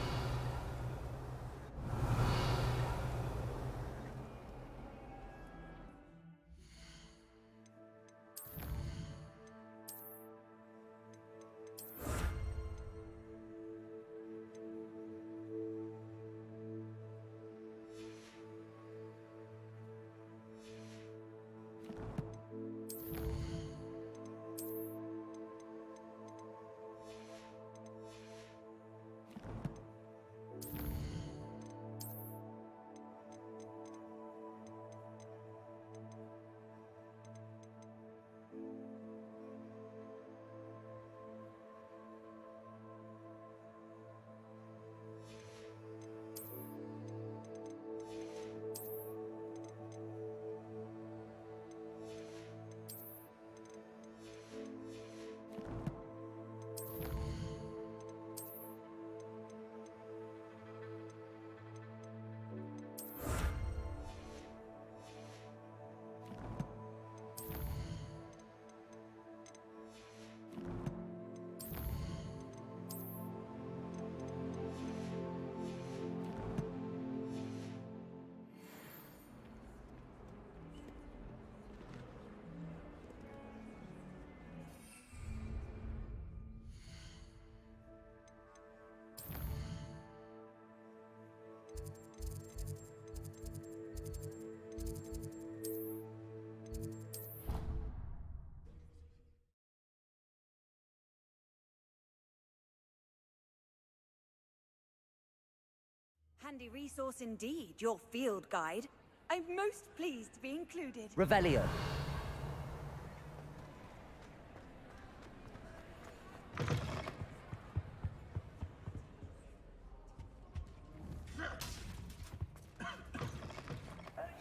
[SPEAKER 21] handy resource indeed, your field guide. I'm most pleased to be included.
[SPEAKER 1] Revelio.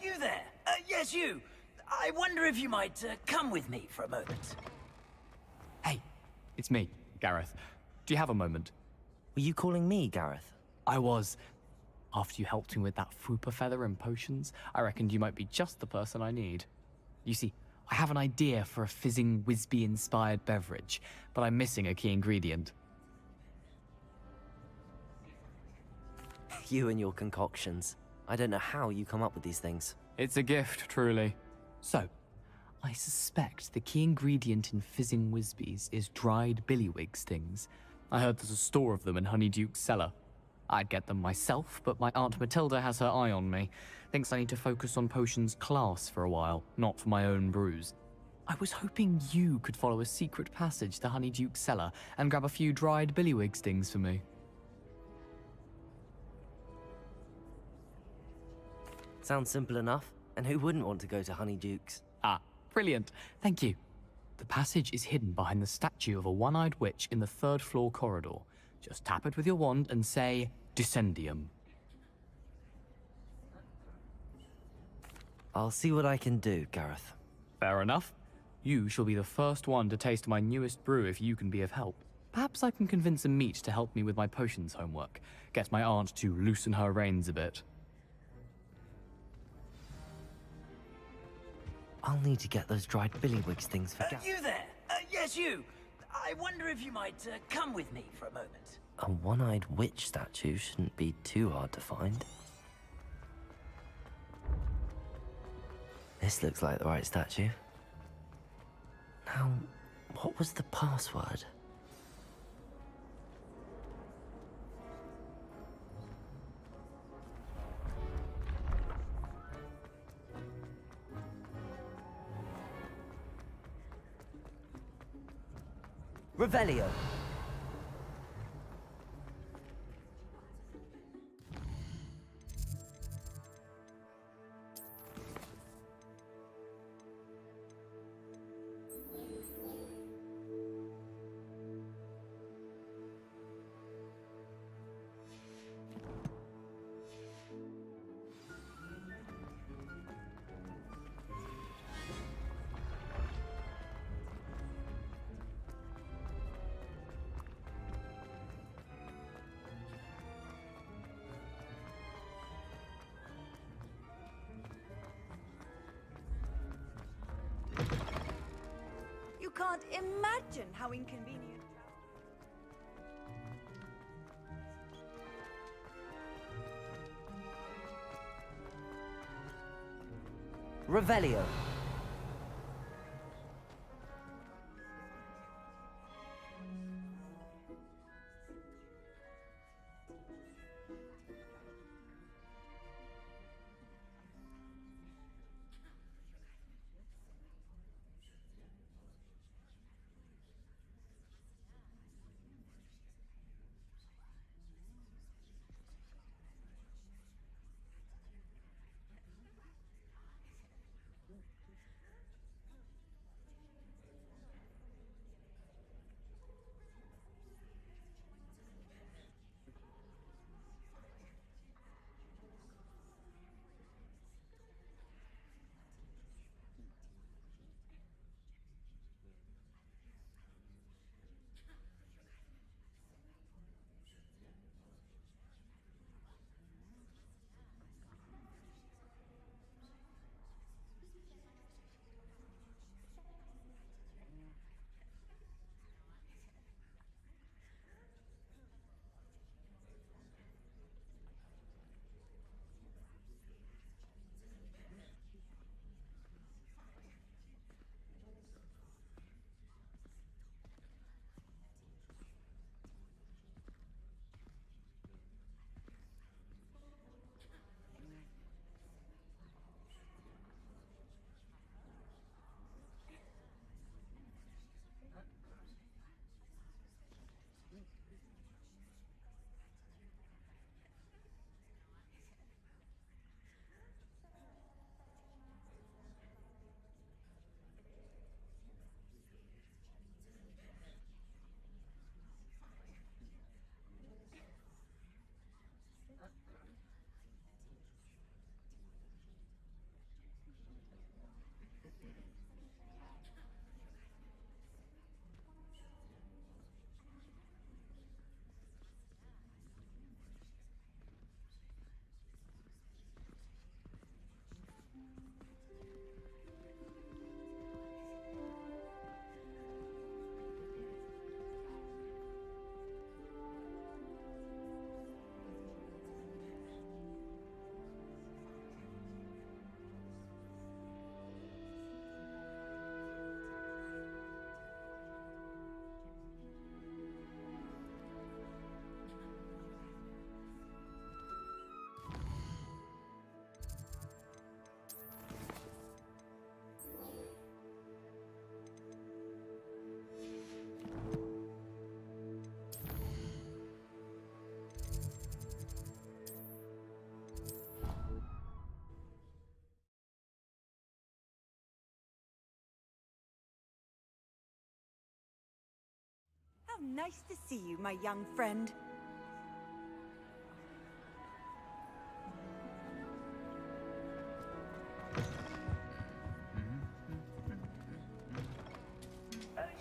[SPEAKER 4] You there? Yes, you. I wonder if you might come with me for a moment.
[SPEAKER 14] Hey, it's me, Gareth. Do you have a moment?
[SPEAKER 1] Were you calling me, Gareth?
[SPEAKER 14] I was. After you helped me with that Fupa feather and potions, I reckoned you might be just the person I need. You see, I have an idea for a fizzing Whizbee-inspired beverage, but I'm missing a key ingredient.
[SPEAKER 1] You and your concoctions. I don't know how you come up with these things.
[SPEAKER 14] It's a gift, truly. So, I suspect the key ingredient in fizzing Whizbees is dried billywig stings. I heard there's a store of them in Honeyduke's cellar. I'd get them myself, but my Aunt Matilda has her eye on me. Thinks I need to focus on potions class for a while, not for my own brews. I was hoping you could follow a secret passage to Honeyduke's cellar and grab a few dried billywig stings for me.
[SPEAKER 1] Sounds simple enough, and who wouldn't want to go to Honeyduke's?
[SPEAKER 14] Ah, brilliant. Thank you. The passage is hidden behind the statue of a one-eyed witch in the third-floor corridor. Just tap it with your wand and say, Descendium.
[SPEAKER 1] I'll see what I can do, Gareth.
[SPEAKER 14] Fair enough. You shall be the first one to taste my newest brew if you can be of help. Perhaps I can convince a meat to help me with my potions homework. Get my aunt to loosen her reins a bit.
[SPEAKER 1] I'll need to get those dried billywigs things for Gareth.
[SPEAKER 4] You there? Yes, you. I wonder if you might come with me for a moment.
[SPEAKER 1] A one-eyed witch statue shouldn't be too hard to find. This looks like the right statue. Now, what was the password? Revelio.
[SPEAKER 21] You can't imagine how inconvenient.
[SPEAKER 1] Revelio.
[SPEAKER 21] nice to see you, my young friend.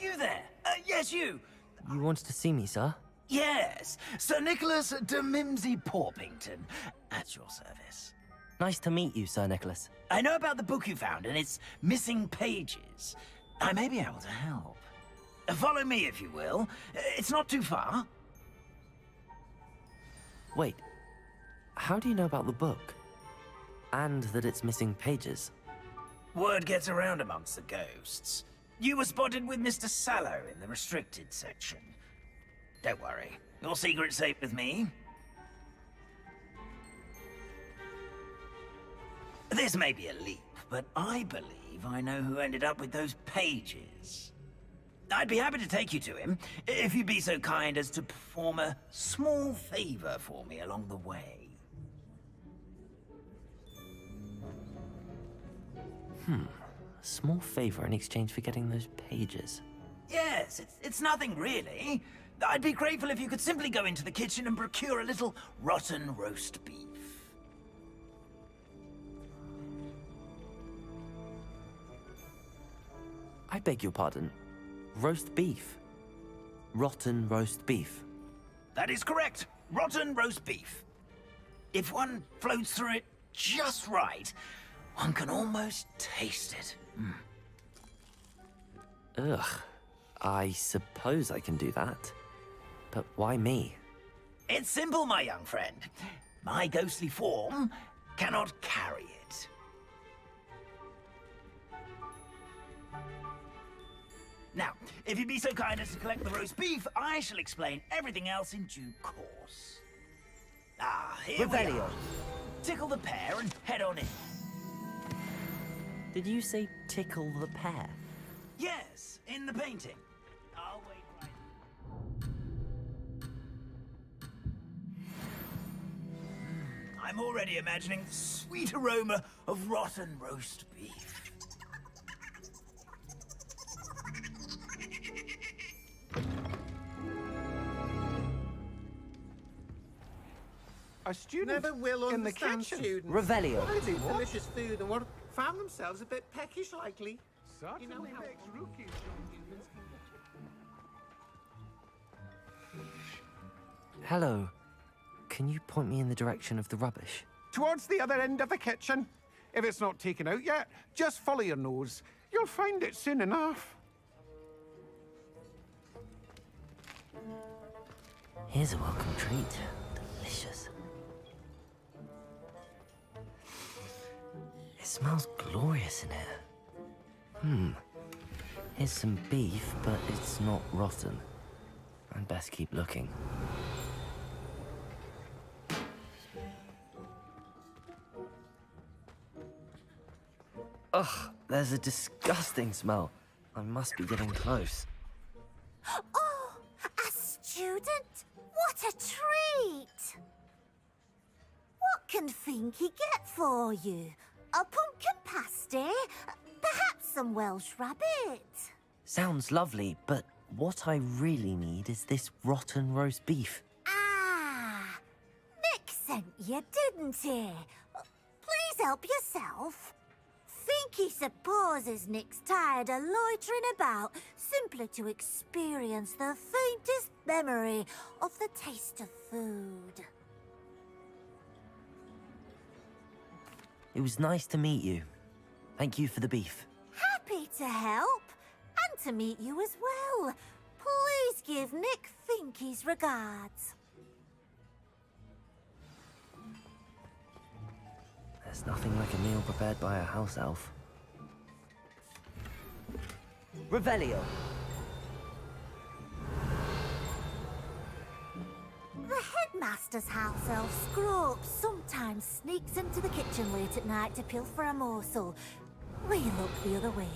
[SPEAKER 4] You there? Yes, you.
[SPEAKER 1] You wanted to see me, sir?
[SPEAKER 4] Yes, Sir Nicholas de Mimsy Porpington, at your service.
[SPEAKER 1] Nice to meet you, Sir Nicholas.
[SPEAKER 4] I know about the book you found and its missing pages. I may be able to help. Follow me, if you will. It's not too far.
[SPEAKER 1] Wait, how do you know about the book? And that it's missing pages?
[SPEAKER 4] Word gets around amongst the ghosts. You were spotted with Mr. Sallow in the restricted section. Don't worry, your secret's safe with me. This may be a leap, but I believe I know who ended up with those pages. I'd be happy to take you to him, if you'd be so kind as to perform a small favor for me along the way.
[SPEAKER 1] A small favor in exchange for getting those pages.
[SPEAKER 4] Yes, it's nothing really. I'd be grateful if you could simply go into the kitchen and procure a little rotten roast beef.
[SPEAKER 1] I beg your pardon. Roast beef? Rotten roast beef?
[SPEAKER 4] That is correct. Rotten roast beef. If one floats through it just right, one can almost taste it.
[SPEAKER 1] Ugh. I suppose I can do that. But why me?
[SPEAKER 4] It's simple, my young friend. My ghostly form cannot carry it. Now, if you'd be so kind as to collect the roast beef, I shall explain everything else in due course. Ah, here we
[SPEAKER 1] Revelio.
[SPEAKER 4] are. Tickle the pear and head on in.
[SPEAKER 1] Did you say tickle the pear?
[SPEAKER 4] Yes, in the painting. I'll wait right. I'm already imagining the sweet aroma of rotten roast beef.
[SPEAKER 11] A student
[SPEAKER 6] Never will
[SPEAKER 11] in the
[SPEAKER 6] understand
[SPEAKER 11] kitchen.
[SPEAKER 6] students.
[SPEAKER 1] Revelio.
[SPEAKER 6] They do delicious food and what found themselves a bit peckish likely.
[SPEAKER 11] Certainly
[SPEAKER 6] You know how
[SPEAKER 11] makes rookies humans can get.
[SPEAKER 1] Hello. Can you point me in the direction of the rubbish?
[SPEAKER 11] Towards the other end of the kitchen. If it's not taken out yet, just follow your nose. You'll find it soon enough.
[SPEAKER 1] Here's a welcome treat. Delicious. It smells glorious in here. Here's some beef, but it's not rotten. I'd best keep looking. Ugh, there's a disgusting smell. I must be getting close.
[SPEAKER 21] Oh, a student? What a treat! What can Finky get for you? A pumpkin pasty? Perhaps some Welsh rabbit?
[SPEAKER 1] Sounds lovely, but what I really need is this rotten roast beef.
[SPEAKER 21] Ah, Nick sent you, didn't he? Please help yourself. Finky supposes Nick's tired of loitering about simply to experience the faintest memory of the taste of food.
[SPEAKER 1] It was nice to meet you. Thank you for the beef.
[SPEAKER 21] Happy to help, and to meet you as well. Please give Nick Finky's regards.
[SPEAKER 1] There's nothing like a meal prepared by a house elf. Revelio.
[SPEAKER 21] The headmaster's house elf Scrope sometimes sneaks into the kitchen late at night to pilfer a morsel. We look the other way.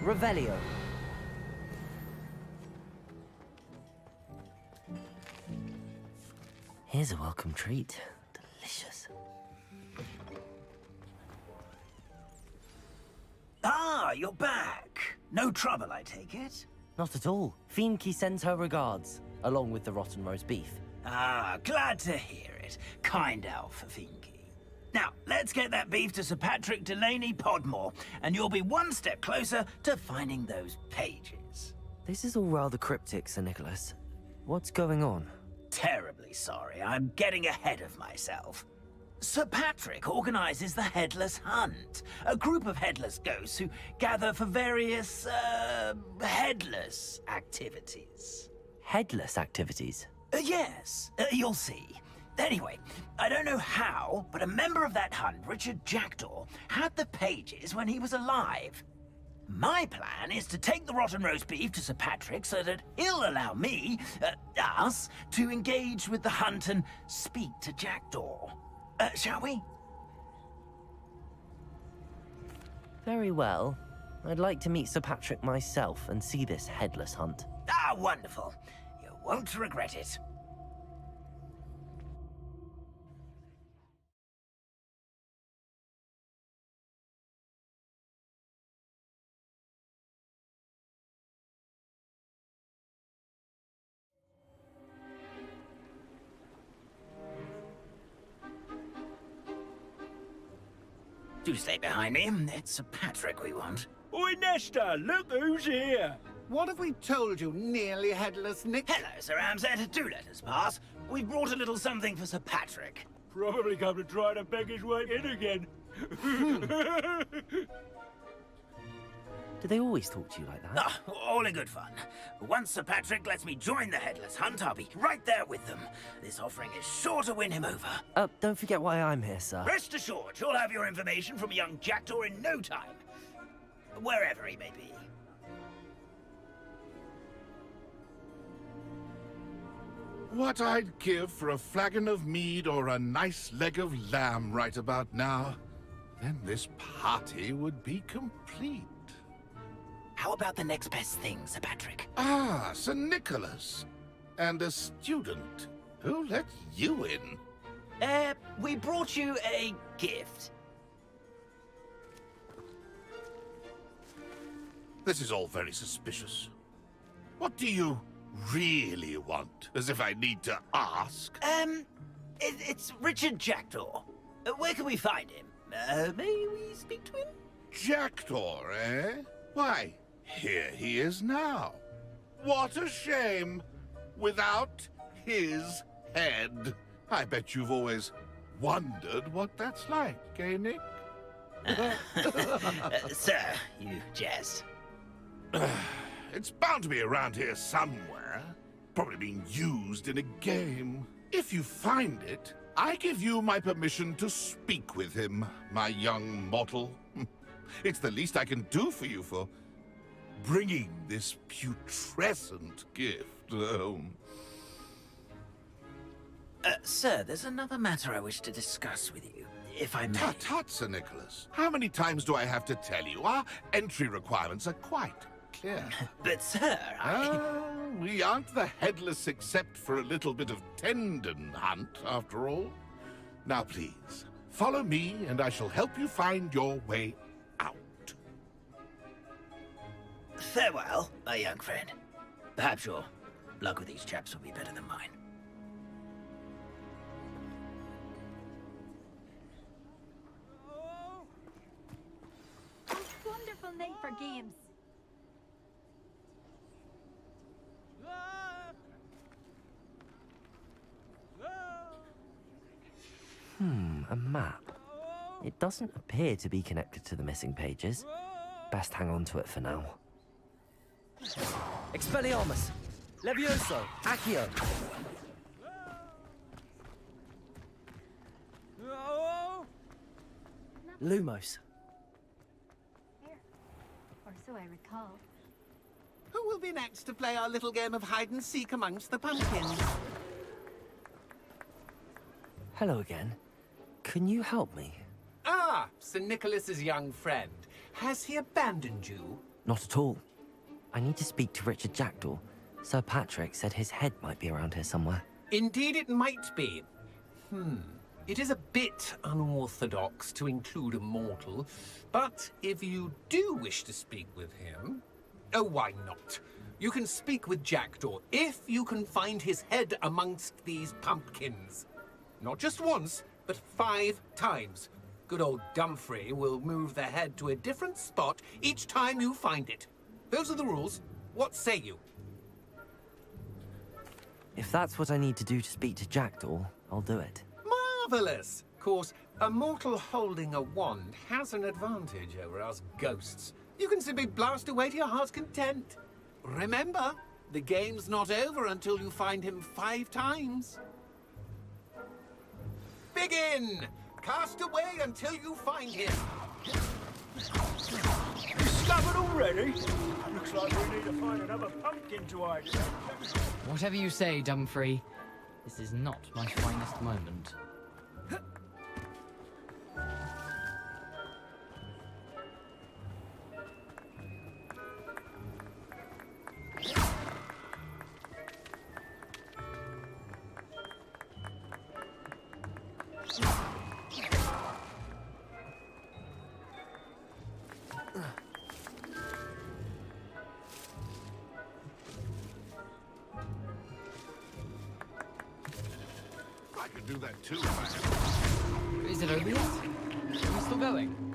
[SPEAKER 1] Revelio. Here's a welcome treat. Delicious.
[SPEAKER 4] Ah, you're back. No trouble, I take it?
[SPEAKER 1] Not at all. Fienke sends her regards, along with the rotten roast beef.
[SPEAKER 4] Ah, glad to hear it. Kind elf, Fienke. Now, let's get that beef to Sir Patrick Delaney Podmore, and you'll be one step closer to finding those pages.
[SPEAKER 1] This is all rather cryptic, Sir Nicholas. What's going on?
[SPEAKER 4] Terribly sorry, I'm getting ahead of myself. Sir Patrick organizes the Headless Hunt, a group of headless ghosts who gather for various, headless activities.
[SPEAKER 1] Headless activities?
[SPEAKER 4] Yes, you'll see. Anyway, I don't know how, but a member of that hunt, Richard Jackdaw, had the pages when he was alive. My plan is to take the rotten roast beef to Sir Patrick so that he'll allow me, us, to engage with the hunt and speak to Jackdaw. Shall we?
[SPEAKER 1] Very well. I'd like to meet Sir Patrick myself and see this headless hunt.
[SPEAKER 4] Ah, wonderful. You won't regret it. Do stay behind me. It's Sir Patrick we want.
[SPEAKER 13] Oi, Nesta, look who's here.
[SPEAKER 6] What have we told you, nearly headless Nick?
[SPEAKER 4] Hello, Sir Ramsed. Do let us pass. We've brought a little something for Sir Patrick.
[SPEAKER 13] Probably come to try to beg his way in again.
[SPEAKER 1] Do they always talk to you like that?
[SPEAKER 4] Ah, all in good fun. Once Sir Patrick lets me join the Headless Hunt, I'll be right there with them. This offering is sure to win him over.
[SPEAKER 1] Don't forget why I'm here, sir.
[SPEAKER 4] Rest assured, you'll have your information from a young Jackdaw in no time. Wherever he may be.
[SPEAKER 20] What I'd give for a flagon of mead or a nice leg of lamb right about now. Then this party would be complete.
[SPEAKER 4] How about the next best thing, Sir Patrick?
[SPEAKER 20] Ah, Sir Nicholas. And a student. Who let you in?
[SPEAKER 4] We brought you a gift.
[SPEAKER 20] This is all very suspicious. What do you really want? As if I need to ask.
[SPEAKER 4] It's Richard Jackdaw. Where can we find him? May we speak to him?
[SPEAKER 20] Jackdaw, eh? Why, here he is now. What a shame. Without his head. I bet you've always wondered what that's like, eh, Nick?
[SPEAKER 4] Sir, you jest.
[SPEAKER 20] It's bound to be around here somewhere. Probably being used in a game. If you find it, I give you my permission to speak with him, my young mortal. It's the least I can do for you for bringing this putrescent gift home.
[SPEAKER 4] Sir, there's another matter I wish to discuss with you, if I may.
[SPEAKER 20] Tut, tut, Sir Nicholas. How many times do I have to tell you? Our entry requirements are quite clear.
[SPEAKER 4] But, sir,
[SPEAKER 20] we aren't the headless except for a little bit of tendon hunt, after all. Now, please, follow me, and I shall help you find your way out.
[SPEAKER 4] Farewell, my young friend. Perhaps your luck with these chaps will be better than mine.
[SPEAKER 22] Wonderful night for games.
[SPEAKER 1] A map. It doesn't appear to be connected to the missing pages. Best hang on to it for now. Expelliarmus! Levioso! Accio! Lumos.
[SPEAKER 22] Or so I recall.
[SPEAKER 6] Who will be next to play our little game of hide-and-seek amongst the pumpkins?
[SPEAKER 1] Hello again. Can you help me?
[SPEAKER 6] Ah, Sir Nicholas's young friend. Has he abandoned you?
[SPEAKER 1] Not at all. I need to speak to Richard Jackdaw. Sir Patrick said his head might be around here somewhere.
[SPEAKER 6] Indeed it might be. It is a bit unorthodox to include a mortal, but if you do wish to speak with him... Oh, why not? You can speak with Jackdaw if you can find his head amongst these pumpkins. Not just once, but 5 times. Good old Dumfrey will move the head to a different spot each time you find it. Those are the rules. What say you?
[SPEAKER 1] If that's what I need to do to speak to Jackdaw, I'll do it.
[SPEAKER 6] Marvellous! Of course, a mortal holding a wand has an advantage over us ghosts. You can simply blast away to your heart's content. Remember, the game's not over until you find him 5 times. Begin! Cast away until you find him.
[SPEAKER 13] Discovered already? Looks like we need to find another pumpkin to hide in.
[SPEAKER 14] Whatever you say, Dumfrey. This is not my finest moment.
[SPEAKER 20] I could do that too.
[SPEAKER 14] Is it over yet? Are we still going?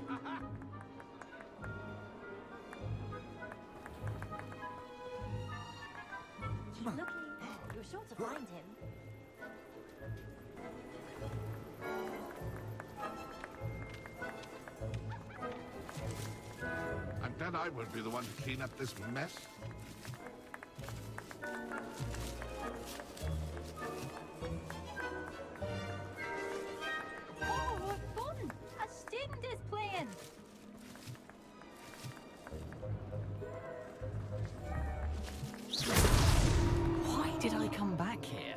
[SPEAKER 21] Keep looking. You're sure to find him.
[SPEAKER 20] I'm glad I won't be the one to clean up this mess.
[SPEAKER 9] Oh, what fun! A student is playing!
[SPEAKER 14] Why did I come back here?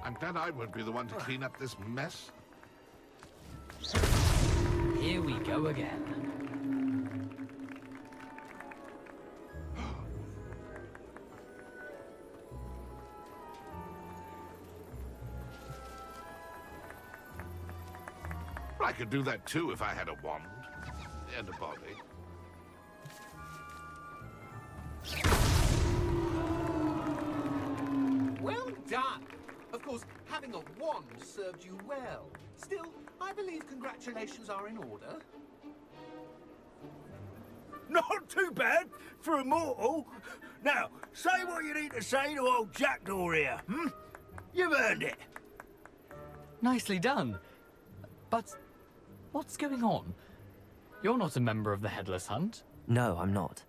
[SPEAKER 20] I'm glad I won't be the one to clean up this mess.
[SPEAKER 14] Here we go again.
[SPEAKER 20] I could do that too if I had a wand and a body.
[SPEAKER 6] Well done! Of course, having a wand served you well. Still, I believe congratulations are in order.
[SPEAKER 13] Not too bad for a mortal. Now, say what you need to say to old Jackdaw here, You've earned it.
[SPEAKER 14] Nicely done. But what's going on? You're not a member of the Headless Hunt.
[SPEAKER 1] No, I'm not.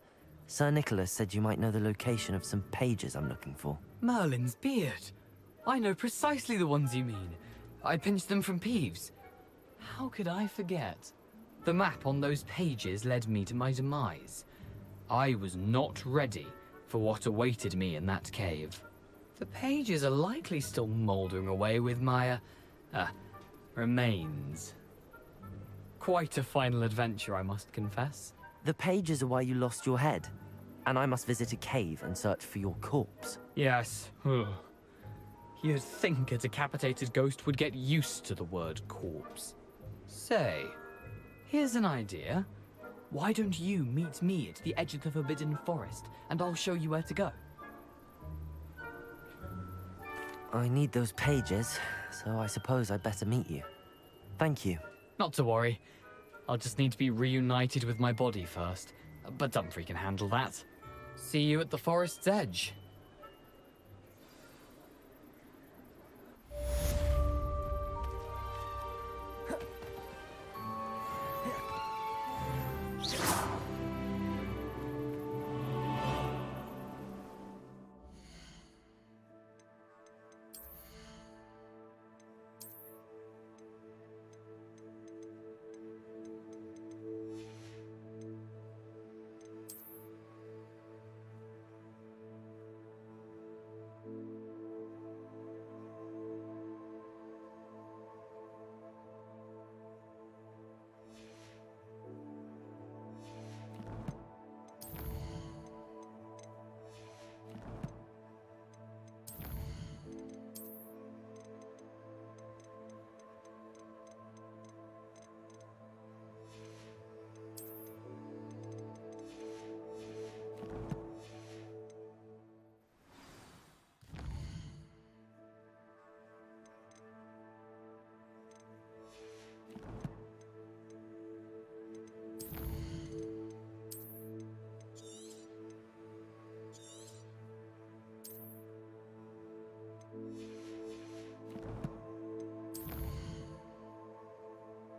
[SPEAKER 1] Sir Nicholas said you might know the location of some pages I'm looking for.
[SPEAKER 14] Merlin's beard. I know precisely the ones you mean. I pinched them from Peeves. How could I forget? The map on those pages led me to my demise. I was not ready for what awaited me in that cave. The pages are likely still mouldering away with my, remains. Quite a final adventure, I must confess.
[SPEAKER 1] The pages are why you lost your head, and I must visit a cave and search for your corpse.
[SPEAKER 14] Yes. You'd think a decapitated ghost would get used to the word corpse. Say, here's an idea. Why don't you meet me at the edge of the Forbidden Forest, and I'll show you where to go?
[SPEAKER 1] I need those pages, so I suppose I'd better meet you. Thank you.
[SPEAKER 14] Not to worry. I'll just need to be reunited with my body first. But Dumfrey can handle that. See you at the forest's edge.